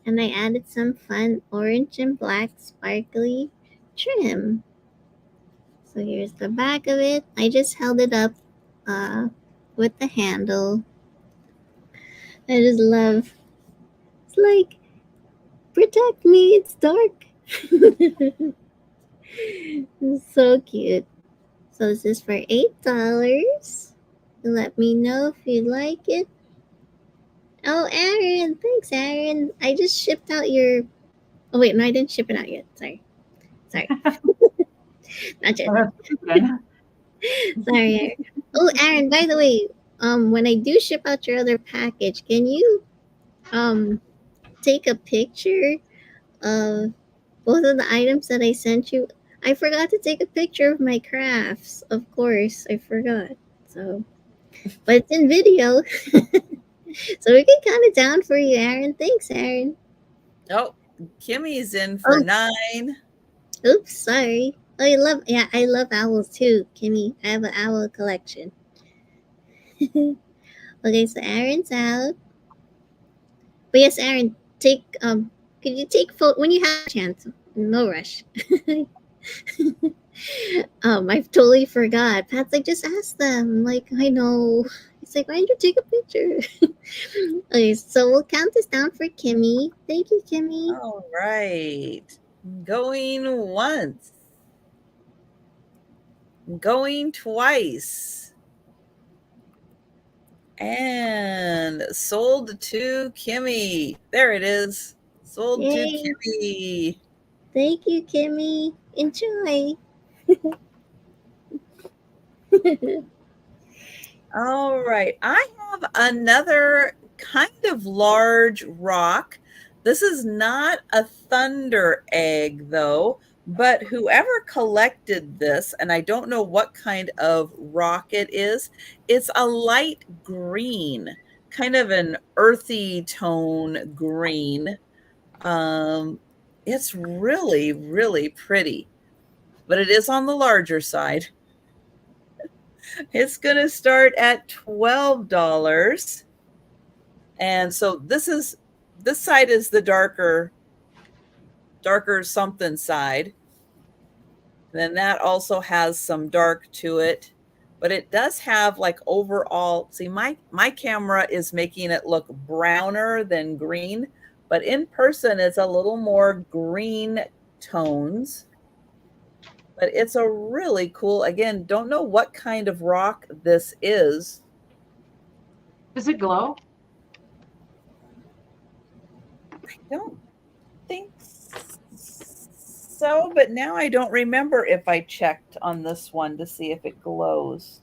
And I added some fun orange and black sparkly trim. So here's the back of it. I just held it up with the handle. I just love, it's like, protect me, it's dark. It's so cute. So this is for $8. Let me know if you like it. Oh, Aaron, thanks, Aaron. I just shipped out your, oh wait, no, I didn't ship it out yet. Sorry. Not just. Then. Sorry, Aaron. Oh, Aaron, by the way, when I do ship out your other package, can you take a picture of both of the items that I sent you? I forgot to take a picture of my crafts. Of course, I forgot. So, but it's in video, so we can count it down for you, Aaron. Thanks, Aaron. Oh, Kimmy's in for 9. Oops, sorry. Oh, I love owls too, Kimmy. I have an owl collection. Okay, so Aaron's out. But yes, Aaron, take could you take photo when you have a chance? No rush. I totally forgot. Pat's like, just ask them. I'm like, I know. He's like, why didn't you take a picture? Okay, so we'll count this down for Kimmy. Thank you, Kimmy. All right. Going once. Going twice. And sold to Kimmy. There it is. Sold Yay. to Kimmy. Thank you, Kimmy. Enjoy. All right. I have another kind of large rock. This is not a thunder egg, though, but whoever collected this, and I don't know what kind of rock it is, it's a light green, kind of an earthy tone green. It's really, really pretty, but it is on the larger side. It's going to start at $12. And so this side is the darker something side. Then that also has some dark to it, but it does have like overall, see my camera is making it look browner than green, but in person it's a little more green tones. But it's a really cool, again, don't know what kind of rock this is. Does it glow? I don't think so, but now I don't remember if I checked on this one to see if it glows.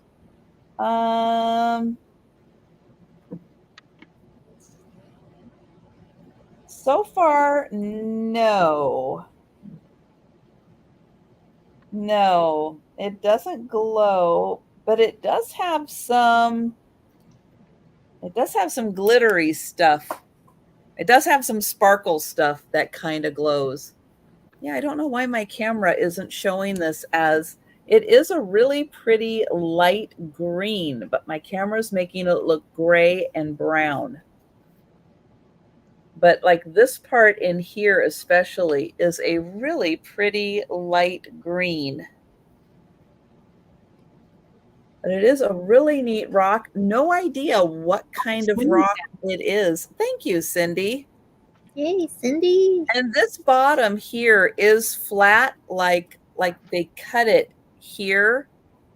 So far, no. No, it doesn't glow, but it does have some glittery stuff. It does have some sparkle stuff that kind of glows. Yeah, I don't know why my camera isn't showing this as it is a really pretty light green, but my camera's making it look gray and brown. But like this part in here especially is a really pretty light green. But it is a really neat rock. No idea what kind of rock it is. Thank you, Cindy. Yay, Cindy. And this bottom here is flat, like they cut it here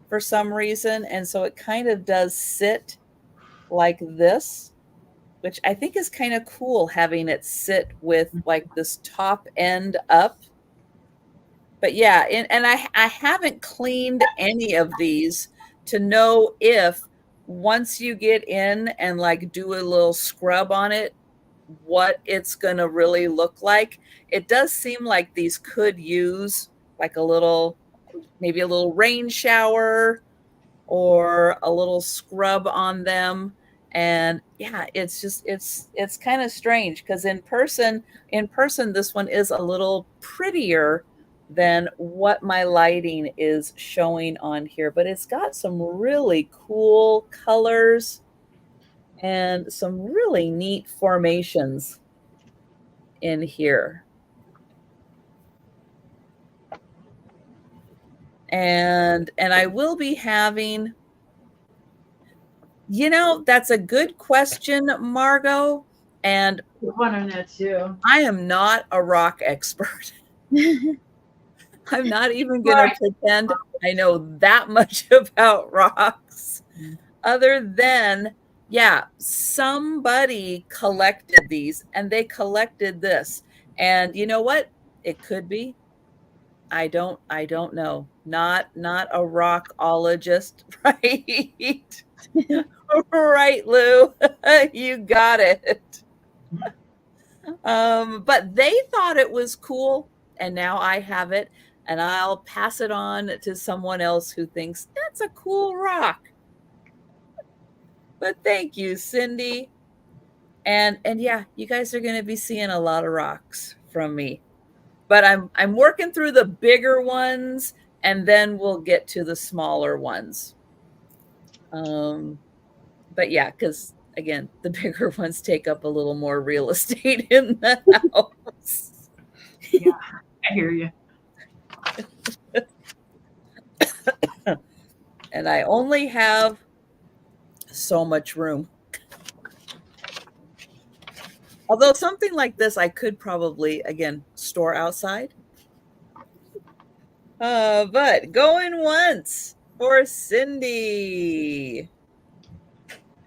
for some reason. And so it kind of does sit like this, which I think is kind of cool, having it sit with like this top end up. But yeah, and I haven't cleaned any of these to know if once you get in and like do a little scrub on it, what it's going to really look like. It does seem like these could use like maybe a little rain shower or a little scrub on them. And yeah, it's kind of strange because in person, this one is a little prettier than what my lighting is showing on here, but it's got some really cool colors and some really neat formations in here. And I will be having, that's a good question, Margot. And I was wondering that too. I am not a rock expert. I'm not even going to pretend I know that much about rocks, other than, yeah, somebody collected these and they collected this. And you know what? It could be I don't know. Not a rockologist, right? Right, Lou. You got it. But they thought it was cool, and now I have it, and I'll pass it on to someone else who thinks that's a cool rock. But thank you, Cindy. And yeah, you guys are going to be seeing a lot of rocks from me. But I'm working through the bigger ones, and then we'll get to the smaller ones. But yeah, because again, the bigger ones take up a little more real estate in the house. Yeah, I hear you. And I only have so much room. Although something like this, I could probably, again, store outside. But going once for Cindy.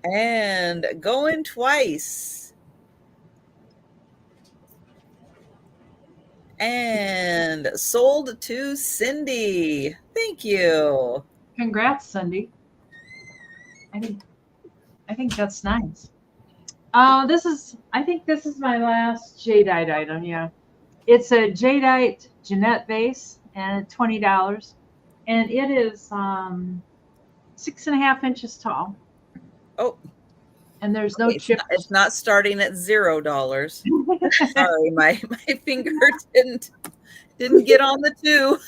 And going twice. And sold to Cindy. Thank you. Congrats, Cindy. I think that's nice. I think this is my last Jadeite item. Yeah, it's a Jadeite Jeanette vase, and $20, and it is 6.5 inches tall. Oh, and there's no chip. It's not starting at $0. Sorry, my finger didn't get on the 2.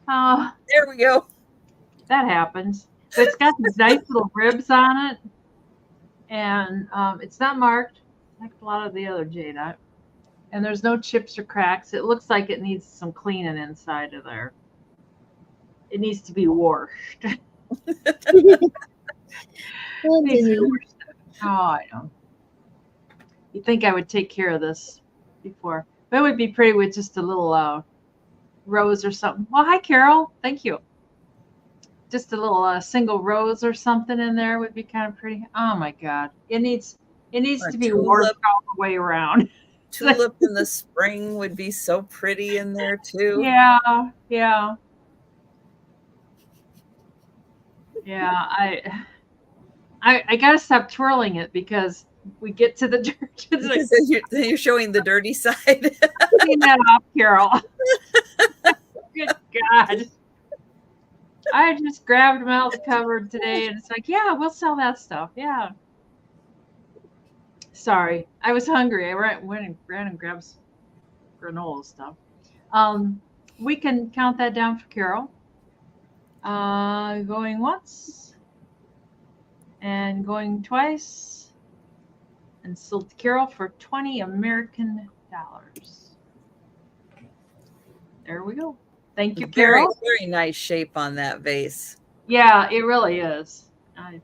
There we go. That happens. But it's got these nice little ribs on it, and it's not marked like a lot of the other Jadeite. And there's no chips or cracks. It looks like it needs some cleaning inside of there. It needs to be washed. Oh, I know. You'd think I would take care of this before. But it would be pretty with just a little rose or something. Well, hi, Carol. Thank you. Just a little single rose or something in there would be kind of pretty. Oh, my God. It needs to be washed all the way around. Tulip in the spring would be so pretty in there, too. Yeah. I got to stop twirling it because we get to the dirt. Then you're showing the dirty side. Clean that off, Carol. Good God. I just grabbed them out of the cupboard today, and it's like, yeah, we'll sell that stuff. Yeah. Sorry. I was hungry. I went and ran and grabbed some granola stuff. We can count that down for Carol. Going once. And going twice, and sold to Carol for $20 American. There we go. Thank you, Carol. Very nice shape on that vase. Yeah, it really is. I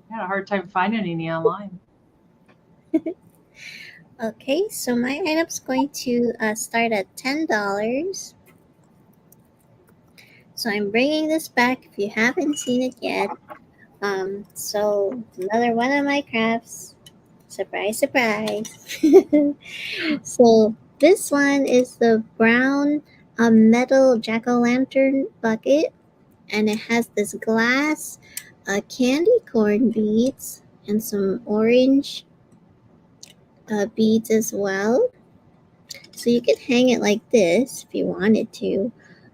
had a hard time finding any online. Okay, so my item's going to start at $10. So I'm bringing this back if you haven't seen it yet. So another one of my crafts. Surprise, surprise. So this one is the brown metal jack-o'-lantern bucket, and it has this glass candy corn beads and some orange beads as well. So you could hang it like this if you wanted to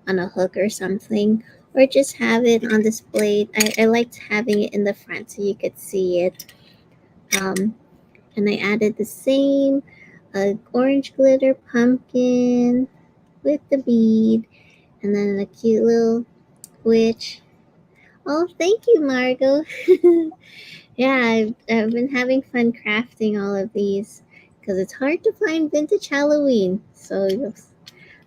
on a hook or something, or just have it on display. I liked having it in the front so you could see it. And I added the same orange glitter pumpkin with the bead, and then a cute little witch. Oh, thank you, Margot. Yeah, I've been having fun crafting all of these because it's hard to find vintage Halloween. So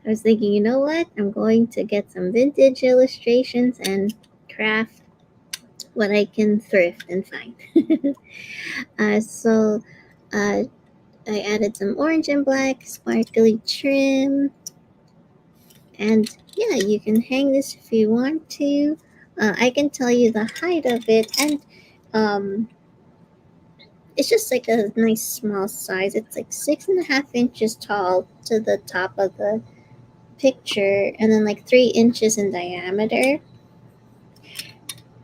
I was thinking, you know what? I'm going to get some vintage illustrations and craft what I can thrift and find. So I added some orange and black sparkly trim. And yeah, you can hang this if you want to. I can tell you the height of it, and it's just like a nice small size. It's like 6.5 inches tall to the top of the picture, and then like 3 inches in diameter.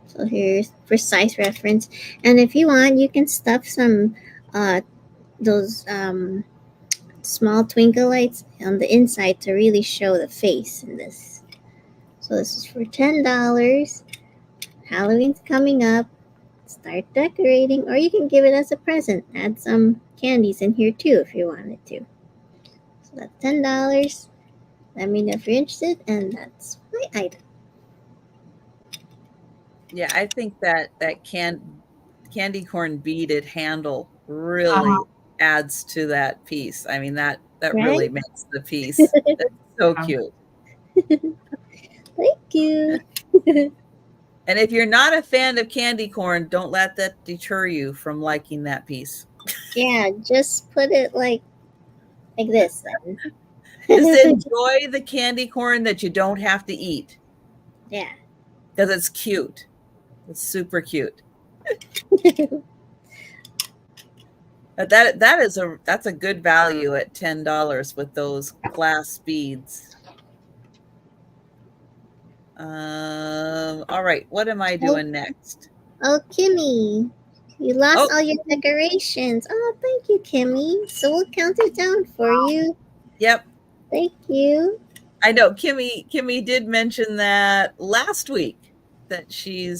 So here's precise reference. And if you want, you can stuff some those small twinkle lights on the inside to really show the face in this. So this is for $10. Halloween's coming up. Start decorating, or you can give it as a present. Add some candies in here too if you wanted to. So that's $10. Let me know if you're interested, and that's my item. Yeah, I think that candy corn beaded handle really adds to that piece. I mean, that really Right? makes the piece. That's so cute. Thank you. And if you're not a fan of candy corn, don't let that deter you from liking that piece. Yeah, just put it like this then. Just enjoy the candy corn that you don't have to eat. Yeah. Because it's cute. It's super cute. But that's a good value at $10 with those glass beads. All right, what am I doing next? Oh, Kimmy, you lost all your decorations. Oh, thank you, Kimmy. So we'll count it down for you. Yep. Thank you. I know Kimmy did mention that last week that she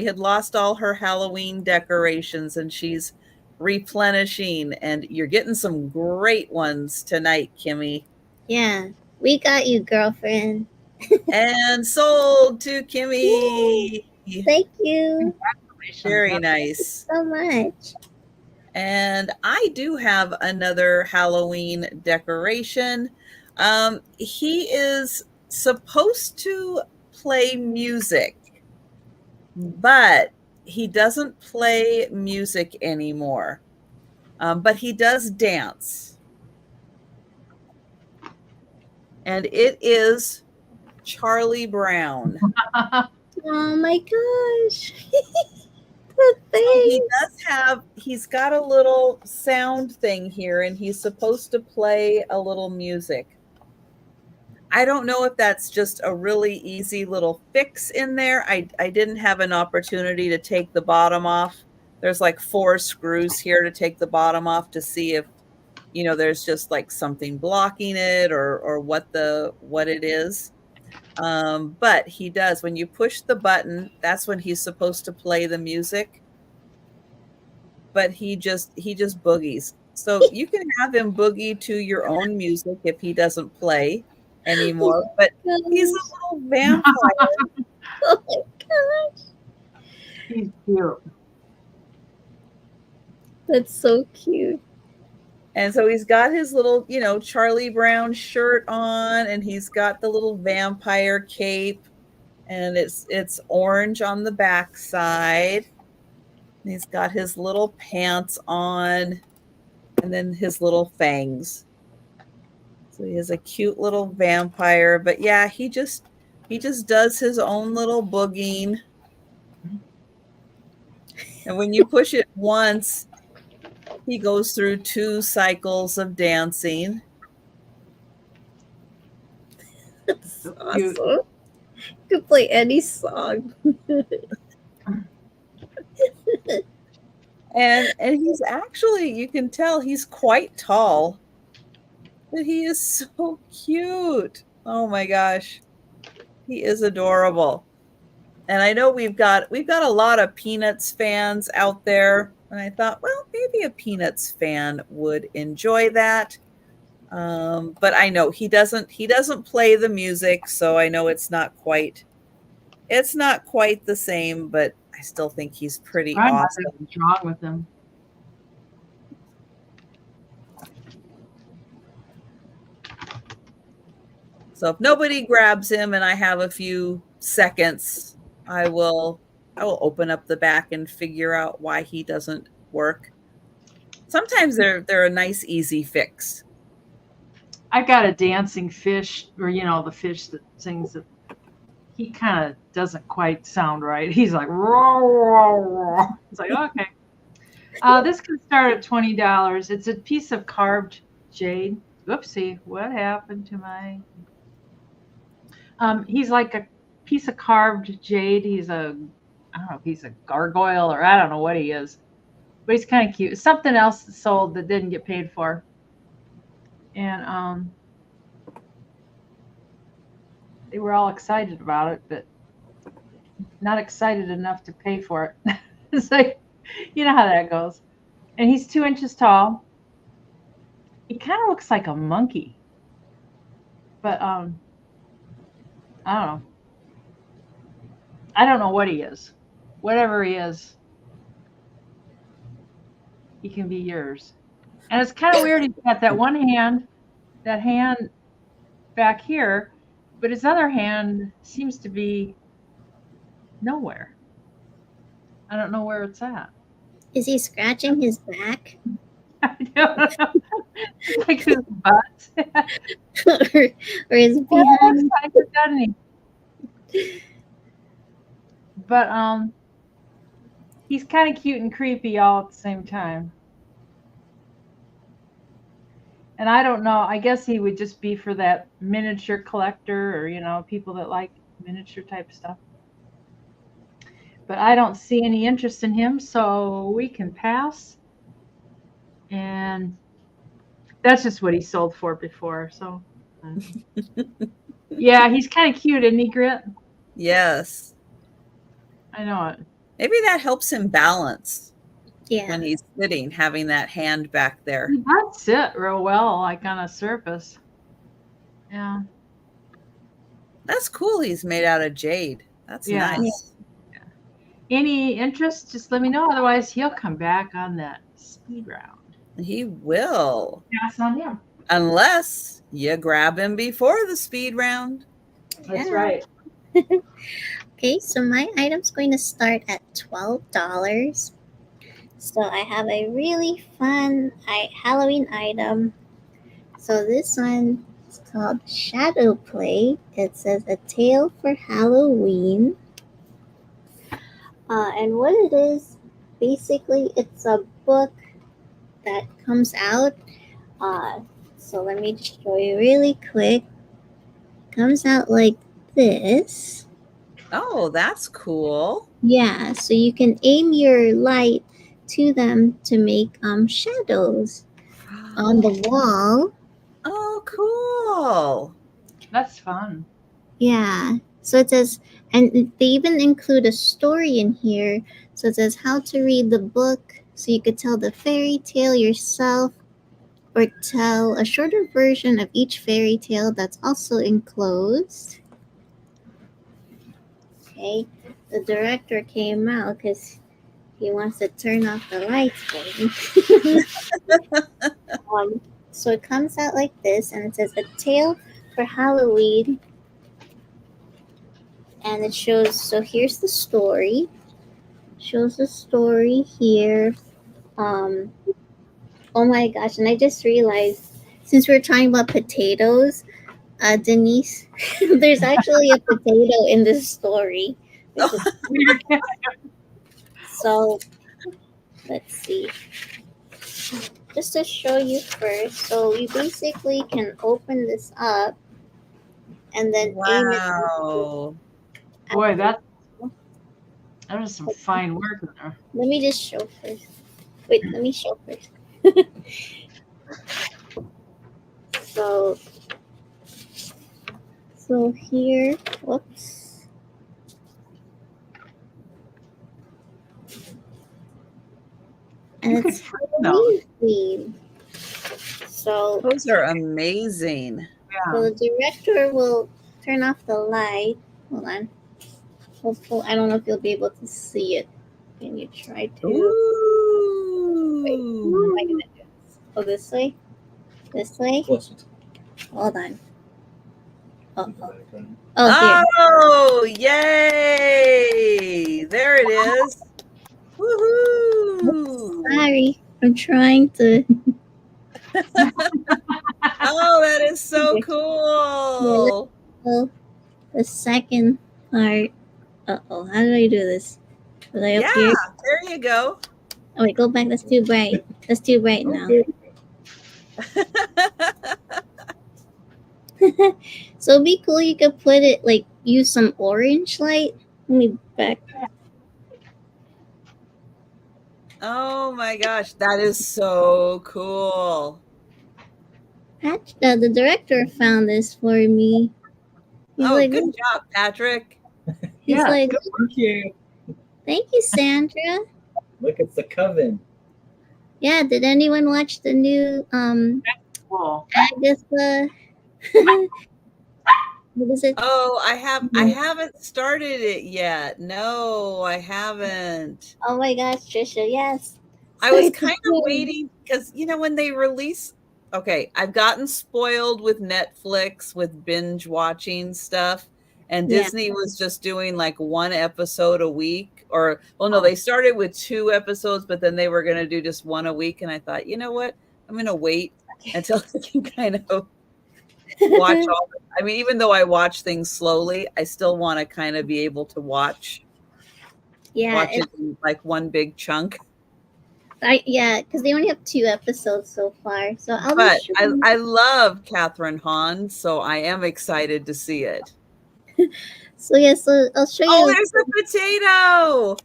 had lost all her Halloween decorations and she's replenishing, and you're getting some great ones tonight, Kimmy. Yeah, we got you, girlfriend. And sold to Kimmy. Yay. Thank you. Very nice. Thank you so much. And I do have another Halloween decoration. He is supposed to play music, but he doesn't play music anymore. But he does dance. And it is Charlie Brown. Oh my gosh. So he's got a little sound thing here, and he's supposed to play a little music. I don't know if that's just a really easy little fix in there. I didn't have an opportunity to take the bottom off. There's like 4 screws here to take the bottom off to see if, there's just like something blocking it or what it is. But he does, when you push the button, that's when he's supposed to play the music. But he just boogies. So you can have him boogie to your own music if he doesn't play anymore. But he's a little vampire. Oh my gosh. He's cute. That's so cute. And so he's got his little, Charlie Brown shirt on, and he's got the little vampire cape, and it's orange on the back side. And he's got his little pants on, and then his little fangs. So he is a cute little vampire. But yeah, he just does his own little boogieing. And when you push it once, he goes through 2 cycles of dancing. That's awesome. You could play any song. And he's actually, you can tell he's quite tall. But he is so cute. Oh my gosh. He is adorable. And I know we've got a lot of Peanuts fans out there. And I thought, well, maybe a Peanuts fan would enjoy that. But I know he doesn't play the music, so I know it's not quite the same, but I still think he's pretty awesome. What's wrong with him? So if nobody grabs him and I have a few seconds, I will open up the back and figure out why he doesn't work. Sometimes they're a nice, easy fix. I've got a dancing fish, or the fish that sings it. He kind of doesn't quite sound right. He's like, roar, roar, roar. It's like, okay. This can start at $20. It's a piece of carved jade. Oopsie, what happened to my... He's like a piece of carved jade. He's a, I don't know if he's a gargoyle or I don't know what he is, but he's kind of cute. Something else that sold that didn't get paid for, and they were all excited about it, but not excited enough to pay for it. It's like, you know how that goes. And he's 2 inches tall. He kind of looks like a monkey, but I don't know. I don't know what he is. Whatever he is, he can be yours. And it's kind of weird. He's got that one hand, that hand back here, but his other hand seems to be nowhere. I don't know where it's at. Is he scratching his back? I don't know. Like his butt. or his behind? But he's kind of cute and creepy all at the same time. And I don't know. I guess he would just be for that miniature collector or, you know, people that like miniature type stuff. But I don't see any interest in him, so we can pass. And that's just what he sold for before. So, yeah, he's kind of cute, isn't he, Grit? Yes. I know it. Maybe that helps him balance. Yeah. When he's sitting, having that hand back there. He does sit real well, like on a surface. Yeah. That's cool. He's made out of jade. That's nice. Yeah. Any interest, just let me know. Otherwise, he'll come back on that speed round. He will. Pass on him. Unless you grab him before the speed round. That's right. Okay, so my item's going to start at $12. So I have a really fun Halloween item. So this one is called Shadow Play. It says A Tale for Halloween. And what it is, basically, it's a book that comes out. So let me just show you really quick. It comes out like this. Oh, that's cool. Yeah, so you can aim your light to them to make shadows on the wall. Oh, cool. That's fun. Yeah. So it says, and they even include a story in here. So it says how to read the book so you could tell the fairy tale yourself or tell a shorter version of each fairy tale that's also enclosed. Okay. The director came out because he wants to turn off the lights, baby. So it comes out like this, and it says A Tale for Halloween. And it shows, so here's the story. Shows the story here. Oh my gosh, and I just realized, since we're talking about potatoes, Denise, there's actually a potato in this story. So, let's see. Just to show you first, so you basically can open this up and then aim it. Boy, that was some fine work in there. Let me just show first. Wait, let me show first. So here, whoops. And it's Halloween theme. So those are amazing. Yeah. So the director will turn off the light. Hold on. Hopefully, I don't know if you'll be able to see it. Can you try to? Ooh. Wait, how am I gonna do this? Oh, this way? This way? Hold on. Oh, yay! There it is. Woohoo! Sorry, I'm trying to. Oh, that is so cool. The second part. How do I do this? Was I up here? There you go. Oh wait, go back. That's too bright. That's too bright now. So it'd be cool. You could put it like use some orange light. Let me back. Oh my gosh, that is so cool. The director found this for me. He's Oh, like, good job, Patrick. he's Yeah, like, good. Thank you. thank you, Sandra. Look, it's the coven. Yeah, did anyone watch the new Cool. Agatha? What is it? Oh, I haven't started it yet. No, I haven't. Oh my gosh, Trisha, yes. I was Start kind the of show. waiting because when they release, okay, I've gotten spoiled with Netflix with binge watching stuff, and Yeah. Disney was just doing like one episode a week, or well, no, they started with 2 episodes, but then they were going to do just one a week, and I thought, you know what, I'm going to wait until I can kind of watch all. I mean, even though I watch things slowly, I still want to kind of be able to watch Yeah, it in like one big chunk. yeah, because they only have 2 episodes so far. So I'll But just show you. I love Catherine Hahn, so I am excited to see it. So yeah, so I'll show you. Oh, there's the potato.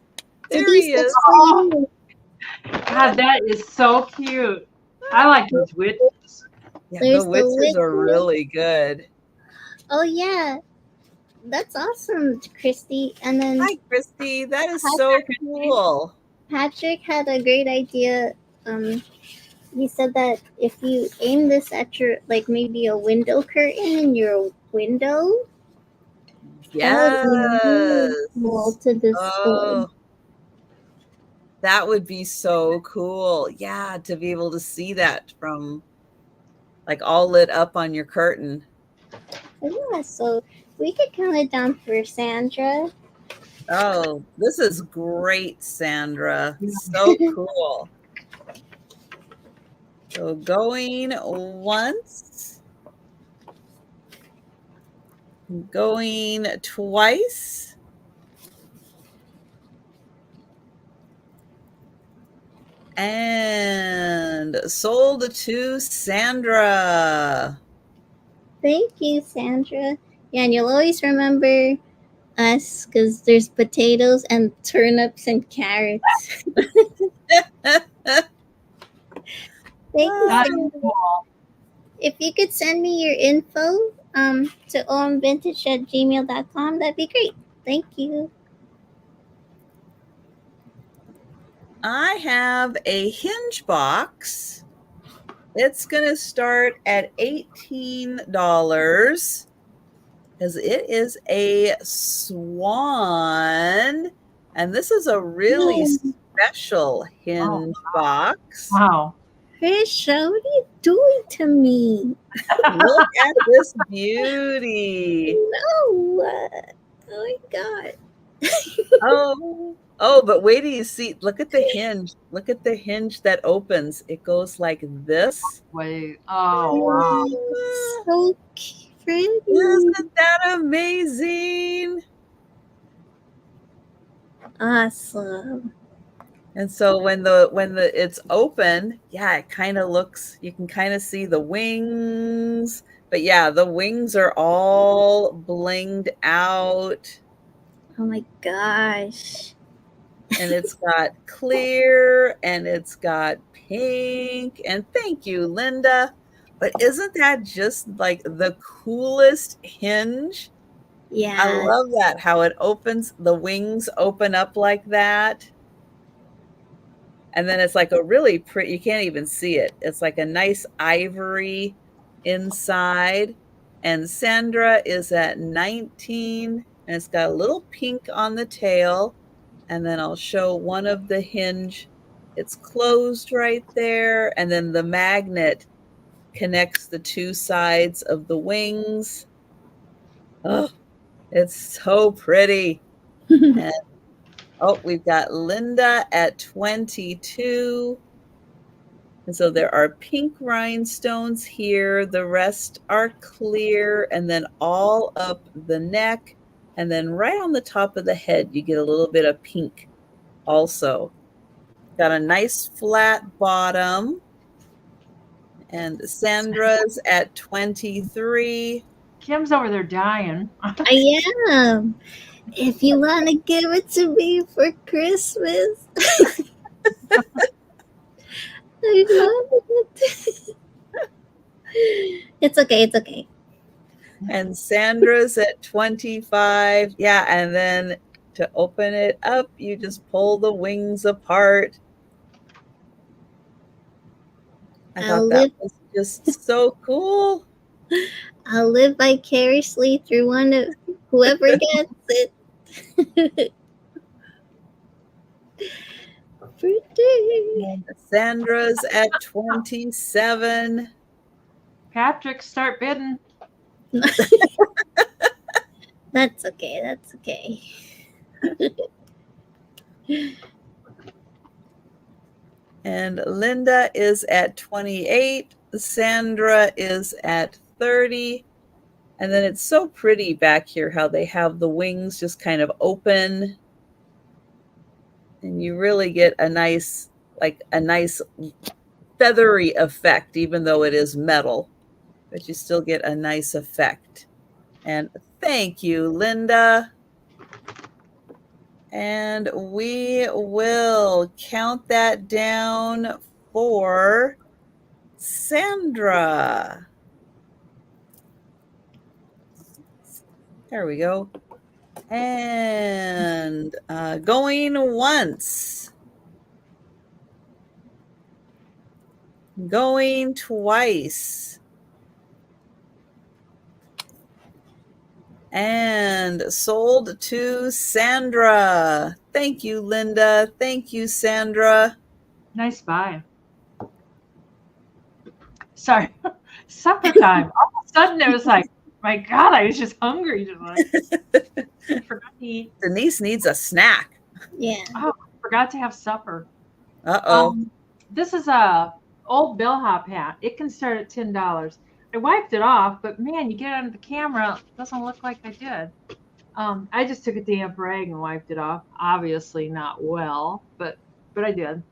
There these he is. Oh, God, that is so cute. I like these witches. Yeah, There's the the witches are witches. really good. Oh yeah, that's awesome, Christy. And then Hi, Christy. That is so cool. Patrick had a great idea. He said that if you aim this at your like maybe a window curtain in your window, that would be really Yes. cool to display. Oh, that would be so cool. Yeah, to be able to see that from like all lit up on your curtain. Yeah, so we could count it down for Sandra. Oh, this is great, Sandra. So cool. So going once, going twice, and sold to Sandra. Thank you, Sandra. Yeah, and you'll always remember us because there's potatoes and turnips and carrots. Thank you, That's Sandra. cool. If you could send me your info to omvintage@gmail.com, that'd be great. Thank you. I have a hinge box. It's going to start at $18 because it is a swan. And this is a really special hinge box. Wow. Trisha, what are you doing to me? Look at this beauty. No. Oh my god. Oh, but wait till you see. Look at the hinge. Look at the hinge that opens. It goes like this. Wait. Oh, wow. So pretty. Isn't that amazing? Awesome. And so when it's open, yeah, it kind of looks, you can kind of see the wings. But yeah, the wings are all blinged out. Oh my gosh. And it's got clear and it's got pink. And thank you, Linda. But isn't that just like the coolest hinge? Yeah. I love that, how it opens, the wings open up like that. And then it's like a really pretty, you can't even see it. It's like a nice ivory inside. And Sandra is at 19, and it's got a little pink on the tail. And then I'll show one of the hinge. It's closed right there. And then the magnet connects the 2 sides of the wings. Oh, it's so pretty. And oh, we've got Linda at 22. And so there are pink rhinestones here. The rest are clear. And then all up the neck. And then right on the top of the head, you get a little bit of pink also. Got a nice flat bottom. And Sandra's at 23. Kim's over there dying. I am. If you want to give it to me for Christmas, I love it. It's okay. It's okay. And Sandra's at 25. Yeah, and then to open it up, you just pull the wings apart. I thought that was just so cool. I'll live vicariously through one of whoever gets it. Pretty. Sandra's at 27. Patrick, start bidding. That's okay. That's okay. And Linda is at 28. Sandra is at 30. And then it's so pretty back here how they have the wings just kind of open. And you really get a nice feathery effect, even though it is metal. But you still get a nice effect. And thank you, Linda. And we will count that down for Sandra. There we go. And going once. Going twice. And sold to Sandra. Thank you, Linda. Thank you, Sandra. Nice buy. Sorry, supper time. All of a sudden, it was like, my God, I was just hungry. Just like, I forgot to eat. Denise needs a snack. Yeah. Oh, I forgot to have supper. Uh-oh. This is a old Bellhop hat. It can start at $10. I wiped it off, but man, you get it under the camera, it doesn't look like I did. I just took a damp rag and wiped it off. Obviously not well, but I did.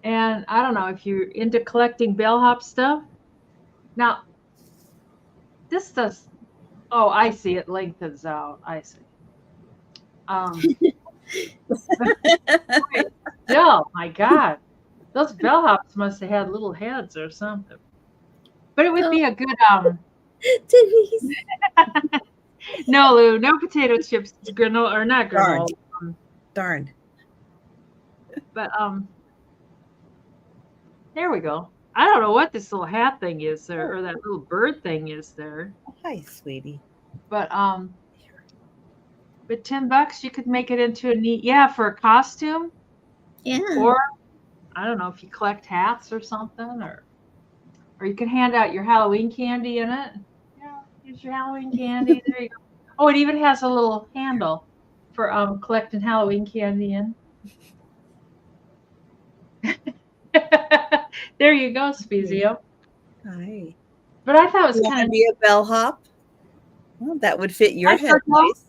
And I don't know if you're into collecting Bellhop stuff. Now, this does. Oh, I see. It lengthens out. I see. No, my God, those Bellhops must have had little heads or something. But it would be a good Denise. No, Lou, no potato chips, granola or not granola. Darn. But there we go. I don't know what this little hat thing is there, or that little bird thing is there. Hi, sweetie. But $10 you could make it into a neat, yeah, for a costume. Yeah. Or I don't know if you collect hats or something, or you can hand out your Halloween candy in it. Yeah, here's your Halloween candy. There you go. Oh, it even has a little handle for collecting Halloween candy in. There you go, Spezio. Hi. But I thought it was kind of be a bellhop. Well, that would fit your head nice.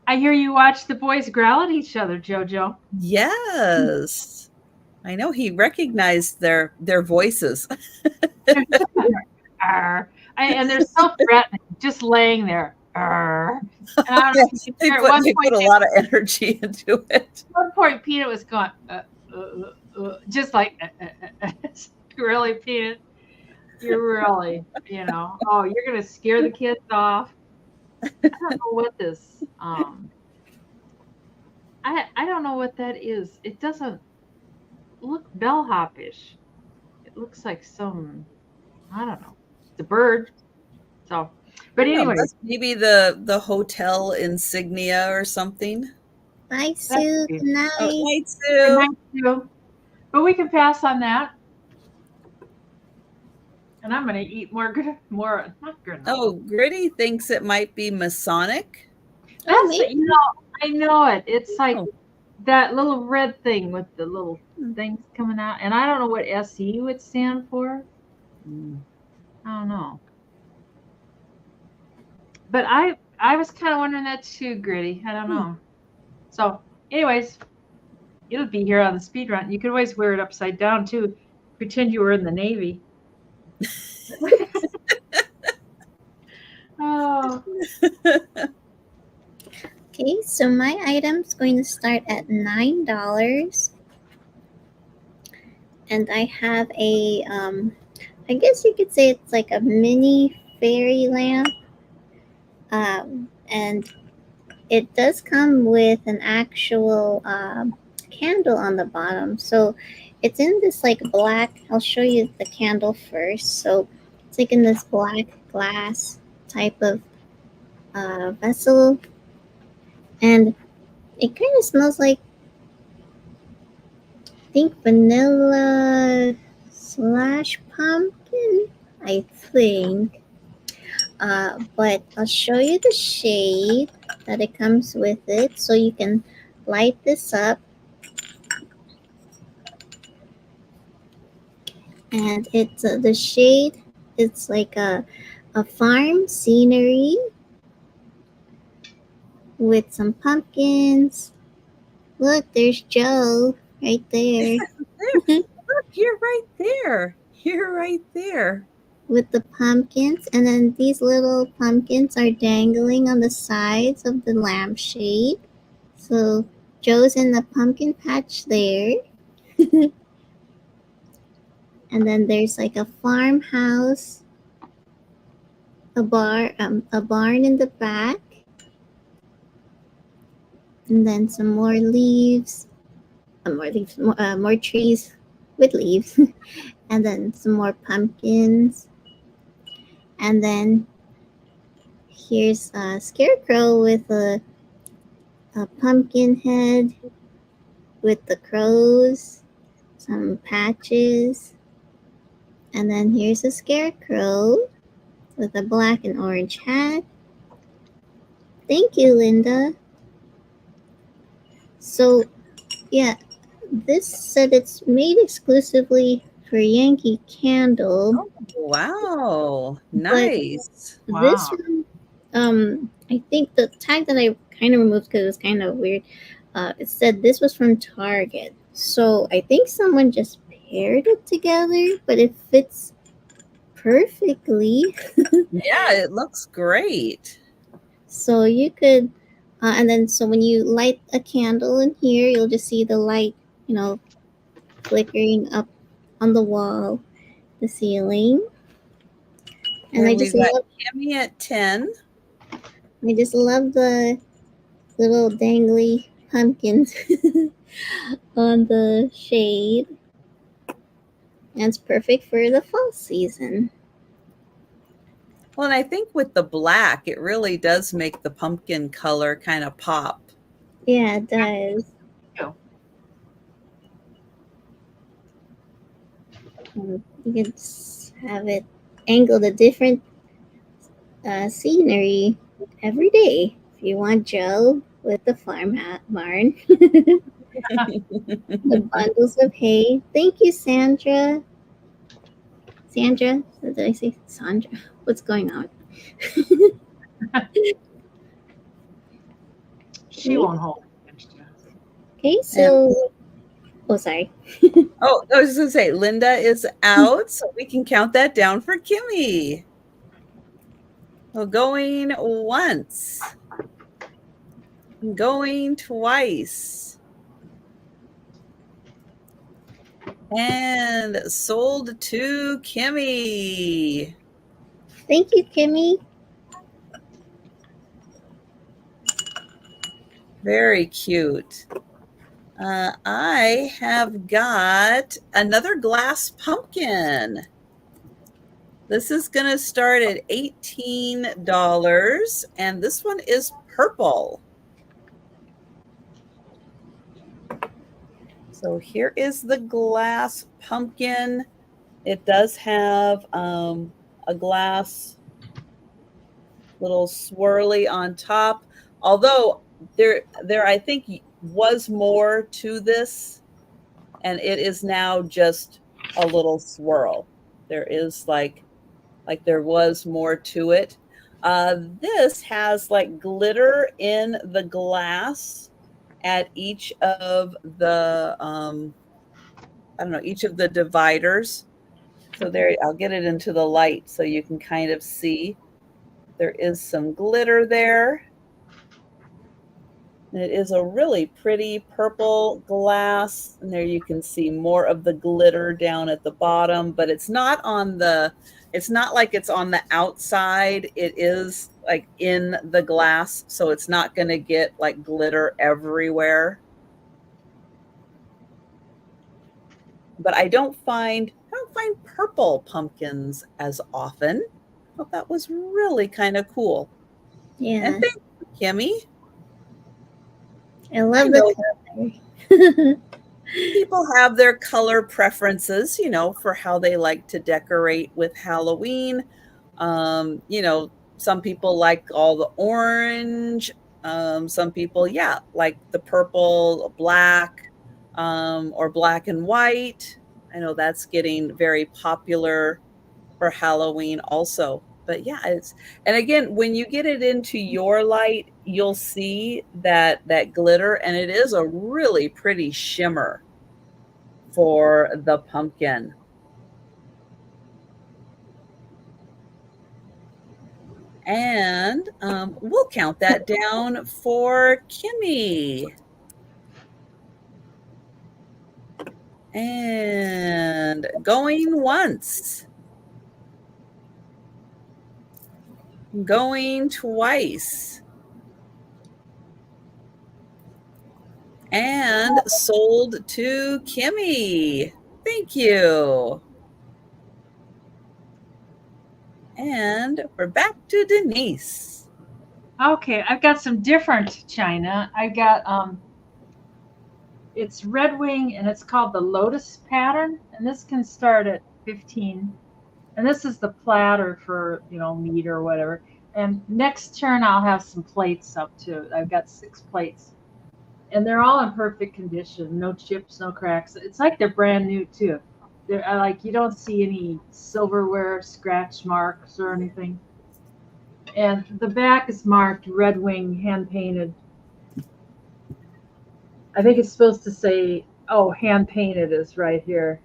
I hear you watch the boys growl at each other, JoJo. Yes. I know he recognized their voices. And they're so threatening, just laying there. And I don't know, they put a lot of energy into it. At one point, Peanut was going, just like, really, Peanut? You're really, oh, you're going to scare the kids off. I don't know what this, I don't know what that is. It doesn't look bellhop-ish. It looks like some, I don't know. It's a bird. So, but anyway. Maybe the hotel insignia or something. Bye, Sue. Good night. Oh, night, Sue. Good night, Sue. But we can pass on that. And I'm going to eat more, not granola. Oh, Gritty thinks it might be Masonic. That's, I know it. It's like that little red thing with the little things coming out. And I don't know what SE would stand for. I don't know. But I was kind of wondering that too, Gritty. I don't know. So, anyways, it'll be here on the speed run. You could always wear it upside down too. Pretend you were in the Navy. Oh, Okay, so my item's going to start at $9. And I have a, I guess you could say it's like a mini fairy lamp. And it does come with an actual candle on the bottom. So it's in this like black, I'll show you the candle first. So it's like in this black glass type of vessel. And it kind of smells like, I think, vanilla / pumpkin, I think. But I'll show you the shade that it comes with it so you can light this up. And it's the shade, it's like a farm scenery with some pumpkins. Look, there's Joe right there. Look, you're right there. You're right there. With the pumpkins, and then these little pumpkins are dangling on the sides of the lampshade. So Joe's in the pumpkin patch there. And then there's like a farmhouse, a barn in the back, and then some more leaves, more trees with leaves, and then some more pumpkins. And then here's a scarecrow with a pumpkin head with the crows, some patches. And then here's a scarecrow with a black and orange hat. Thank you, Linda. So, yeah, this said it's made exclusively for Yankee Candle. Wow, nice. This wow. one, I think the tag that I kind of removed because it was kind of weird. It said this was from Target, so I think someone just paired it together, but it fits perfectly. Yeah, it looks great. So you could, and then so when you light a candle in here, you'll just see the light, flickering up on the wall, the ceiling. And I we've just got love, Kimmy at 10. I just love the little dangly pumpkins on the shade. And it's perfect for the fall season. Well, and I think with the black, it really does make the pumpkin color kind of pop. Yeah, it does. Yeah. You can just have it angled a different scenery every day. If you want Joe with the barn, the bundles of hay. Thank you, Sandra. Sandra? Did I say Sandra? What's going on? She won't hold it. Okay, so. Oh, sorry. Oh, I was going to say, Linda is out, so we can count that down for Kimmy. Well, going once. Going twice. And sold to Kimmy. Thank you, Kimmy. Very cute. I have got another glass pumpkin. This is going to start at $18, and this one is purple. So here is the glass pumpkin. It does have a glass little swirly on top, although there I think was more to this, and it is now just a little swirl. There is like there was more to it. This has like glitter in the glass at each of the I don't know, each of the dividers. So there, I'll get it into the light so you can kind of see. There is some glitter there. And it is a really pretty purple glass. And there you can see more of the glitter down at the bottom, but it's not on the, it's not like it's on the outside. It is like in the glass. So it's not going to get like glitter everywhere. But I don't find purple pumpkins as often. I thought that was really kind of cool. Yeah. And thank you, Kimmy. I love the color. People have their color preferences, you know, for how they like to decorate with Halloween. You know, some people like all the orange. Some people, yeah, like the purple, black, or black and white. I know that's getting very popular for Halloween also. But yeah, it's, and again, when you get it into your light, you'll see that glitter, and it is a really pretty shimmer for the pumpkin. And we'll count that down for Kimmy. And going once. Going twice. And sold to Kimmy. Thank you. And we're back to Denise. Okay, I've got some different china. I got it's Red Wing, and it's called the Lotus pattern, and this can start at 15. And this is the platter for, you know, meat or whatever. And next turn I'll have some plates up too. I've got 6 plates. And they're all in perfect condition. No chips, no cracks. It's like they're brand new too. They're like, you don't see any silverware scratch marks or anything. And the back is marked Red Wing, hand painted. I think it's supposed to say, oh, hand painted is right here.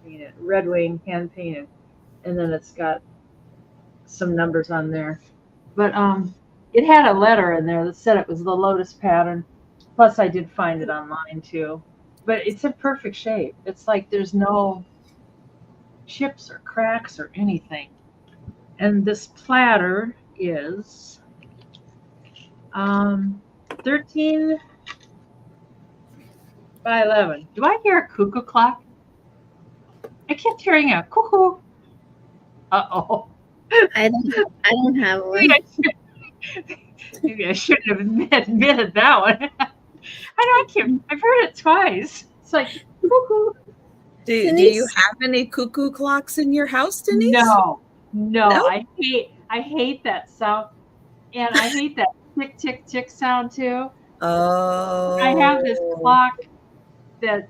Painted. Red Wing, hand painted. And then it's got some numbers on there. But it had a letter in there that said it was the Lotus pattern. Plus, I did find it online too. But it's in perfect shape. It's like there's no chips or cracks or anything. And this platter is 13 by 11. Do I hear a cuckoo clock? I kept hearing a cuckoo. Uh-oh. I don't have one. Maybe I shouldn't have admitted that one. I've heard it twice. It's like, cuckoo. Do you have any cuckoo clocks in your house, Denise? No. I hate that sound. And I hate that tick, tick, tick sound too. Oh. I have this clock that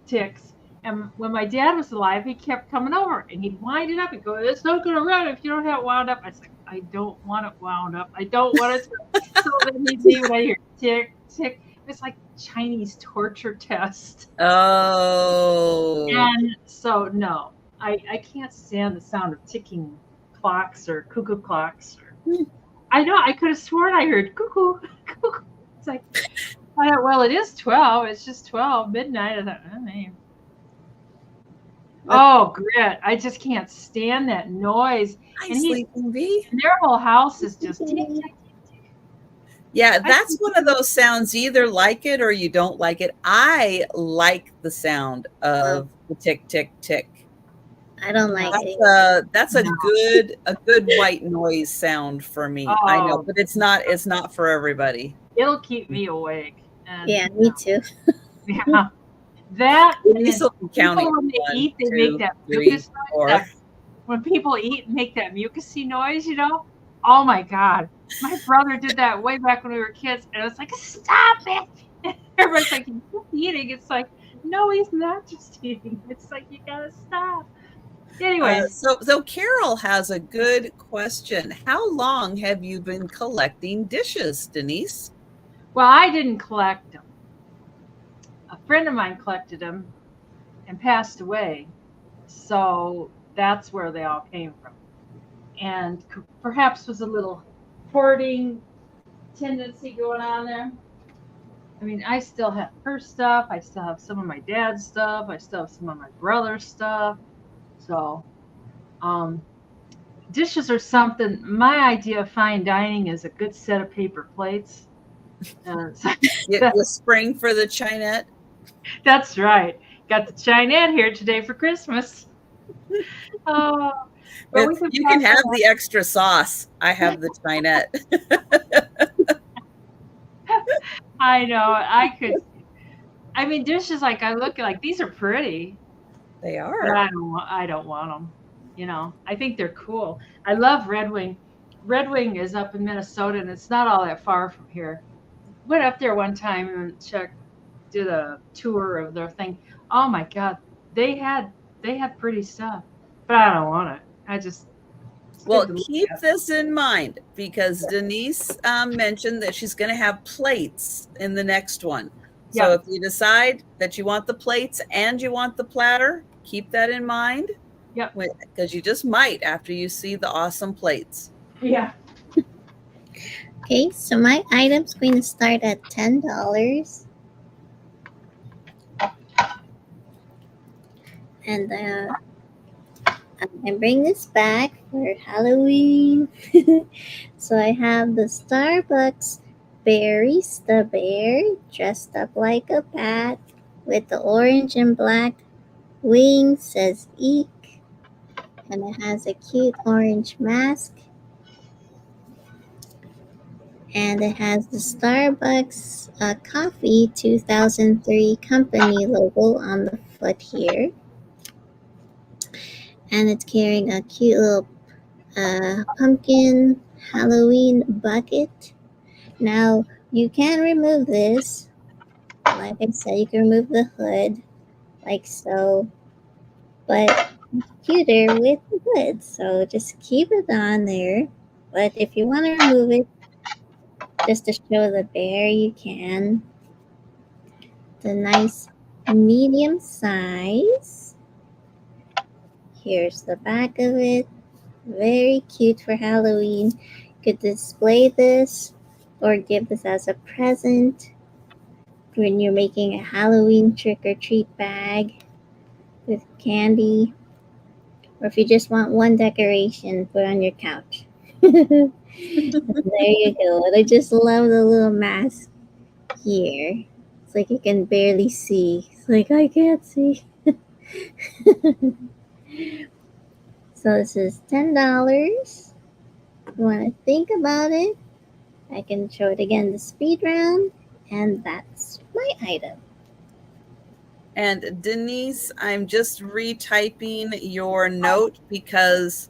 ticks. And when my dad was alive, he kept coming over and he'd wind it up and go, it's not going to run if you don't have it wound up. I was like, I don't want it wound up. I don't want it to. So then he'd see when I hear tick, tick. It's like Chinese torture test. Oh. And so, no, I can't stand the sound of ticking clocks or cuckoo clocks. I know, I could have sworn I heard cuckoo, cuckoo. It's like, well, it is 12. It's just 12 midnight. I thought, oh, man. Oh, grit. I just can't stand that noise. Hi, Sleeping Bee. And their whole house is just tick, tick, tick, tick. Yeah, that's one of those sounds. You either like it or you don't like it. I like the sound of the tick, tick, tick. I don't like it. That's a good white noise sound for me. Oh. I know, but it's not for everybody. It'll keep me awake. And, yeah, me too. Yeah. That, and then counting when they eat, they make that mucus noise. When people eat and make that mucusy noise, you know, oh my God. My brother did that way back when we were kids, and it's like, stop it. And everybody's like, he's just eating. It's like, no, he's not just eating. It's like, you gotta stop. Anyway. So Carol has a good question. How long have you been collecting dishes, Denise? Well, I didn't collect them. A friend of mine collected them, and passed away. So that's where they all came from. And perhaps was a little hoarding tendency going on there. I mean, I still have her stuff. I still have some of my dad's stuff. I still have some of my brother's stuff. So, dishes are something. My idea of fine dining is a good set of paper plates. The spring for the chinette. That's right. Got the chinette here today for Christmas. You can have the extra sauce. I have the chinette. I know. I could. I mean, dishes like I look like these are pretty. They are. But I don't want them. You know, I think they're cool. I love Red Wing. Red Wing is up in Minnesota, and it's not all that far from here. Went up there one time and did a tour of their thing. Oh my God, they had pretty stuff, but I don't want it. I just keep this in mind because Denise mentioned that she's going to have plates in the next one. So if you decide that you want the plates and you want the platter, keep that in mind. Yeah, because you just might after you see the awesome plates. Yeah. Okay, so my item's going to start at $10. And I bring this back for Halloween. So I have the Starbucks Barista Bear dressed up like a bat with the orange and black wings, says Eek. And it has a cute orange mask. And it has the Starbucks Coffee 2003 company logo on the foot here. And it's carrying a cute little pumpkin Halloween bucket. Now, you can remove this. Like I said, you can remove the hood, like so. But it's cuter with the hood, so just keep it on there. But if you want to remove it, just to show the bear, you can. The nice medium size. Here's the back of it. Very cute for Halloween. You could display this or give this as a present when you're making a Halloween trick-or-treat bag with candy. Or if you just want one decoration, put on your couch. There you go. And I just love the little mask here. It's like you can barely see. It's like I can't see. So this is $10. If you want to think about it, I can show it again the speed round, and that's my item. And Denise, I'm just retyping your note because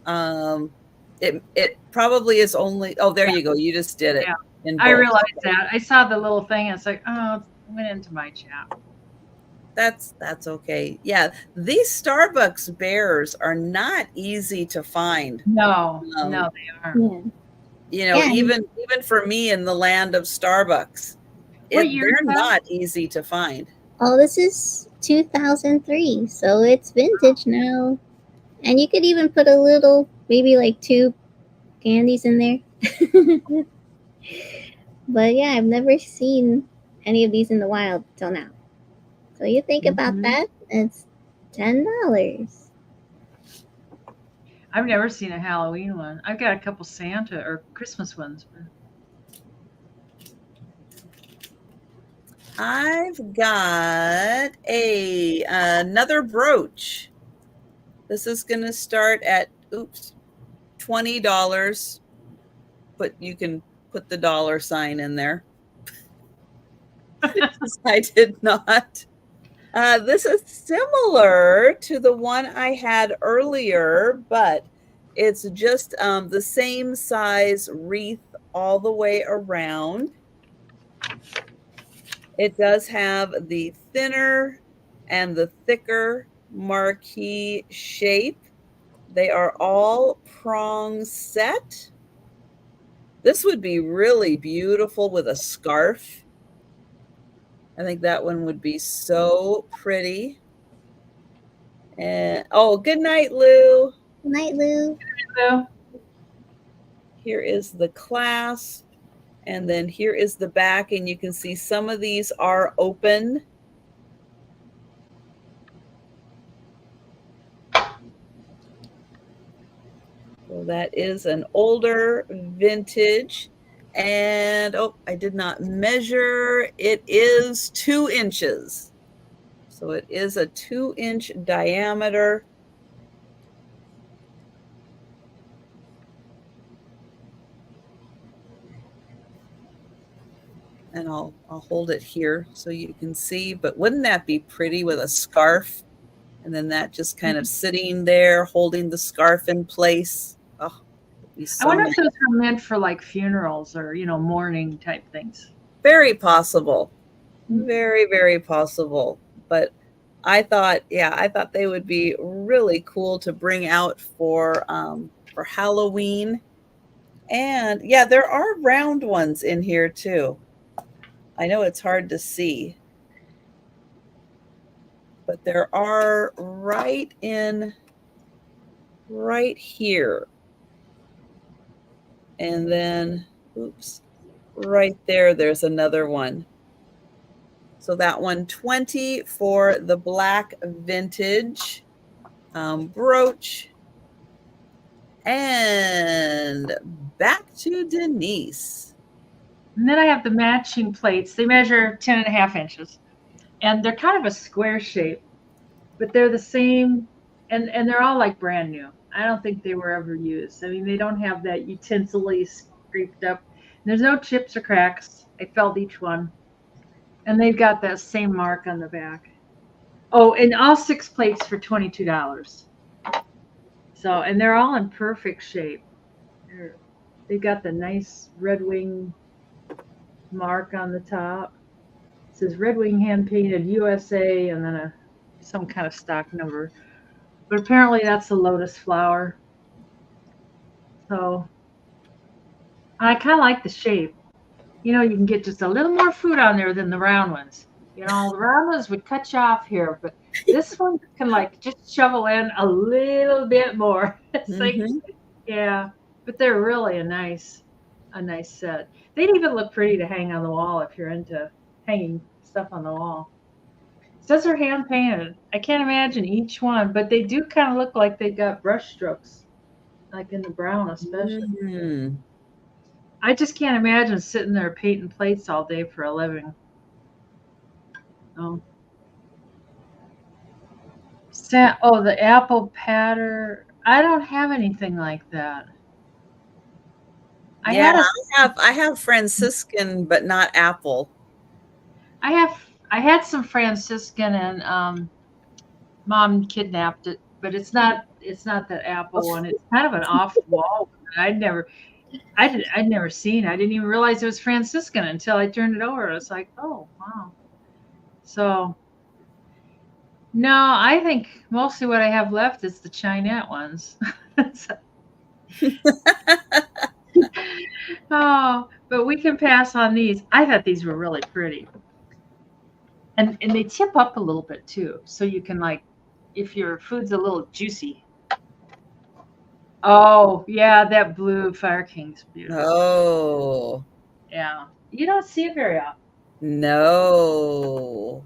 it probably is only, oh, there you go. You just did it. Yeah. I realized that. I saw the little thing and it's like, oh, it went into my chat. That's okay. Yeah, these Starbucks bears are not easy to find. No, no, they aren't. Yeah. You know, even for me in the land of Starbucks, they're not easy to find. Oh, this is 2003, so it's vintage now. And you could even put a little, maybe like 2 candies in there. But yeah, I've never seen any of these in the wild till now. So you think about that, it's $10. I've never seen a Halloween one. I've got a couple Santa or Christmas ones. I've got another brooch. This is going to start at $20, but you can put the dollar sign in there. I did not. This is similar to the one I had earlier, but it's just the same size wreath all the way around. It does have the thinner and the thicker marquee shape. They are all prong set. This would be really beautiful with a scarf. I think that one would be so pretty. And oh, good night, Lou. Good night, Lou. So, Here is the clasp, and then here is the back, and you can see some of these are open. So that is an older vintage. And oh, I did not measure. It is 2 inches. So it is a 2-inch diameter. And I'll hold it here so you can see. But wouldn't that be pretty with a scarf? And then that just kind of sitting there, holding the scarf in place. Oh, it'd be so I wonder nice. if those are meant for like funerals or, mourning type things. Very possible. Very, very possible. But I thought they would be really cool to bring out for Halloween. And yeah, there are round ones in here too. I know it's hard to see, but there are right here. And then, oops, right there, there's another one. So that one, 20 for the black vintage brooch. And back to Denise. And then I have the matching plates. They measure 10.5 inches. And they're kind of a square shape, but they're the same. And they're all like brand new. I don't think they were ever used. I mean, they don't have that utensil-y scraped up. There's no chips or cracks. I felt each one. And they've got that same mark on the back. Oh, and all 6 plates for $22. So, and they're all in perfect shape. They've got the nice Red Wing mark on the top. It says Red Wing hand painted USA, and then some kind of stock number. But apparently that's a lotus flower. So I kind of like the shape. You can get just a little more food on there than the round ones. The round ones would cut you off here, but this one can like just shovel in a little bit more. It's like, yeah, but they're really a nice set. They'd even look pretty to hang on the wall if you're into hanging stuff on the wall. It says they're hand painted. I can't imagine each one, but they do kind of look like they got brush strokes, like in the brown especially. Mm-hmm. I just can't imagine sitting there painting plates all day for a living. Oh. The apple patter. I don't have anything like that. I have Franciscan, but not apple. I had some Franciscan, and Mom kidnapped it, but it's not that apple one. It's kind of an off-wall one. I'd never seen. I didn't even realize it was Franciscan until I turned it over. I was like, oh wow. So no, I think mostly what I have left is the Chinette ones. Oh, but we can pass on these. I thought these were really pretty. And they tip up a little bit too. So you can if your food's a little juicy. Oh, yeah, that blue Fire King's beautiful. Oh. Yeah. You don't see it very often. No.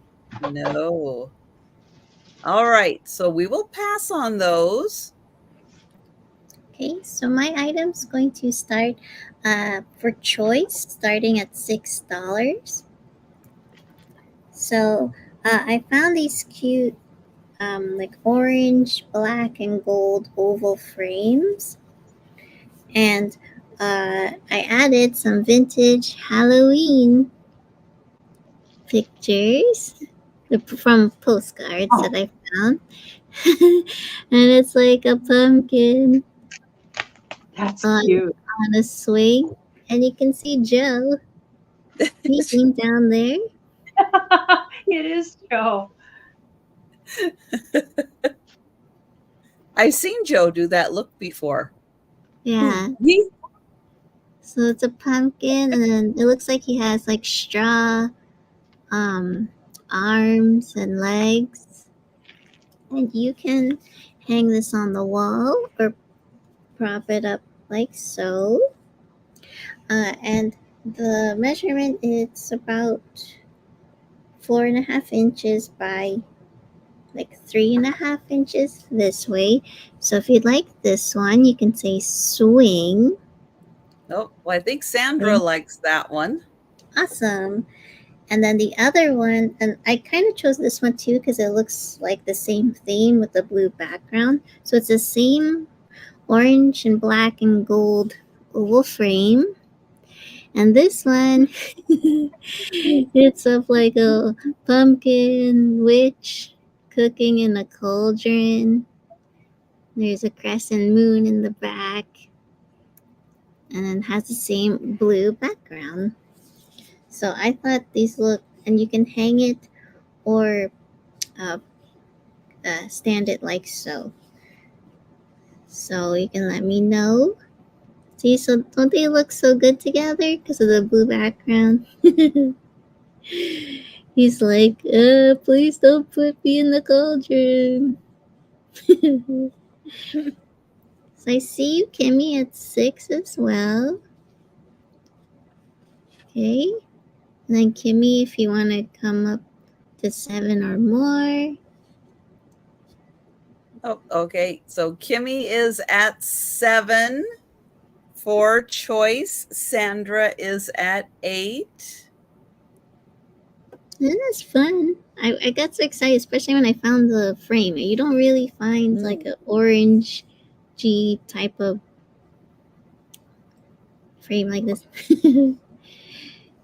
All right. So we will pass on those. Okay, so my item's going to start for choice, starting at $6. So I found these cute like orange, black, and gold oval frames. And I added some vintage Halloween pictures from postcards that I found. And it's like a pumpkin. That's cute. On a swing. And you can see Joe peeking down there. It is Joe. I've seen Joe do that look before. Yeah. So it's a pumpkin, and then it looks like he has like straw arms and legs. And you can hang this on the wall or prop it up like so. And the measurement, it's about 4.5 inches by like 3.5 inches this way. So if you'd like this one, you can say swing. Oh, well, I think Sandra likes that one. Awesome. And then the other one, and I kind of chose this one too because it looks like the same theme with the blue background. So it's the same orange and black and gold oval frame. And this one, it's of like a pumpkin witch cooking in a cauldron. There's a crescent moon in the back. And it has the same blue background. So I thought these look, and you can hang it or stand it like so. So you can let me know. See, so don't they look so good together because of the blue background? He's like, please don't put me in the cauldron. So I see you, Kimmy, at 6 as well. Okay. And then Kimmy, if you want to come up to 7 or more. Oh, okay. So Kimmy is at 7 for choice. Sandra is at 8. And that's fun. I got so excited, especially when I found the frame. You don't really find like an orange G type of frame like this.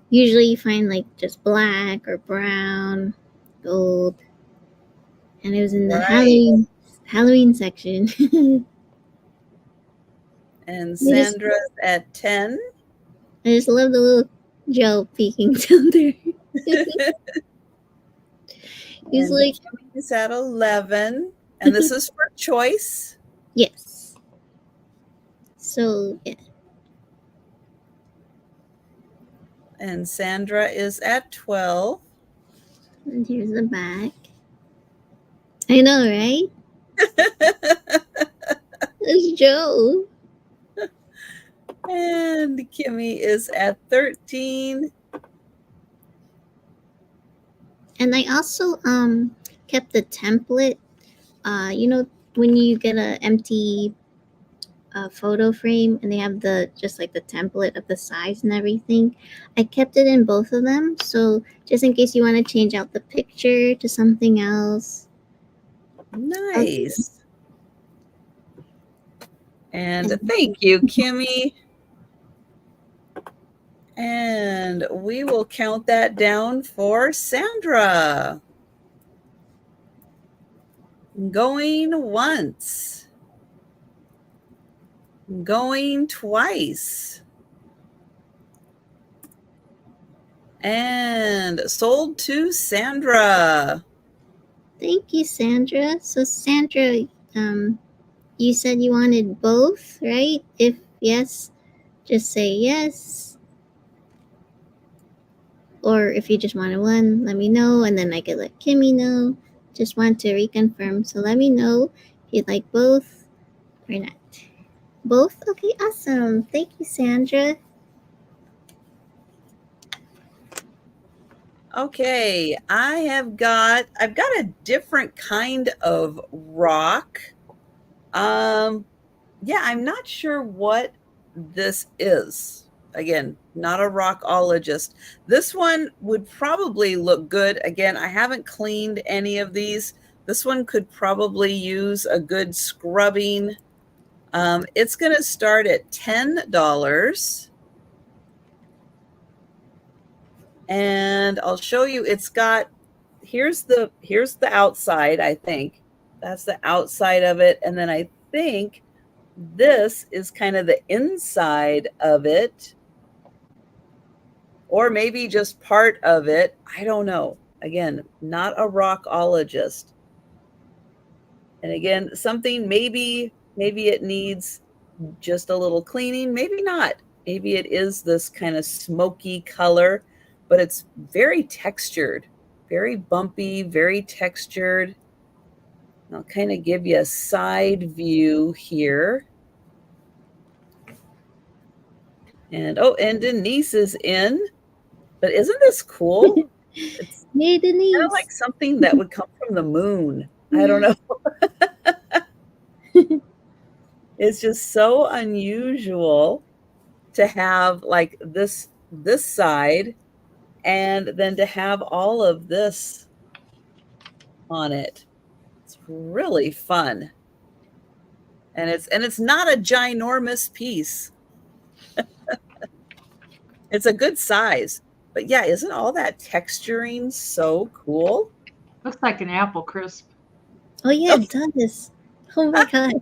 Usually you find like just black or brown, gold. And it was in the Halloween section. And Sandra's at 10. I just love the little Joe peeking down there. He's like, Kimmy's at 11. And this is for choice. Yes. So, yeah. And Sandra is at 12. And here's the back. I know, right? There's Joe. And Kimmy is at 13. And I also kept the template. You know, when you get an empty photo frame and they have the just like the template of the size and everything, I kept it in both of them. So just in case you want to change out the picture to something else. Nice. And thank you, Kimmy. And we will count that down for Sandra. Going once. Going twice. And sold to Sandra. Thank you, Sandra. So Sandra, you said you wanted both, right? If yes, just say yes. Or if you just wanted one, let me know, and then I could let Kimmy know. Just want to reconfirm. So let me know if you'd like both or not. Both? Okay, awesome. Thank you, Sandra. Okay, I've got a different kind of rock. Yeah, I'm not sure what this is. Again, not a rockologist. This one would probably look good. Again, I haven't cleaned any of these. This one could probably use a good scrubbing. It's going to start at $10. And I'll show you, it's got, here's the outside, I think. That's the outside of it. And then I think this is kind of the inside of it. Or maybe just part of it. I don't know. Again, not a rockologist. And again, something maybe it needs just a little cleaning, maybe not. Maybe it is this kind of smoky color, but it's very textured, very bumpy, very textured. I'll kind of give you a side view here. And and Denise is in. But isn't this cool? It's Yay, Denise. kind of like something that would come from the moon. I don't know. It's just so unusual to have like this side and then to have all of this on it. It's really fun. And it's not a ginormous piece. It's a good size. But yeah, isn't all that texturing so cool? Looks like an apple crisp. Oh yeah, it does. Oh my gosh.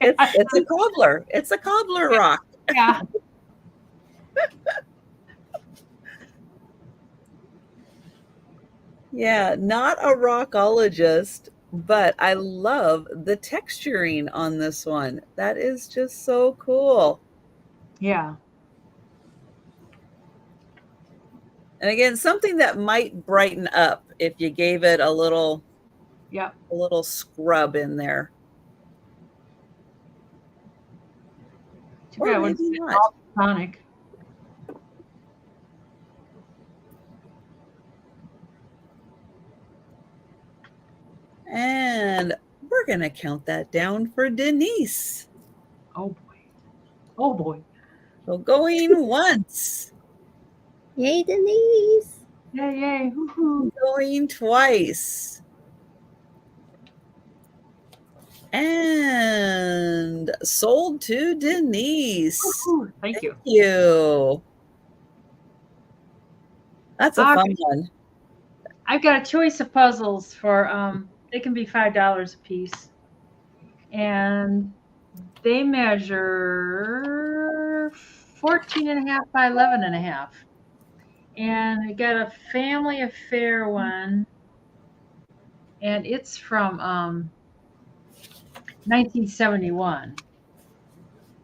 It's a cobbler. It's a cobbler rock. Yeah. Yeah, not a rockologist, but I love the texturing on this one. That is just so cool. Yeah. And again, something that might brighten up if you gave it a little scrub in there. Too bad Or it's maybe not. all tonic. And we're going to count that down for Denise. Oh boy. Oh boy. So going once. Yay, Denise. Yay, yay. Woo-hoo. Going twice. And sold to Denise. Woo-hoo. Thank you. Thank you. That's a fun one. I've got a choice of puzzles for they can be $5 a piece. And they measure 14.5 by 11.5. And I got a family affair one, and it's from 1971.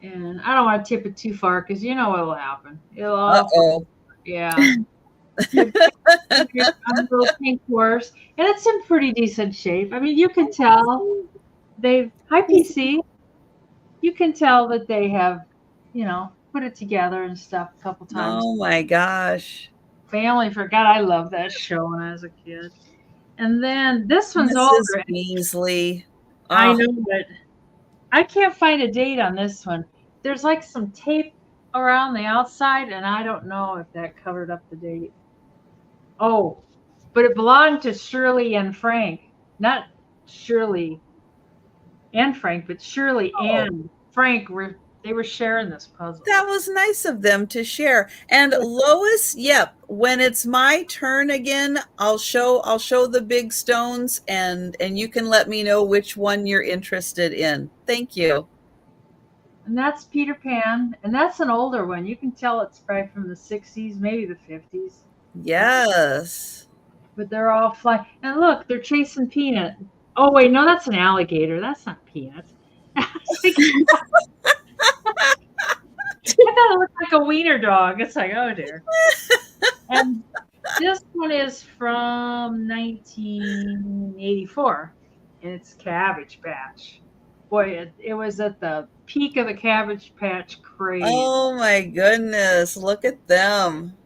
And I don't want to tip it too far because you know what'll happen. It'll all, yeah. Little pink horse, and it's in pretty decent shape. I mean, you can tell hi PC. You can tell that they have, put it together and stuff a couple times. Oh my gosh. Family forgot. I love that show when I was a kid. And then this one's older. Beasley. Oh. I know, but I can't find a date on this one. There's like some tape around the outside, and I don't know if that covered up the date. Oh, but it belonged to Shirley and Frank. Not Shirley and Frank, but Shirley and Frank were sharing this puzzle. That was nice of them to share. And Lois, yep, when it's my turn again, I'll show the big stones and you can let me know which one you're interested in. Thank you. And that's Peter Pan, and that's an older one. You can tell it's probably from the 60s, maybe the 50s. Yes. But they're all flying. And look, they're chasing Peanut. Oh, wait, no, that's an alligator. That's not Peanut. I thought it looked like a wiener dog. It's like, oh, dear. And this one is from 1984, and it's Cabbage Patch. Boy, it was at the peak of the Cabbage Patch craze. Oh, my goodness. Look at them.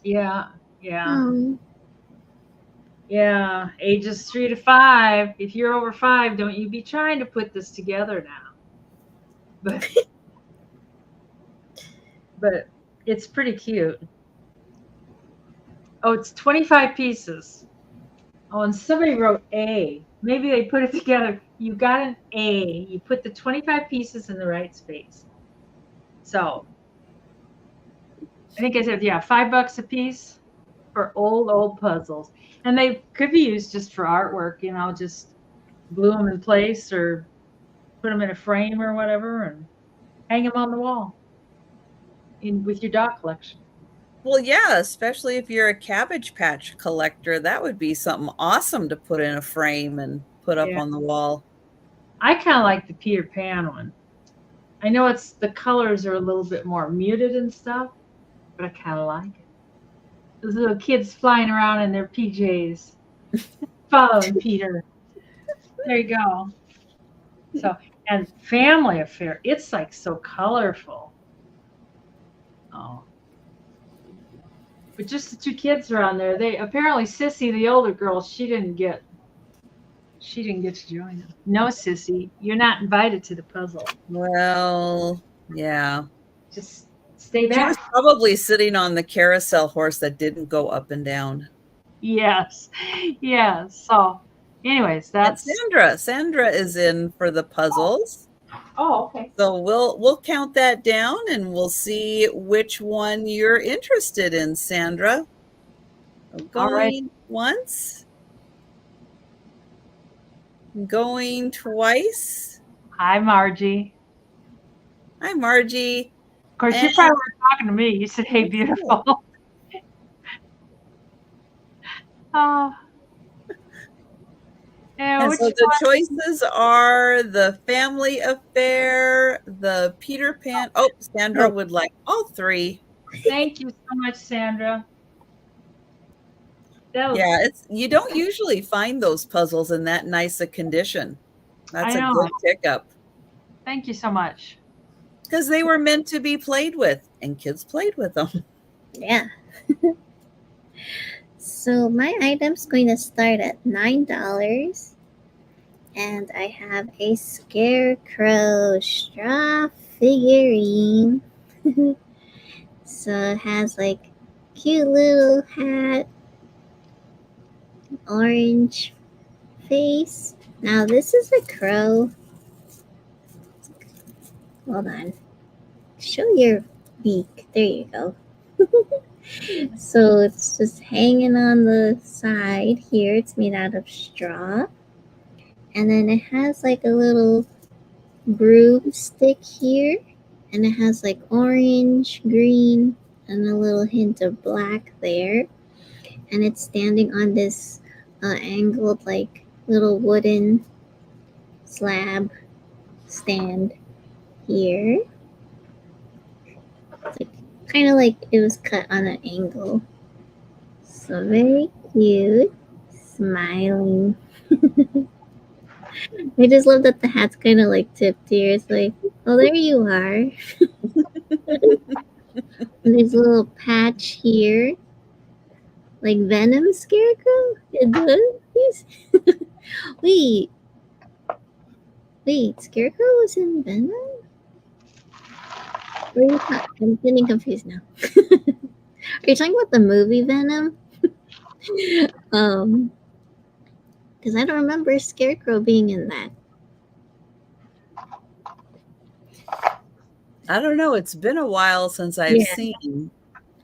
Yeah. Yeah, ages 3 to 5. If you're over 5, don't you be trying to put this together now. But it's pretty cute. Oh, it's 25 pieces. Oh, and somebody wrote A. Maybe they put it together. You got an A. You put the 25 pieces in the right space. So I think I said, $5 a piece for old puzzles. And they could be used just for artwork, just glue them in place or put them in a frame or whatever and hang them on the wall with your dog collection. Well, yeah, especially if you're a Cabbage Patch collector, that would be something awesome to put in a frame and put up on the wall. I kind of like the Peter Pan one. I know the colors are a little bit more muted and stuff, but I kind of like it. Those little kids flying around in their PJs, following Peter. There you go. So, and family affair. It's like so colorful. Oh. But just the two kids are on there. They apparently Sissy, the older girl, she didn't get to join them. No, Sissy, you're not invited to the puzzle. Well, yeah. Just stay She was back. probably sitting on the carousel horse that didn't go up and down. Yes. Yeah. So anyways, that's Sandra is in for the puzzles. oh, okay. So we'll count that down and we'll see which one you're interested in, Sandra. Going once. Going twice. Hi, Margie. Hi, Margie. Of course, you probably weren't talking to me. You said, "Hey, beautiful." Oh. And so the choices are the family affair, the Peter Pan. Oh, Sandra would like all three. Thank you so much, Sandra. Yeah, you don't usually find those puzzles in that nice a condition. That's a good pickup. Thank you so much. Because they were meant to be played with, and kids played with them. Yeah. So my item's going to start at $9. And I have a Scarecrow straw figurine. So it has like cute little hat, orange face. Now this is a crow. Hold on. Show your beak. There you go. So it's just hanging on the side here. It's made out of straw. And then it has like a little broomstick here. And it has like orange, green, and a little hint of black there. And it's standing on this angled like little wooden slab stand here. It's like kind of like it was cut on an angle. So very cute. Smiling. I just love that the hat's kind of like tipped here. It's like, oh, there you are. And there's a little patch here. Like Venom Scarecrow? It does? Wait, Scarecrow was in Venom? I'm getting confused now. Are you talking about the movie Venom? Because I don't remember Scarecrow being in that. I don't know. It's been a while since I've seen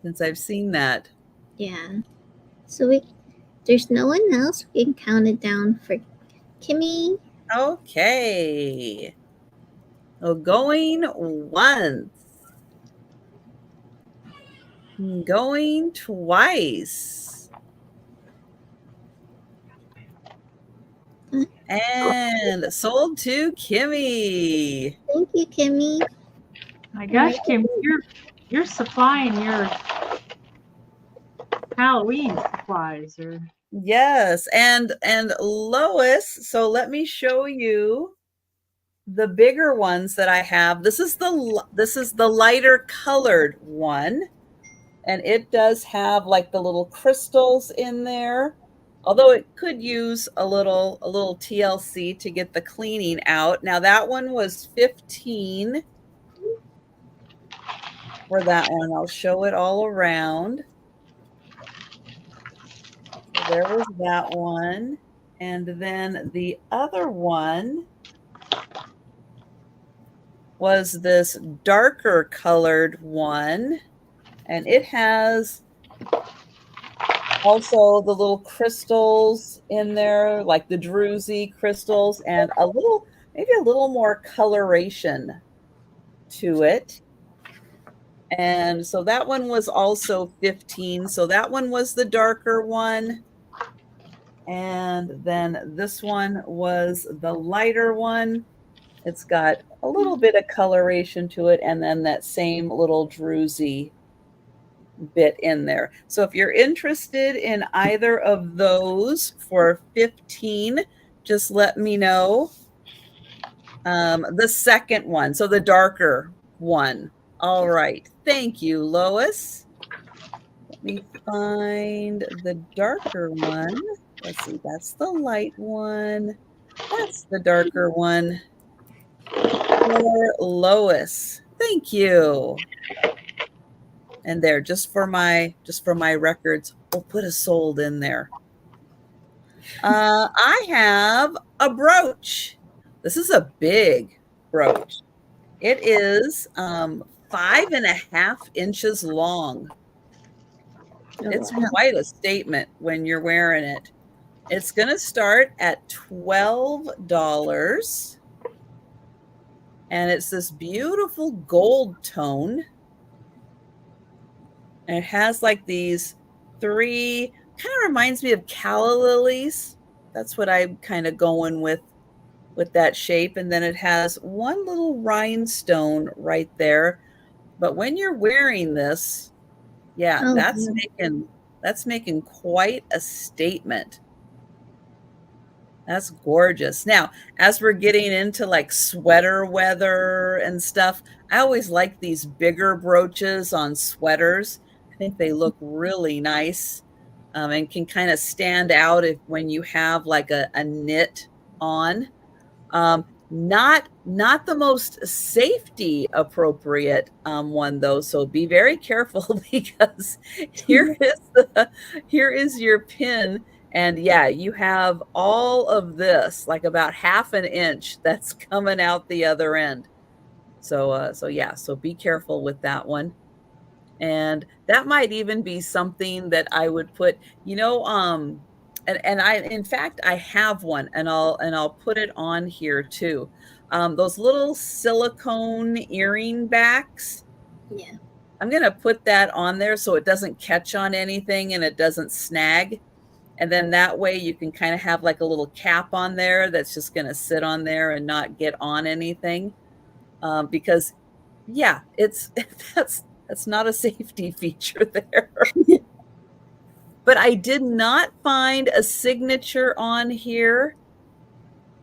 that. Yeah. So there's no one else. We can count it down for Kimmy. Okay. So going once. Going twice. And sold to Kimmy. Thank you, Kimmy. My gosh, Kimmy, you're supplying your Halloween supplies. Yes, and Lois, so let me show you the bigger ones that I have. This is the lighter colored one, and it does have like the little crystals in there. Although it could use a little TLC to get the cleaning out. Now that one was $15 for that one. I'll show it all around. So there was that one. And then the other one was this darker colored one. And it has also the little crystals in there, like the druzy crystals, and maybe a little more coloration to it. And so that one was also $15. So that one was the darker one. And then this one was the lighter one. It's got a little bit of coloration to it, and then that same little druzy bit in there. So if you're interested in either of those for $15, just let me know. The second one, so the darker one. All right. Thank you, Lois. Let me find the darker one. Let's see. That's the light one. That's the darker one. For Lois. Thank you. And there, just for my records, we'll put a sold in there. I have a brooch. This is a big brooch. It is 5.5 inches long. It's quite a statement when you're wearing it. It's going to start at $12. And it's this beautiful gold tone. And it has like these 3, kind of reminds me of calla lilies. That's what I'm kind of going with that shape. And then it has one little rhinestone right there. But when you're wearing this, yeah, that's making quite a statement. That's gorgeous. Now, as we're getting into like sweater weather and stuff, I always like these bigger brooches on sweaters. I think they look really nice and can kind of stand out when you have like a knit on. Not the most safety appropriate one though, so be very careful because here is your pin, and yeah, you have all of this, like about 1/2 inch that's coming out the other end. So be careful with that one. And that might even be something that I would put, and I, in fact, I have one, and I'll put it on here too. Those little silicone earring backs. Yeah. I'm going to put that on there so it doesn't catch on anything and it doesn't snag. And then that way you can kind of have like a little cap on there that's just going to sit on there and not get on anything. Because yeah, that's not a safety feature there. But I did not find a signature on here.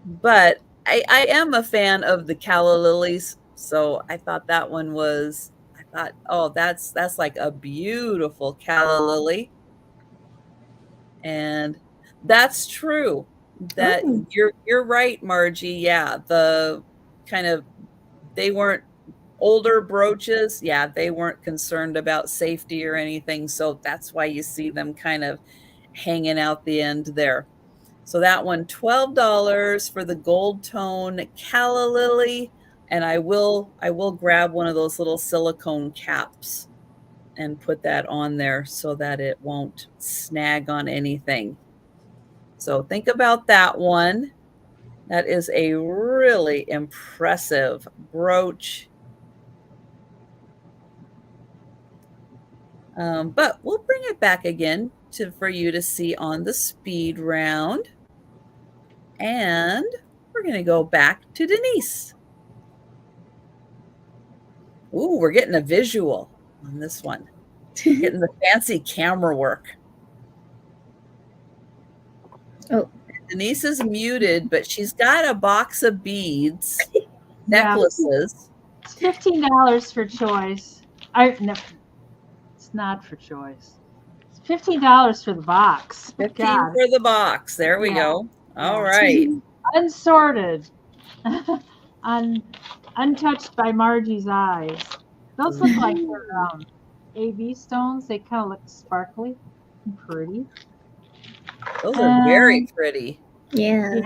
But I am a fan of the calla lilies. So I thought that one was, oh, that's like a beautiful calla lily. And that's true. That you're right, Margie. Yeah, the kind of, they weren't older brooches, yeah, they weren't concerned about safety or anything. So that's why you see them kind of hanging out the end there. So that one, $12 for the gold tone calla lily. And I will grab one of those little silicone caps and put that on there so that it won't snag on anything. So think about that one. That is a really impressive brooch. But we'll bring it back again for you to see on the speed round. And we're going to go back to Denise. Ooh, we're getting a visual on this one. Getting the fancy camera work. Oh. Denise is muted, but she's got a box of beads, necklaces. It's $15 for choice. No, it's not for choice. It's $15 for the box. $15 for the box. There we go. All right. Unsorted. Untouched by Margie's eyes. Those look like they're AV stones. They kind of look sparkly and pretty. Those are very pretty. Yeah.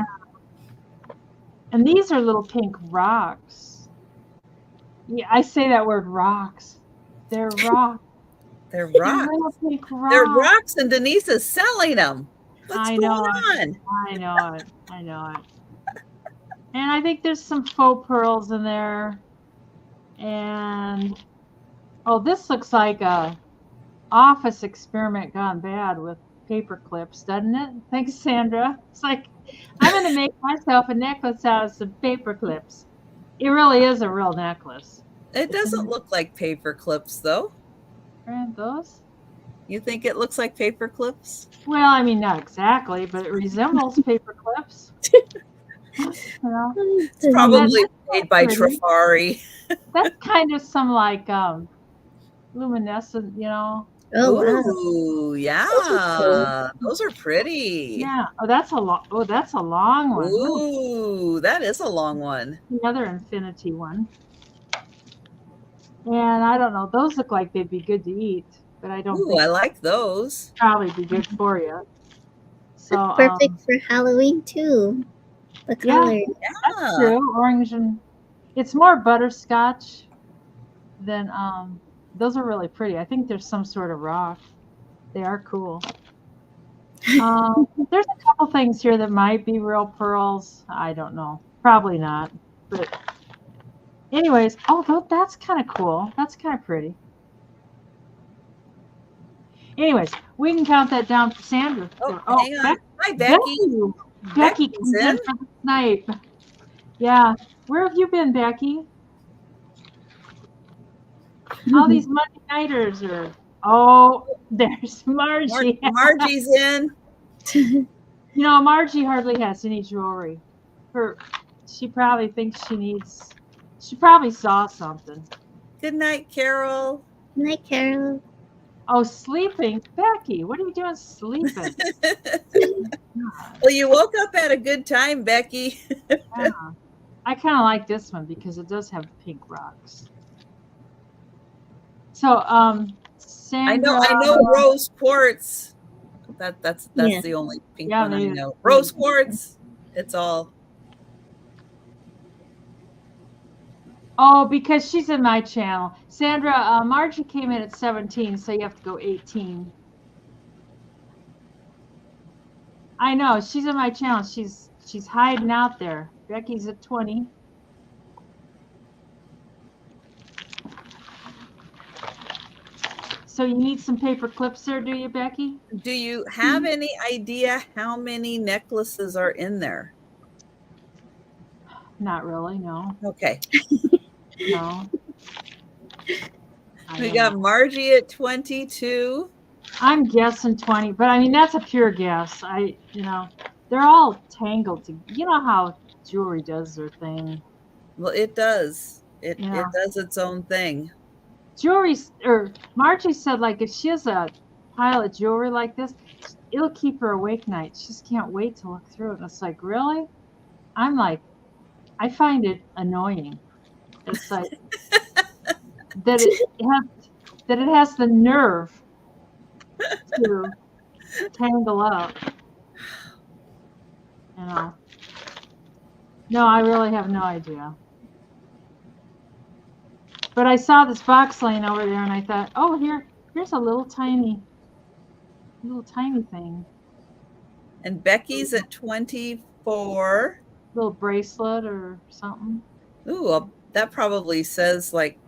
And these are little pink rocks. Yeah, I say that word rocks. They're rocks. They're rocks. They're rocks, and Denise is selling them. What's going on? I know it. And I think there's some faux pearls in there. And this looks like a office experiment gone bad with paper clips, doesn't it? Thanks, Sandra. It's like, I'm going to make myself a necklace out of some paper clips. It really is a real necklace. It doesn't look like paper clips, though. Aren't those? You think it looks like paper clips? Well, I mean, not exactly, but it resembles paper clips. You know, It's probably that's made by pretty. Trafari. That's kind of some like luminescent, you know. Oh wow. Ooh, Those are cool. yeah. Those are pretty. Yeah. Oh, that's a long. Oh, that's a long one. Ooh, Ooh, that is a long one. another infinity one. And I don't know. Those look like they'd be good to eat, but I don't Ooh, think I like those. probably be good for you. So Perfect for Halloween too. The yeah, color. that's Yeah. true. Orange and it's more butterscotch than those are really pretty. I think there's some sort of rock. They are cool. There's a couple things here that might be real pearls. I don't know. Probably not. But anyways, that's kind of cool. That's kind of pretty. Anyways, we can count that down for Sandra. Oh, hang on. Hi, Becky. Becky Becky's comes in in. for the snipe. Yeah. Where have you been, Becky? All these Monday nighters are. Oh, there's Margie. Margie's in. You know, Margie hardly has any jewelry. She probably thinks she needs. She probably saw something. Good night, Carol. Night, Carol. Oh, sleeping, Becky. What are you doing sleeping? Well, you woke up at a good time, Becky. Yeah. I kind of like this one because it does have pink rocks. So, Sandra. I know rose quartz. That's Yeah. the only pink Yeah, one I they- know. Rose quartz. It's all. Oh, because she's in my channel. Sandra, Margie came in at 17, so you have to go 18. I know, she's in my channel. She's hiding out there. Becky's at 20. So you need some paper clips there, do you, Becky? Do you have any idea how many necklaces are in there? Not really, no. Okay. No. We got Margie at 22. I'm guessing 20, but I mean that's a pure guess. They're all tangled. You know how jewelry does their thing. Well, it does. It Yeah. does its own thing. Margie said, like, if she has a pile of jewelry like this, it'll keep her awake nights. She just can't wait to look through it. And it's like, really? I'm like, I find it annoying. It's like that it has the nerve to tangle up. You know. No, I really have no idea. But I saw this box laying over there, and I thought, oh, here's a little tiny thing. And Becky's at 24. Little bracelet or something. Ooh, well, that probably says like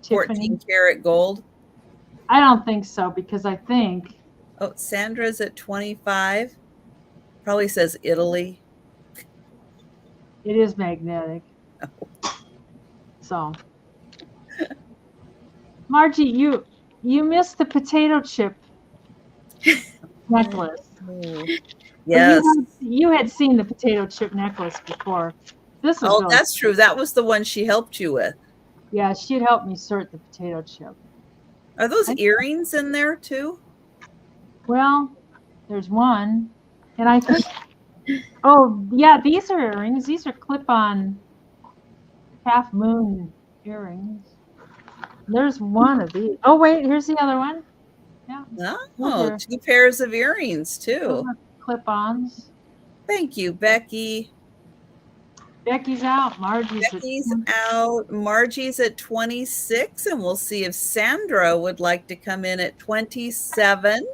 Tiffany. 14 karat gold. I don't think so, because I think. Oh, Sandra's at 25. Probably says Italy. It is magnetic. Oh. So, Margie, you missed the potato chip necklace. Oh. Yes. You had seen the potato chip necklace before. This is really, that's true. That was the one she helped you with. Yeah, she had helped me sort the potato chip. Are those earrings in there too? Well, there's one, and I think. Oh yeah, these are earrings. These are clip-on half moon earrings. There's one of these. Oh wait, here's the other one. Yeah. Oh, 2 pairs of earrings too. Clip-ons. Thank you, Becky. Becky's out. Margie's out. Margie's at 26, and we'll see if Sandra would like to come in at 27.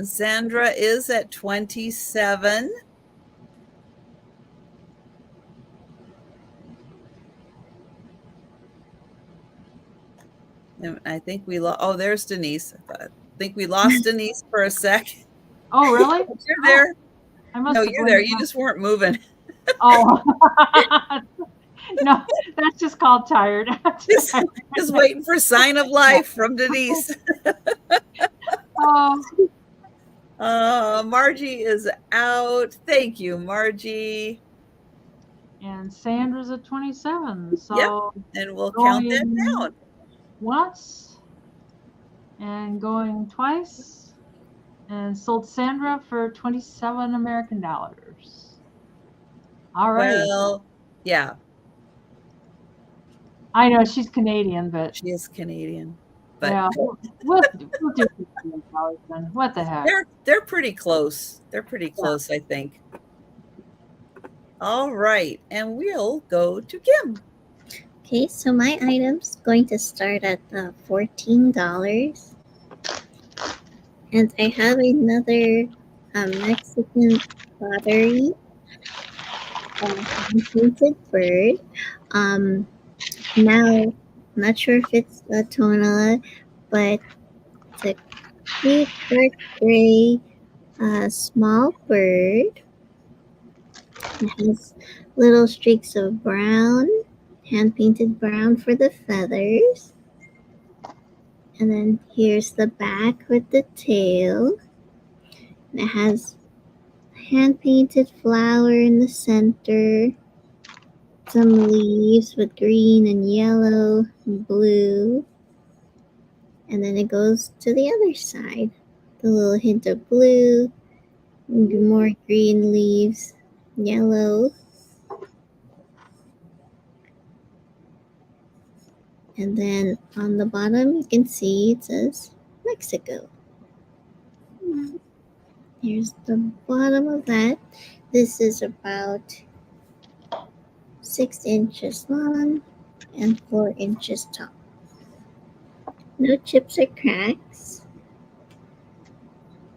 Sandra is at 27. And I think we lost. Oh, there's Denise. I think we lost Denise for a sec. Oh, really? You're there. I must No, have you're there. blinked You out. just weren't moving. Oh. No, that's just called tired. Just waiting for sign of life from Denise. Oh, Margie is out. Thank you, Margie. and Sandra's at 27. So Yep. And we'll count that going down. once and going twice, and sold Sandra for 27 American dollars. All right. Well, yeah, I know she's Canadian, but she is Canadian. But yeah, we'll do $15 then. What the heck? they're pretty close. They're pretty close, I think. All right, and we'll go to Kim. Okay, so my item's going to start at $14. And I have another Mexican pottery painted bird. Now, I'm not sure if it's a tonala, but it's a cute dark gray small bird. It has little streaks of brown, hand painted brown for the feathers. And then here's the back with the tail. And it has hand painted flower in the center. Some leaves with green and yellow and blue. And then it goes to the other side. The little hint of blue, more green leaves, yellow. And then on the bottom, you can see it says Mexico. Here's the bottom of that. This is about 6 inches long and 4 inches tall. No chips or cracks.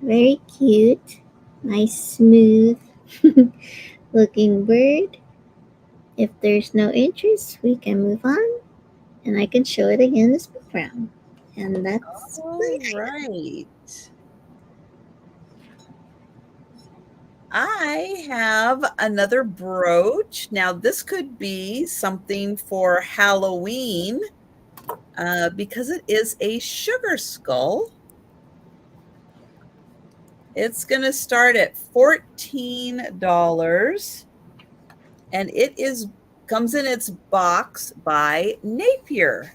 Very cute. Nice, smooth looking bird. If there's no interest, we can move on. And I can show it again this background. And that's All right. I have another brooch. Now, this could be something for Halloween because it is a sugar skull. It's going to start at $14, and it comes in its box by Napier.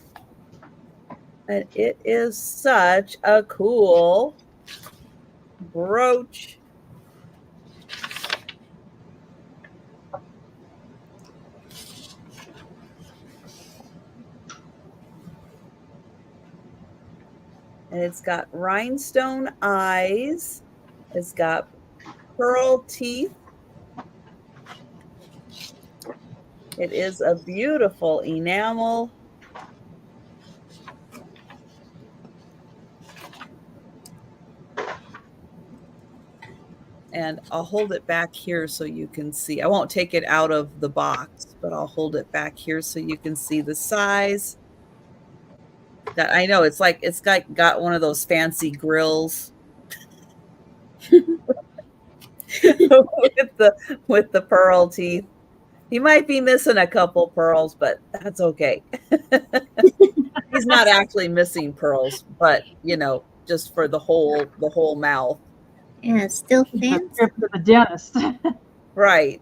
And it is such a cool brooch. And it's got rhinestone eyes. It's got pearl teeth. It is a beautiful enamel. And I'll hold it back here so you can see. I won't take it out of the box, but I'll hold it back here so you can see the size. That I know it's got one of those fancy grills with the pearl teeth. He might be missing a couple pearls, but that's okay. He's not actually missing pearls, but just for the whole mouth. Yeah, it's still The fancy. trip to the dentist. Right.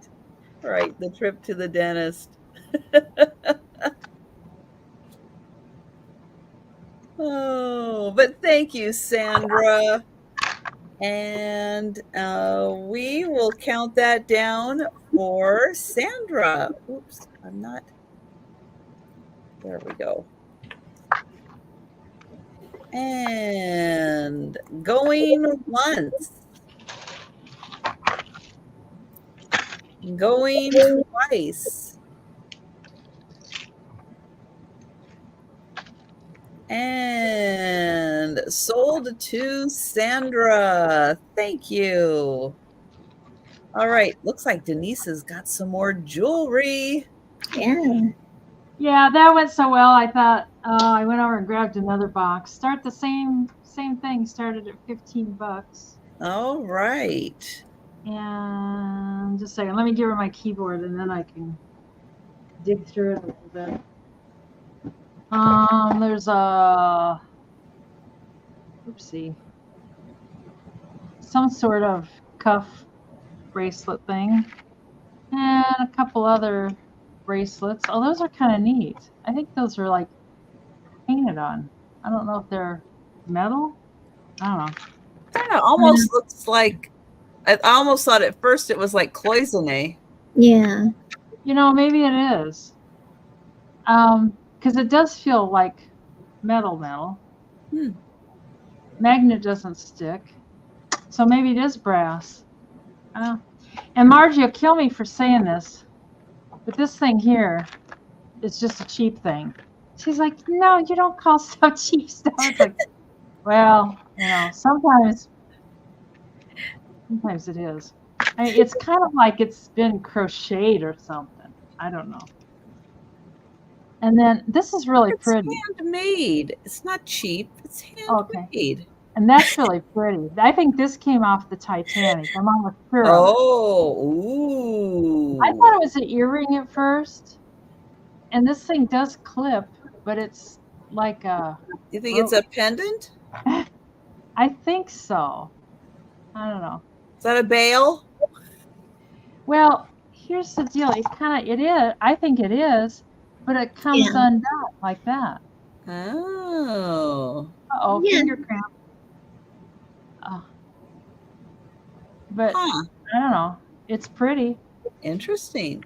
The trip to the dentist. Oh, but thank you, Sandra. And we will count that down for Sandra. Oops, I'm not. There we go. And going once. Going twice. And sold to Sandra. Thank you. All right. Looks like Denise has got some more jewelry. Yeah. Yeah, that went so well. I thought I went over and grabbed another box. Start the same thing. Started at $15. All right. And just a second, let me give her my keyboard and then I can dig through it a little bit. There's a, oopsie, some sort of cuff bracelet thing, and a couple other bracelets. Oh, those are kind of neat. I think those are like painted on. I don't know if they're metal. I don't know. Kind of almost looks like, I almost thought at first it was like cloisonne. Yeah. You know, maybe it is. Because it does feel like metal. Magnet doesn't stick. So maybe it is brass. And Margie will kill me for saying this, but this thing here is just a cheap thing. She's like, no, you don't call stuff cheap stuff. It's like, well, you know, sometimes it is. I mean, it's kind of like it's been crocheted or something. I don't know. And then this is really pretty. It's handmade. It's not cheap. It's handmade. Okay. And that's really pretty. I think this came off the Titanic. I'm on with her. Oh, ooh. I thought it was an earring at first. And this thing does clip, but it's like a... You think it's a pendant? I think so. I don't know. Is that a bail? Well, here's the deal. It is. I think it is, but it comes undone like that. Oh. Uh-oh, finger cramp. But I don't know. It's pretty. Interesting.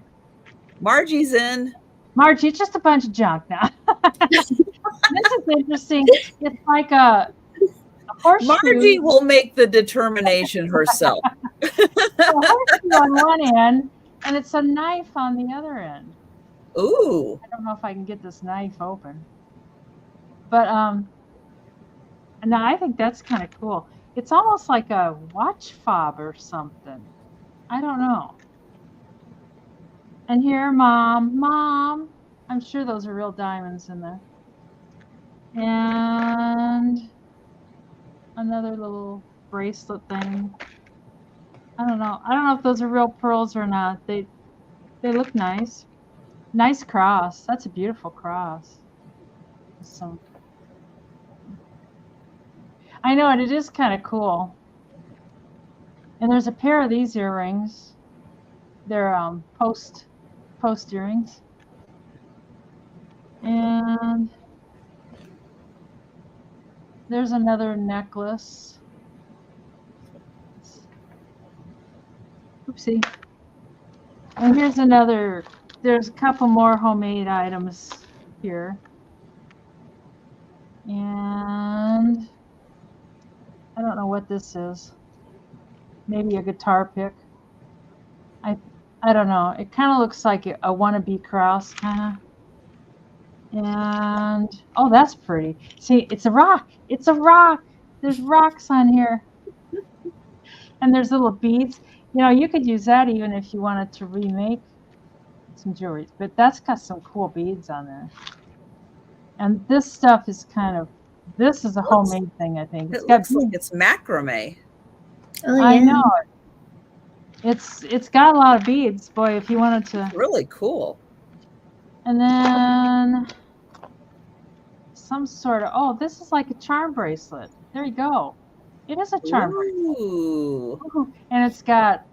Margie's in. Margie, it's just a bunch of junk now. This is interesting. It's like a horseshoe. Margie will make the determination herself. A horseshoe on one end, and it's a knife on the other end. Ooh. I don't know if I can get this knife open. But no, I think that's kind of cool. It's almost like a watch fob or something. I don't know. And here, Mom. I'm sure those are real diamonds in there. And another little bracelet thing. I don't know. I don't know if those are real pearls or not. They look nice. Nice cross. That's a beautiful cross. So I know it is kind of cool. And there's a pair of these earrings. They're post earrings. And there's another necklace. Oopsie. And here's another. There's a couple more homemade items here. And I don't know what this is. Maybe a guitar pick. I don't know. It kind of looks like a wannabe cross, kind of. And oh, that's pretty. See, it's a rock. It's a rock. There's rocks on here. And there's little beads. You know, you could use that even if you wanted to remake some jewelry. But that's got some cool beads on there. And this stuff is this is a homemade thing, I think. It looks like it's macrame. Oh, yeah. I know. It's got a lot of beads, boy, if you wanted to. Really cool. And then some sort of, this is like a charm bracelet. There you go. It is a charm bracelet. Ooh. And it's got,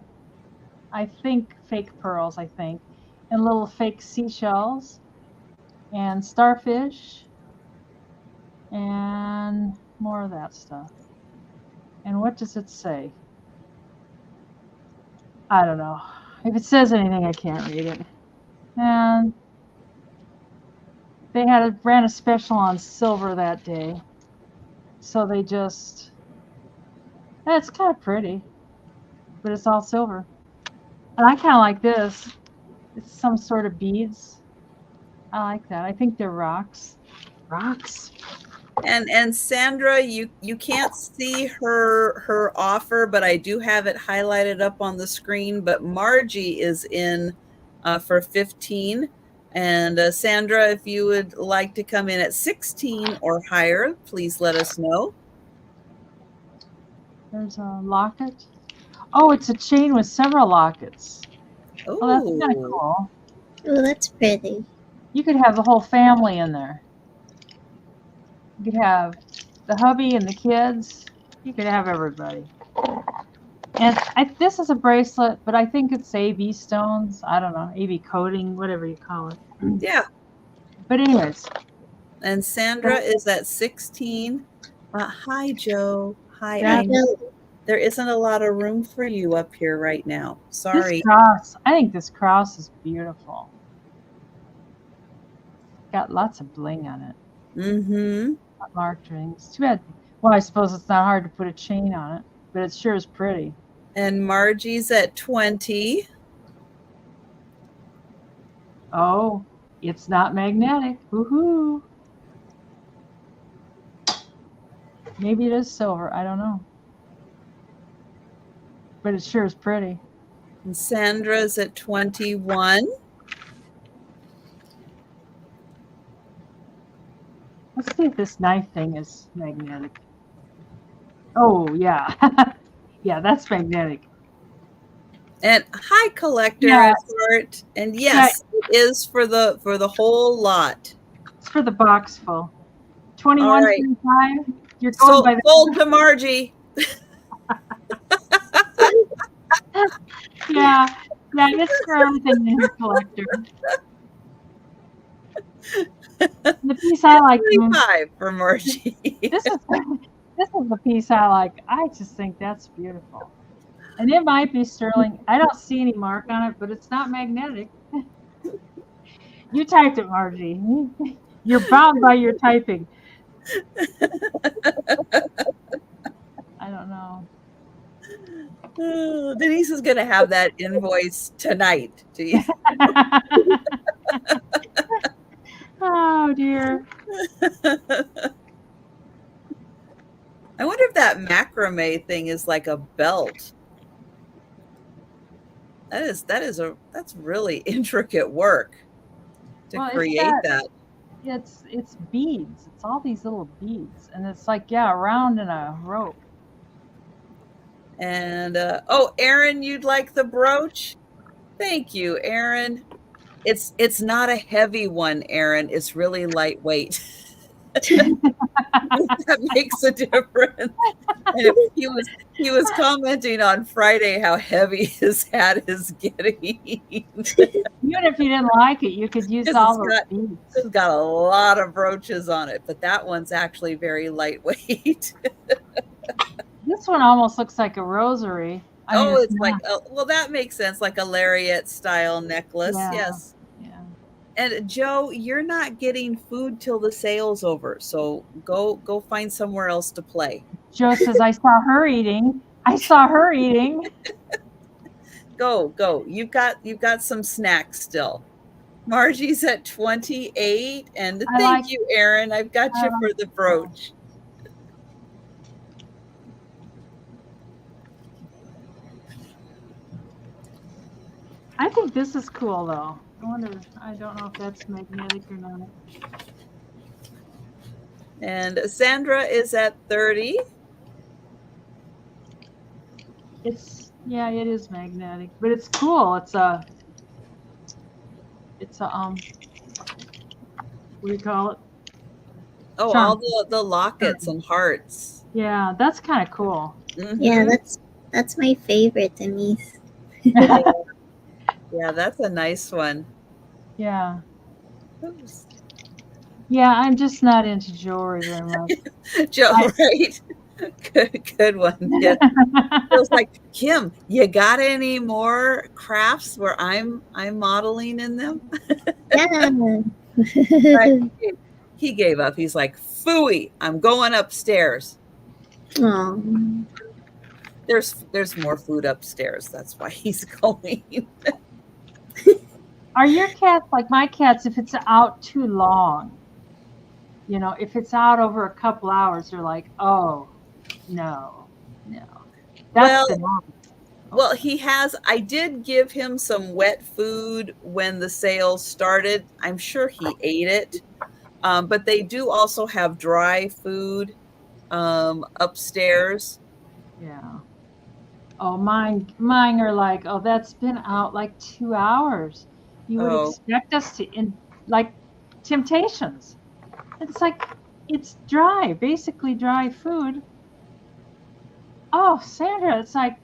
I think, fake pearls, and little fake seashells and starfish and more of that stuff. And what does it say? I don't know. If it says anything, I can't read it. And they ran a special on silver that day. So they it's kind of pretty, but it's all silver. And I kind of like this. It's some sort of beads. I like that. I think they're rocks. Rocks. And Sandra, you can't see her offer, but I do have it highlighted up on the screen. But Margie is in for 15. And Sandra, if you would like to come in at 16 or higher, please let us know. There's a locket. Oh, it's a chain with several lockets. Oh, that's kind of Ooh. cool. Oh, that's pretty. You could have the whole family in there. You could have the hubby and the kids. You could have everybody. And this is a bracelet, but I think it's AB stones. I don't know, AB coating, whatever you call it. Yeah. But anyways. And Sandra is at 16. Hi, Joe. Hi. Yeah. I know there isn't a lot of room for you up here right now. Sorry. This cross, I think this cross is beautiful. Got lots of bling on it. Mm-hmm. Marked rings. Too bad. Well, I suppose it's not hard to put a chain on it, but it sure is pretty. And Margie's at 20. Oh, it's not magnetic. Woohoo! Maybe it is silver. I don't know. But it sure is pretty. And Sandra's at 21. Let's see if this knife thing is magnetic. Oh, yeah. Yeah, that's magnetic. And hi, collector Yeah. at heart. And yes, it is for the whole lot. It's for the box full. 21, All right. 25. You're going So by the fold to Margie. Yeah, it's for everything in your collector. The piece I like. 25 for Margie. This is the piece I like. I just think that's beautiful. And it might be sterling. I don't see any mark on it, but it's not magnetic. You typed it, Margie. You're bound by your typing. I don't know. Oh, Denise is going to have that invoice tonight. Oh, dear. I wonder if that macrame thing is like a belt. That's really intricate work to create that. It's beads. It's all these little beads, and it's like around in a rope. And oh, Aaron, you'd like the brooch? Thank you, Aaron. It's not a heavy one, Aaron. It's really lightweight. That makes a difference. And he was commenting on Friday how heavy his hat is getting. Even if you didn't like it, you could use all those beads. It's got a lot of brooches on it, but that one's actually very lightweight. This one almost looks like a rosary. It's like, well, that makes sense, like a lariat style necklace. Yeah. Yes. Yeah. And Joe, you're not getting food till the sale's over, so go find somewhere else to play. Joe says, I saw her eating. Go. You've got some snacks still. Margie's at 28, and thank you, Aaron. I've got you for the brooch. I think this is cool, though. I don't know if that's magnetic or not. And Sandra is at 30. It is magnetic, but it's cool. It's a what do you call it? Oh, Charm. all the lockets and hearts. Yeah, that's kind of cool. Mm-hmm. Yeah, that's my favorite, Denise. Yeah, that's a nice one. Yeah. Oops. Yeah, I'm just not into jewelry very much. Joe, right? Good one. Yeah. Feels like, Kim, you got any more crafts where I'm modeling in them? Yeah. Right. He gave up. He's like, phooey, I'm going upstairs. Aww. There's more food upstairs. That's why he's going. Are your cats like my cats? If it's out too long, if it's out over a couple hours, they're like, oh, no. That's well, he has. I did give him some wet food when the sale started. I'm sure he ate it. But they do also have dry food upstairs. Yeah. Oh, mine are like, oh, that's been out like 2 hours. You would Oh. expect us to in like Temptations. It's like it's dry, basically dry food. Oh, Sandra, it's like,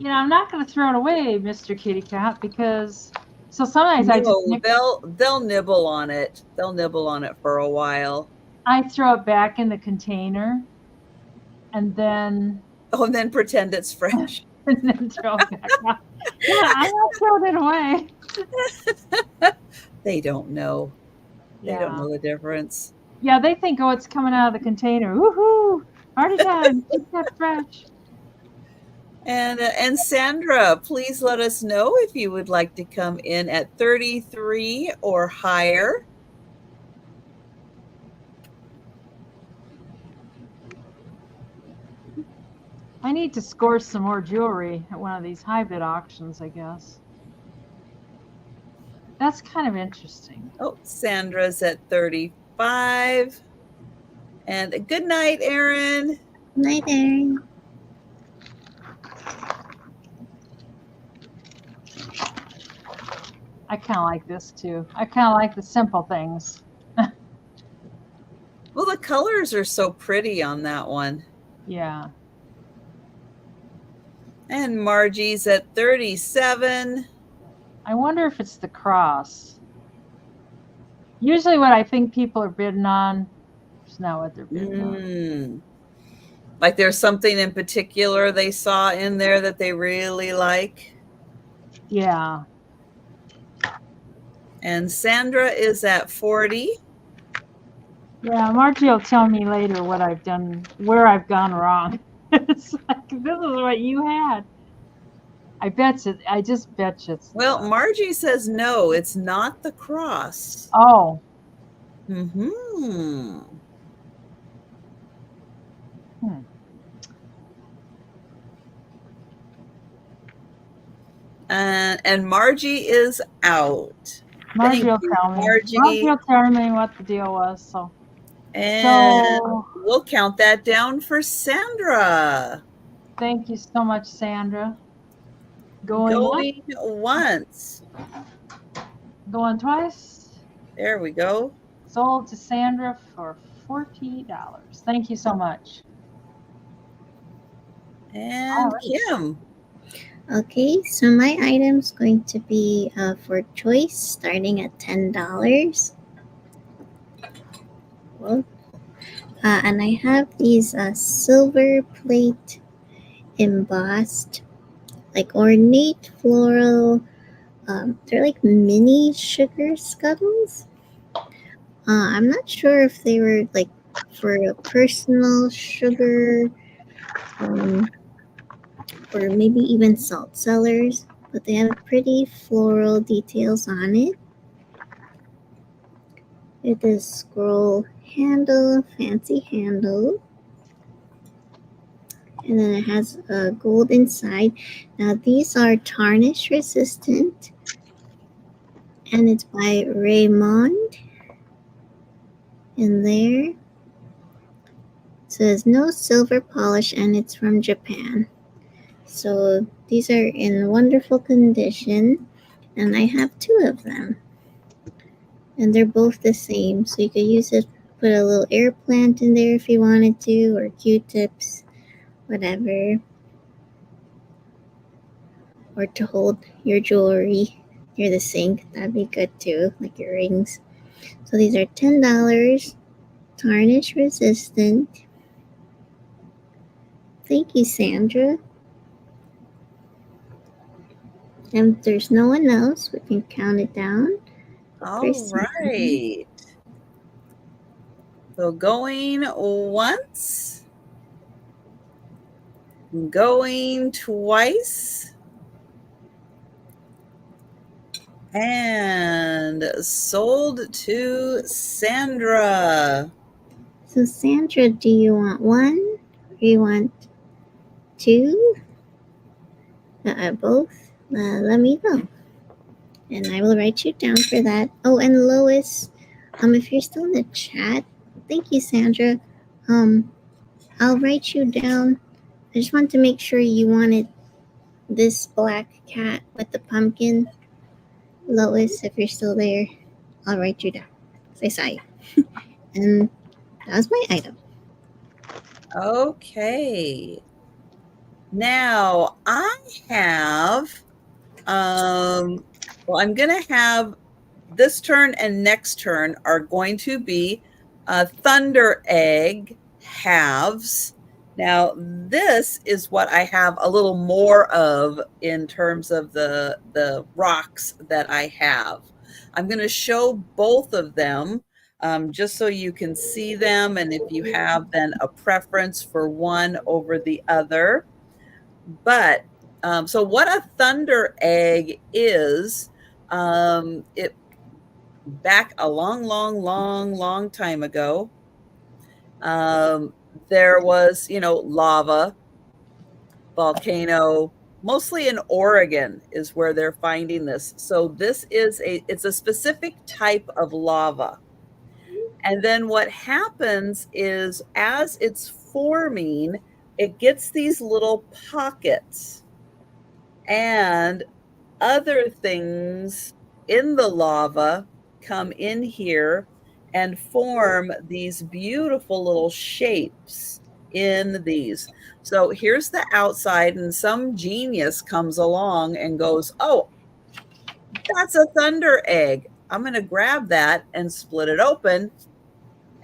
I'm not going to throw it away, Mr. Kitty Cat, because so sometimes I just No, they'll nibble on it. They'll nibble on it for a while. I throw it back in the container and then Oh, and then pretend it's fresh. and then throw it back out. Yeah, I'm not throwing it away. They don't know. They don't Yeah. know the difference. Yeah, they think, oh, it's coming out of the container. Woohoo! Party time! Keep that fresh. And Sandra, please let us know if you would like to come in at 33 or higher. I need to score some more jewelry at one of these high bid auctions, I guess. That's kind of interesting. Oh, Sandra's at 35. And good night, Erin. Night, Erin. I kind of like this too. I kind of like the simple things. Well, the colors are so pretty on that one. Yeah. And Margie's at 37. I wonder if it's the cross. Usually what I think people are bidding on is not what they're bidding on. Like there's something in particular they saw in there that they really like. Yeah. And Sandra is at 40. Yeah, Margie will tell me later what I've done, where I've gone wrong. It's like, this is what you had. I just bet you it's. Well, Margie says no, it's not the cross. Oh. Mm-hmm. And Margie is out. Margie will tell me. Margie will tell me what the deal was. And we'll count that down for Sandra. Thank you so much, Sandra. Going once. Going twice. There we go. Sold to Sandra for $40. Thank you so much. And Kim. Okay, so my item's going to be for choice, starting at $10. Well, and I have these silver plate embossed, like ornate floral. They're like mini sugar scuttles. I'm not sure if they were like for a personal sugar, or maybe even salt cellars, but they have pretty floral details on it. It is scroll handle, fancy handle, and then it has a gold inside. Now these are tarnish resistant, and it's by Raymond. In there it says no silver polish, and it's from Japan. So these are in wonderful condition, and I have 2 of them. And they're both the same, so you could use it, put a little air plant in there if you wanted to, or Q-tips, whatever. Or to hold your jewelry near the sink, that'd be good too, like your rings. So these are $10, tarnish resistant. Thank you, Sandra. And if there's no one else, we can count it down. All right. So going once, going twice, and sold to Sandra. So Sandra, do you want 1 or you want 2? Both? Let me know, and I will write you down for that. Oh, and Lois, if you're still in the chat, thank you, Sandra. I'll write you down I just want to make sure you wanted this black cat with the pumpkin. Lois, if you're still there, I'll write you down. I saw you. And that was my item. Okay. Now I have, well, I'm going to have this turn and next turn are going to be thunder egg halves. Now, this is what I have a little more of in terms of the rocks that I have. I'm going to show both of them just so you can see them. And if you have then a preference for one over the other. But so what a thunder egg is, it back a long time ago, there was, lava, volcano, mostly in Oregon is where they're finding this. So this is it's a specific type of lava. And then what happens is as it's forming, it gets these little pockets and other things in the lava come in here and form these beautiful little shapes in these. So here's the outside, and some genius comes along and goes, oh, that's a thunder egg. I'm going to grab that and split it open.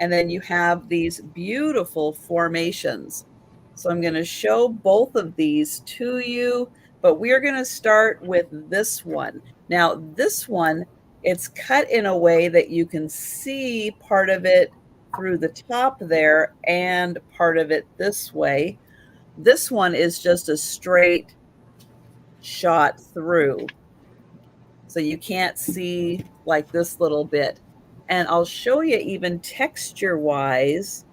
And then you have these beautiful formations. So I'm going to show both of these to you, but we're going to start with this one. Now, this one, it's cut in a way that you can see part of it through the top there and part of it this way. This one is just a straight shot through. So you can't see like this little bit. And I'll show you even texture-wise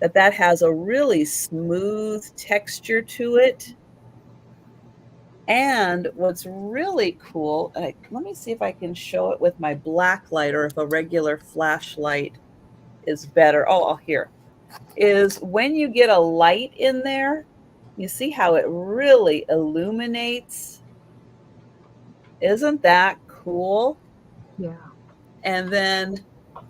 that has a really smooth texture to it. And what's really cool, let me see if I can show it with my black light or if a regular flashlight is better. Oh, here, is when you get a light in there, you see how it really illuminates. Isn't that cool? Yeah. And then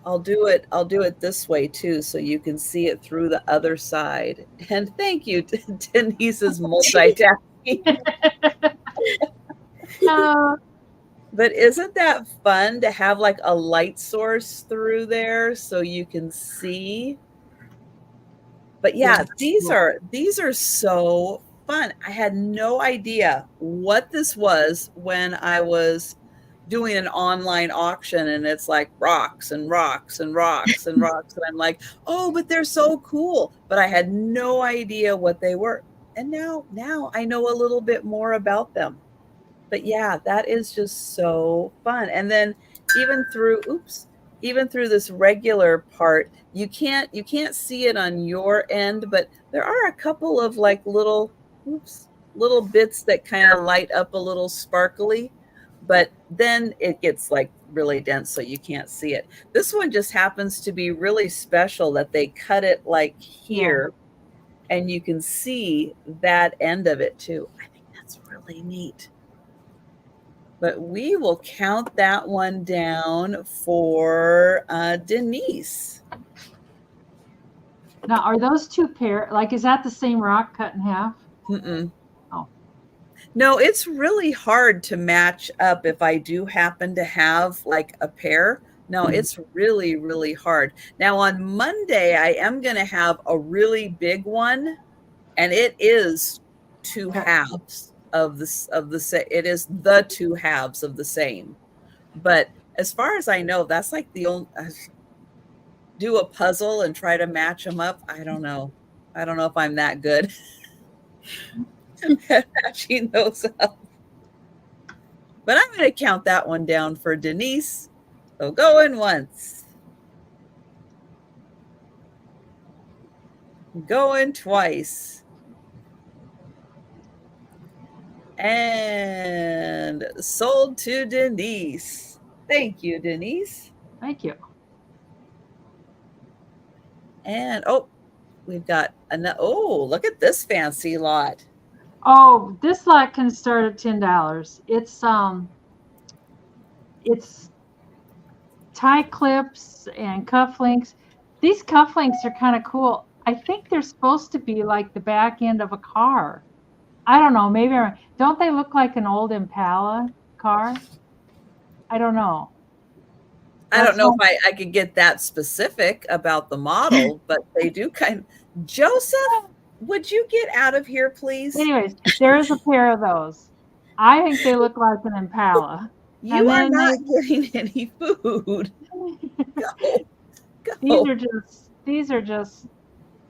I'll do it this way too, so you can see it through the other side. And thank you, Denise's multitasking. But isn't that fun to have like a light source through there so you can see? But yeah, these are so fun. I had no idea what this was when I was doing an online auction, and it's like rocks and rocks and rocks and rocks. And I'm like, oh, but they're so cool. But I had no idea what they were. And now I know a little bit more about them. But yeah, that is just so fun. And then even through this regular part, you can't see it on your end, but there are a couple of like little bits that kind of light up a little sparkly, but then it gets like really dense, so you can't see it. This one just happens to be really special that they cut it like here, and you can see that end of it too. I think that's really neat. But we will count that one down for Denise. Now, are those two pair? Like, is that the same rock cut in half? Mm-mm. Oh. No, it's really hard to match up if I do happen to have like a pair. No, it's really, really hard. Now on Monday, I am going to have a really big one, and it is two halves of the it is the two halves of the same. But as far as I know, that's like the only do a puzzle and try to match them up. I don't know if I'm that good at matching those up. But I'm going to count that one down for Denise. So going once, going twice. And sold to Denise. Thank you, Denise. Thank you. And we've got oh, look at this fancy lot. Oh, this lot can start at $10. It's tie clips and cufflinks. These cufflinks are kind of cool. I think they're supposed to be like the back end of a car. I don't know. Maybe don't they look like an old Impala car? I don't know. I don't know if I could get that specific about the model, but they do kind of. Joseph, would you get out of here, please? Anyways, there is a pair of those. I think they look like an Impala. You are not getting any food. Go. These are just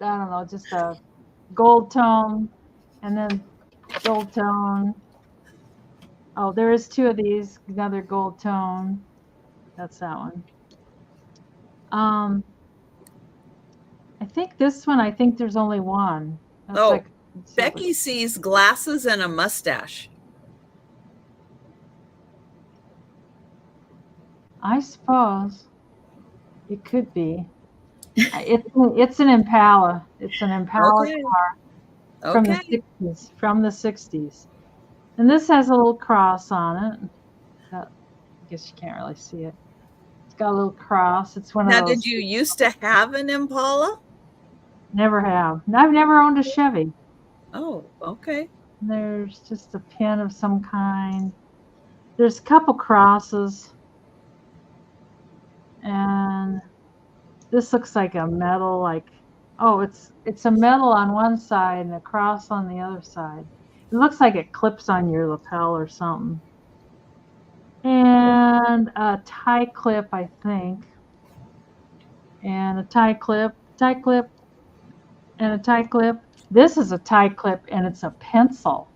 I don't know, just a gold tone and then gold tone. Oh, there is two of these, another gold tone. That's that one. I think this one, I think there's only one. That's Becky sees glasses and a mustache. I suppose it could be. It's an Impala. It's an Impala car from the 60s. From the 60s. And this has a little cross on it. I guess you can't really see it. It's got a little cross. It's one of those. Now, did you used to have an Impala? Never have. I've never owned a Chevy. Oh, okay. There's just a pin of some kind. There's a couple crosses. And this looks like a metal, it's a metal on one side and a cross on the other side. It looks like it clips on your lapel or something. And a tie clip, I think. And a tie clip, and a tie clip. This is a tie clip, and it's a pencil.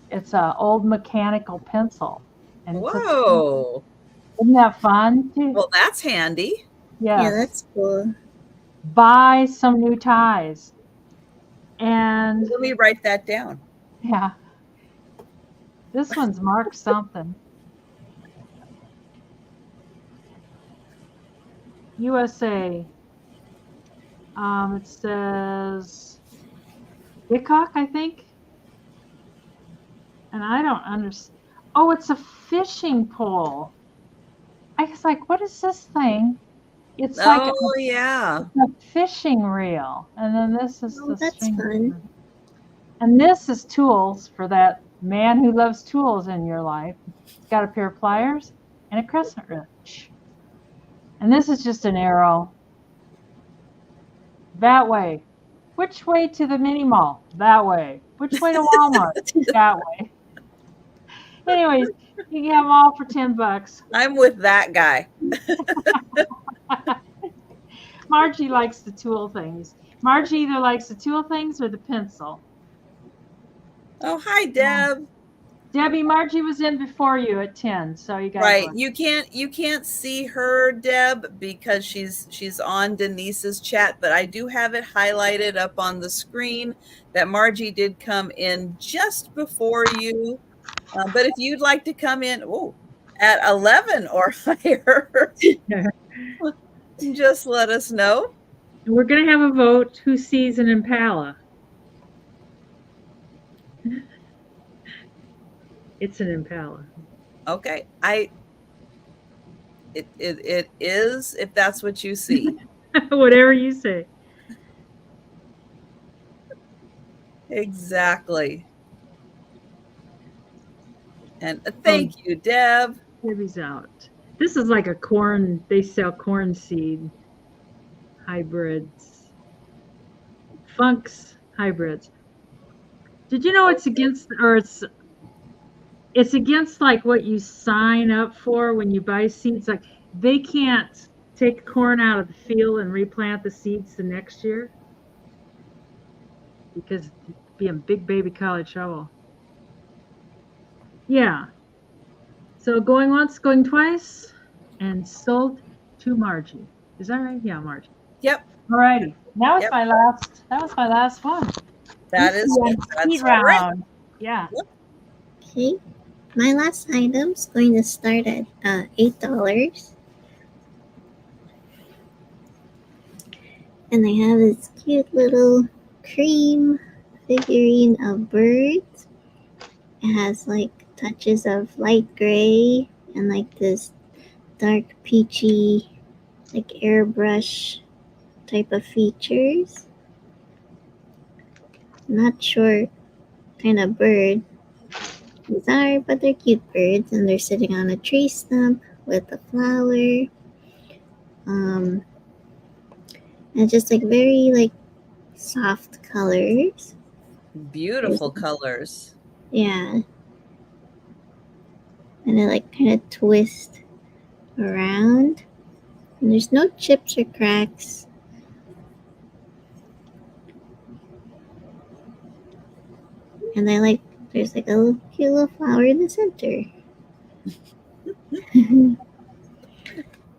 It's an old mechanical pencil. And whoa. Isn't that fun? Well, that's handy. Yeah, that's cool. Buy some new ties. And let me write that down. Yeah. This one's marked something. USA. It says Decor, I think. And I don't understand. Oh, it's a fishing pole. I was like, what is this thing? It's like a fishing reel. And then this is that's fun. And this is tools for that man who loves tools in your life. It's got a pair of pliers and a crescent wrench. And this is just an arrow. That way. Which way to the mini mall? That way. Which way to Walmart? That way. Anyways, you can have them all for $10. I'm with that guy. Margie likes the tool things. Margie either likes the tool things or the pencil. Oh, hi, Deb. Debbie, Margie was in before you at 10, so you guys. Right, you can't see her, Deb, because she's on Denise's chat, but I do have it highlighted up on the screen that Margie did come in just before you. But if you'd like to come in at 11 or higher, just let us know. We're going to have a vote who sees an Impala. It's an Impala. Okay. It is, if that's what you see. Whatever you say. Exactly. And thank you, Deb. Debbie's out. This is like a corn, they sell corn seed hybrids. Funks hybrids. Did you know it's against, or it's against like what you sign up for when you buy seeds? Like they can't take corn out of the field and replant the seeds the next year because it'd be a big baby college shovel. Yeah. So going once, going twice, and sold to Margie. Is that right? Yeah, Margie. Yep. All righty. That was my last one. That's round. Right. Yeah. Yep. Okay. My last item's going to start at $8. And they have this cute little cream figurine of birds. It has like touches of light gray and like this dark peachy, like airbrush type of features. Not sure kind of bird these are, but they're cute birds and they're sitting on a tree stump with a flower. And just like very like soft colors. Beautiful colors. Yeah. And it like kind of twist around. And there's no chips or cracks. And I like there's like a little cute little flower in the center.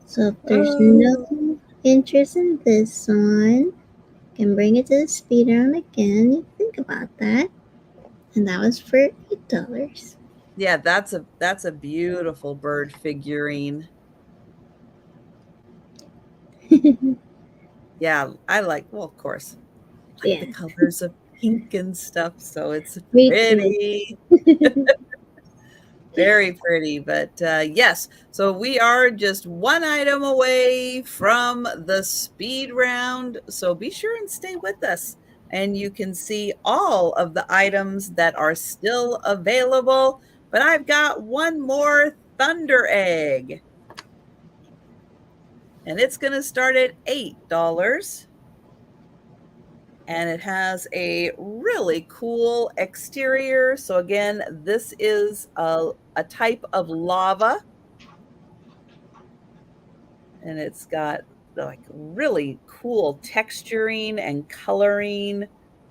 So if there's no interest in this one, you can bring it to the speed round again. You think about that. And that was for $8. Yeah, that's a beautiful bird figurine. Yeah, I like, well, of course, I like the colors of pink and stuff, so it's pretty. Very pretty, but yes, so we are just one item away from the speed round, so be sure and stay with us, and you can see all of the items that are still available, but I've got one more Thunder Egg, and it's going to start at $8. And it has a really cool exterior. So again, this is a type of lava. And it's got like really cool texturing and coloring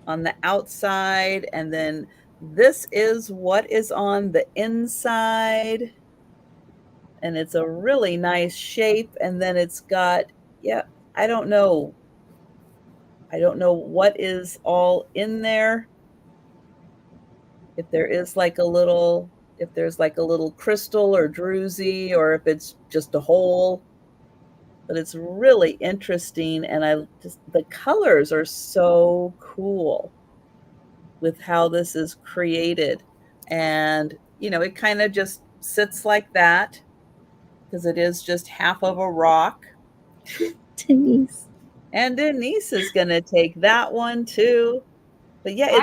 on the outside. And then this is what is on the inside. And it's a really nice shape. And then it's got, yeah, I don't know what is all in there. If there's like a little crystal or druzy, or if it's just a hole. But it's really interesting, and the colors are so cool with how this is created. And it kind of just sits like that because it is just half of a rock. Denise. And Denise is going to take that one too. But yeah, I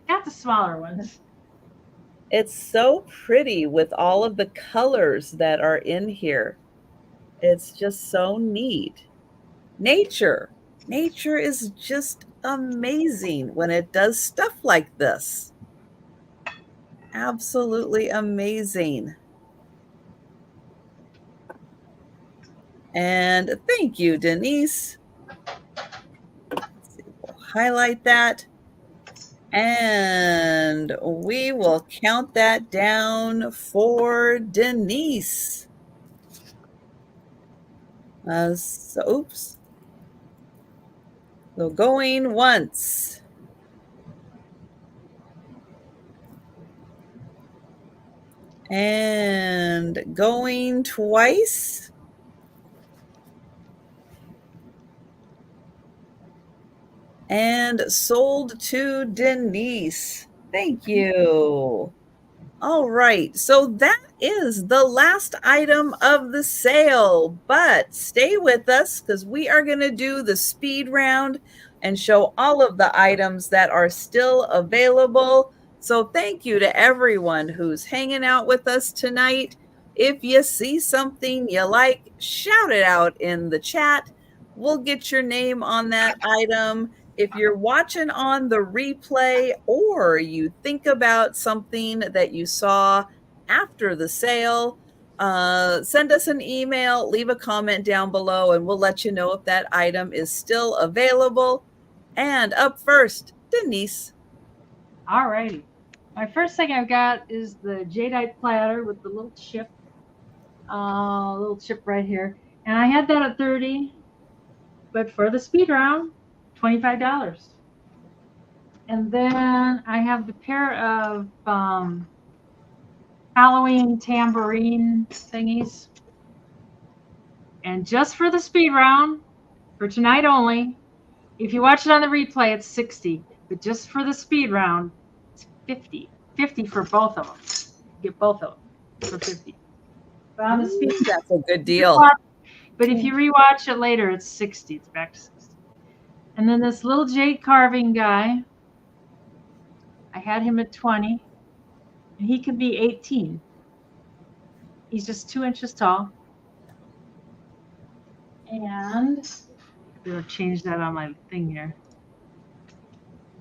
got the smaller ones. It's so pretty with all of the colors that are in here. It's just so neat. Nature is just amazing when it does stuff like this. Absolutely amazing. And thank you, Denise. Let's see, we'll highlight that. And we will count that down for Denise. Oops. So going once. And going twice. And sold to Denise. Thank you. All right, so that is the last item of the sale, but stay with us because we are going to do the speed round and show all of the items that are still available. So thank you to everyone who's hanging out with us tonight. If you see something you like, shout it out in the chat. We'll get your name on that item. If you're watching on the replay or you think about something that you saw after the sale, send us an email, leave a comment down below, and we'll let you know if that item is still available. And up first, Denise. All righty. My first thing I've got is the Jadeite platter with the little chip. Right here. And I had that at $30, but for the speed round, $25. And then I have the pair of Halloween tambourine thingies. And just for the speed round, for tonight only. If you watch it on the replay, it's 60, but just for the speed round, it's 50. 50 for both of them. Get both of them for 50. But on the speed, That's a good deal. but if you rewatch it later, it's 60. It's back to 60. And then this little jade carving guy, I had him at 20, and he could be 18. He's just 2 inches tall. And I better change that on my thing here.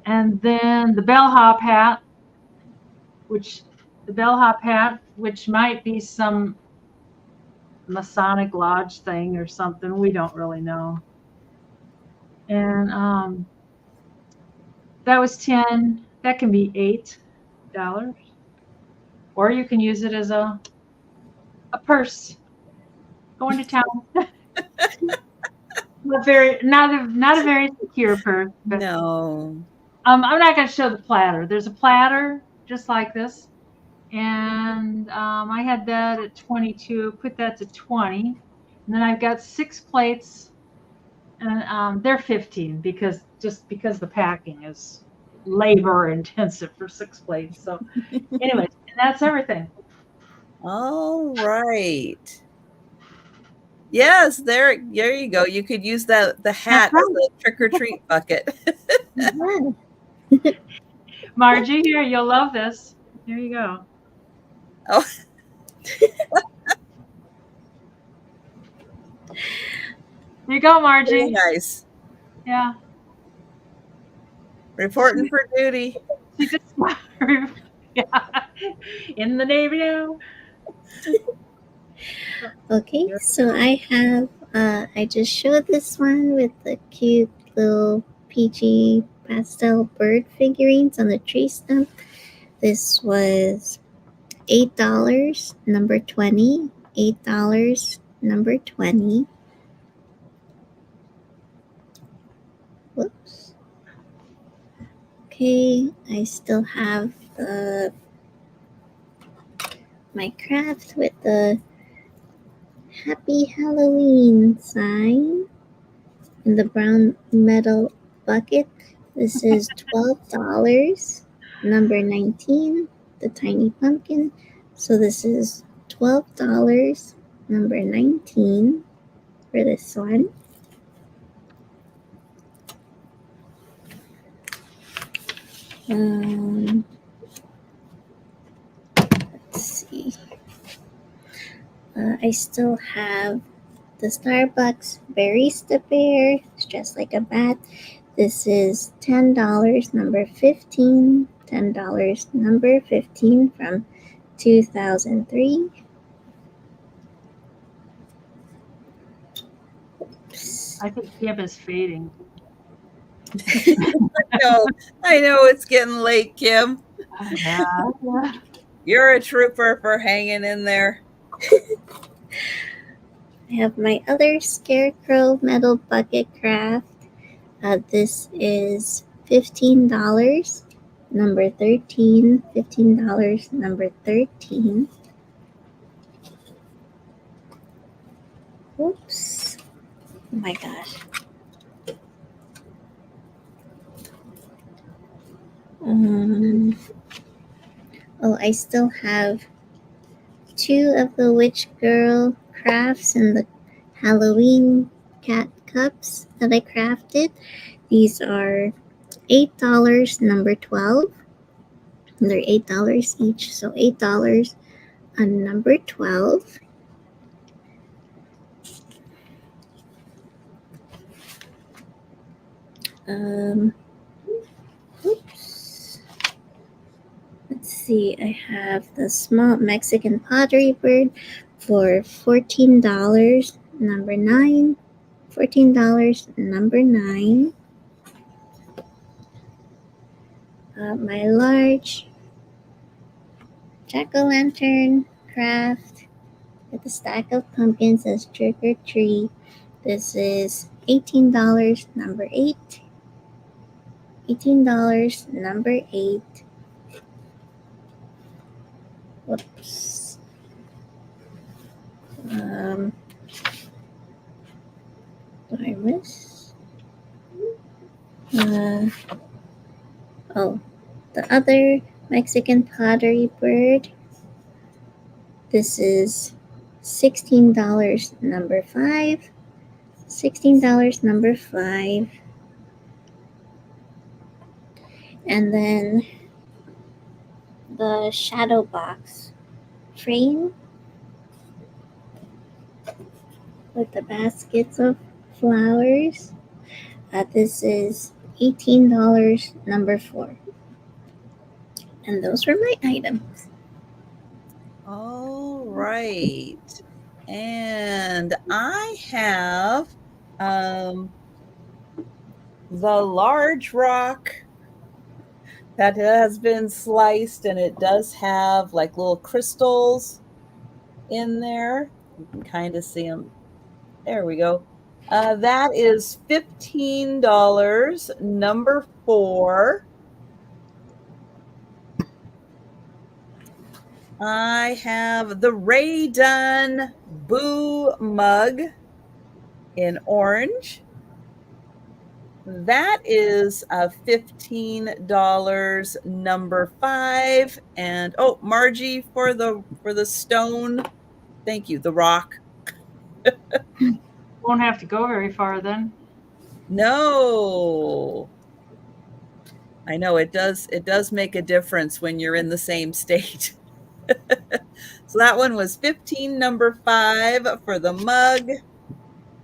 And then the bellhop hat, which might be some Masonic lodge thing or something. We don't really know. And that was 10. That can be $8. Or you can use it as a purse going to town. Not a very secure purse. But, No. I'm not going to show the platter. There's a platter just like this. And I had that at 22, put that to 20. And then I've got 6 plates, and they're 15 because the packing is labor intensive for 6 plates. So anyways, and that's everything. All right. Yes, there you go. You could use the hat as a trick-or-treat bucket. Margie, here, you'll love this. Here you go. Oh. Here you go, Margie. Very nice. Yeah. Reporting for duty. Yeah. In the Navy now. Okay, so I have, I just showed this one with the cute little peachy pastel bird figurines on the tree stump. This was $8, number 20, $8, number 20. Whoops. Okay, I still have my craft with the Happy Halloween sign in the brown metal bucket. This is $12, number 19, the tiny pumpkin. So this is $12, number 19 for this one. Let's see. I still have the Starbucks Barista Bear. It's dressed like a bat. This is $10, number 15. $10, number 15 from 2003. Oops. I think Kim is fading. I know it's getting late, Kim. Yeah. You're a trooper for hanging in there. I have my other Scarecrow metal bucket craft. This is $15, number 13. $15, number 13. Whoops. Oh my gosh. I still have 2 of the Witch Girl crafts and the Halloween cat cups that I crafted. These are $8, number 12. They're $8 each, so $8 on number 12. Oops. Let's see, I have the small Mexican pottery bird for $14, number 9. $14, number 9. My large jack-o'-lantern craft with a stack of pumpkins as trick or treat. This is $18, number 8. $18, number 8. Whoops. Thymus. Oh, the other Mexican pottery bird. This is $16, number 5. $16, number 5. And then the shadow box frame with the baskets of flowers. This is $18, number 4. And those were my items. All right. And I have the large rock that has been sliced, and it does have like little crystals in there. You can kind of see them. There we go. That is $15, number 4. I have the Ray Dunn Boo mug in orange. That is $15, number 5. And oh, Margie, for the stone, thank you, the rock. Won't have to go very far then. No, I know it does make a difference when you're in the same state. So that one was 15, number 5 for the mug.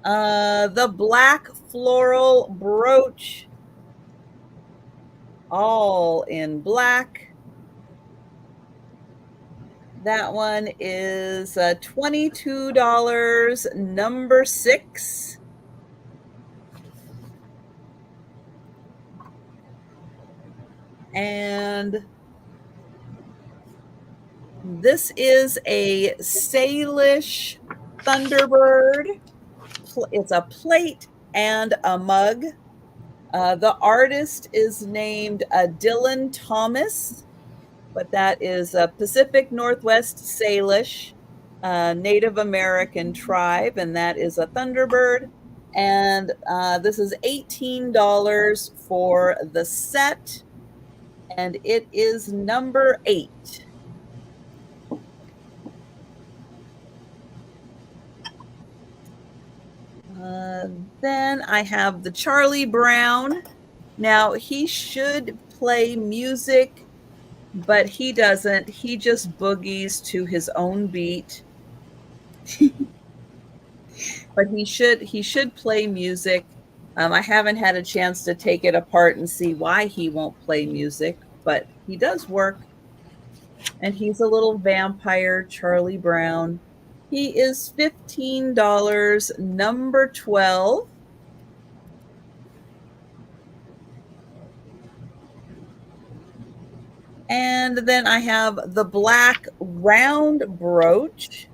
The black floral brooch, all in black. That one is $22, number 6. And this is a Salish Thunderbird. It's a plate and a mug. The artist is named Dylan Thomas, but that is a Pacific Northwest Salish Native American tribe, and that is a Thunderbird. And this is $18 for the set, and it is number 8. Then I have the Charlie Brown. Now, he should play music, but he doesn't. He just boogies to his own beat. But he should play music. I haven't had a chance to take it apart and see why he won't play music, but he does work. And he's a little vampire, Charlie Brown. He is $15, number 12. And then I have the black round brooch.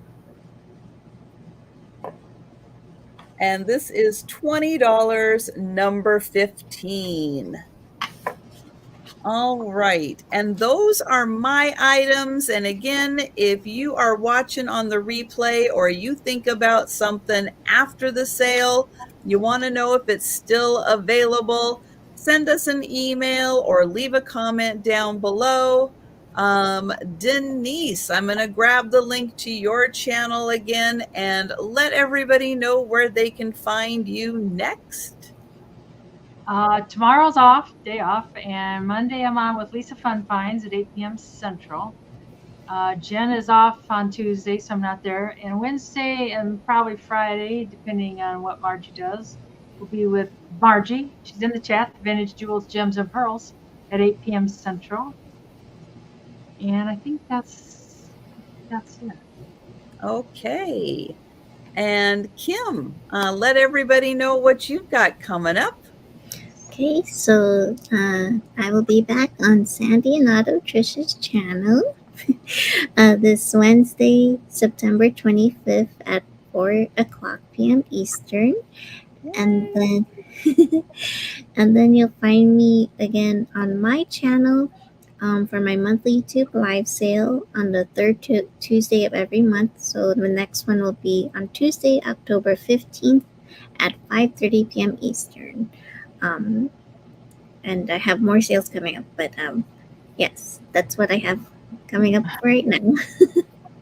And this is $20, number 15. All right. And those are my items. And again, if you are watching on the replay or you think about something after the sale, you want to know if it's still available, send us an email or leave a comment down below. Denise, I'm going to grab the link to your channel again and let everybody know where they can find you next. Tomorrow's off, day off, and Monday I'm on with Lisa Fun Finds at 8 p.m. Central. Jen is off on Tuesday, so I'm not there. And Wednesday and probably Friday, depending on what Margie does, will be with Margie. She's in the chat, Vintage Jewels, Gems, and Pearls at 8 p.m. Central. And I think that's it. Okay. And Kim, let everybody know what you've got coming up. Okay, so I will be back on Sandy and Otto Trish's channel this Wednesday, September 25th at 4 o'clock p.m. Eastern. And then and then you'll find me again on my channel for my monthly YouTube live sale on the third Tuesday of every month. So the next one will be on Tuesday, October 15th at 5:30 p.m. Eastern. And I have more sales coming up, but yes, that's what I have coming up right now.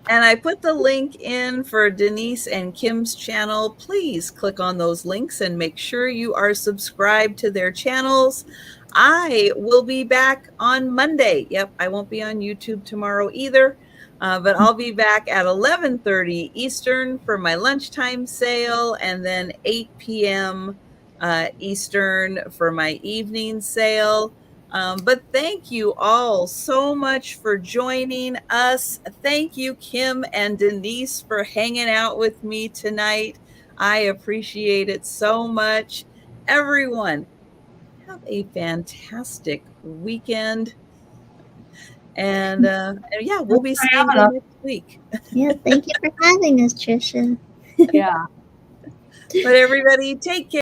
And I put the link in for Denise and Kim's channel. Please click on those links and make sure you are subscribed to their channels. I will be back on Monday. Yep, I won't be on YouTube tomorrow either, but I'll be back at 11:30 Eastern for my lunchtime sale, and then 8 p.m. Eastern for my evening sale. But thank you all so much for joining us. Thank you, Kim and Denise, for hanging out with me tonight. I appreciate it so much. Everyone, have a fantastic weekend. And yeah, we'll be seeing you next week. Yeah, thank you for having us, Trisha. Yeah. But everybody, take care.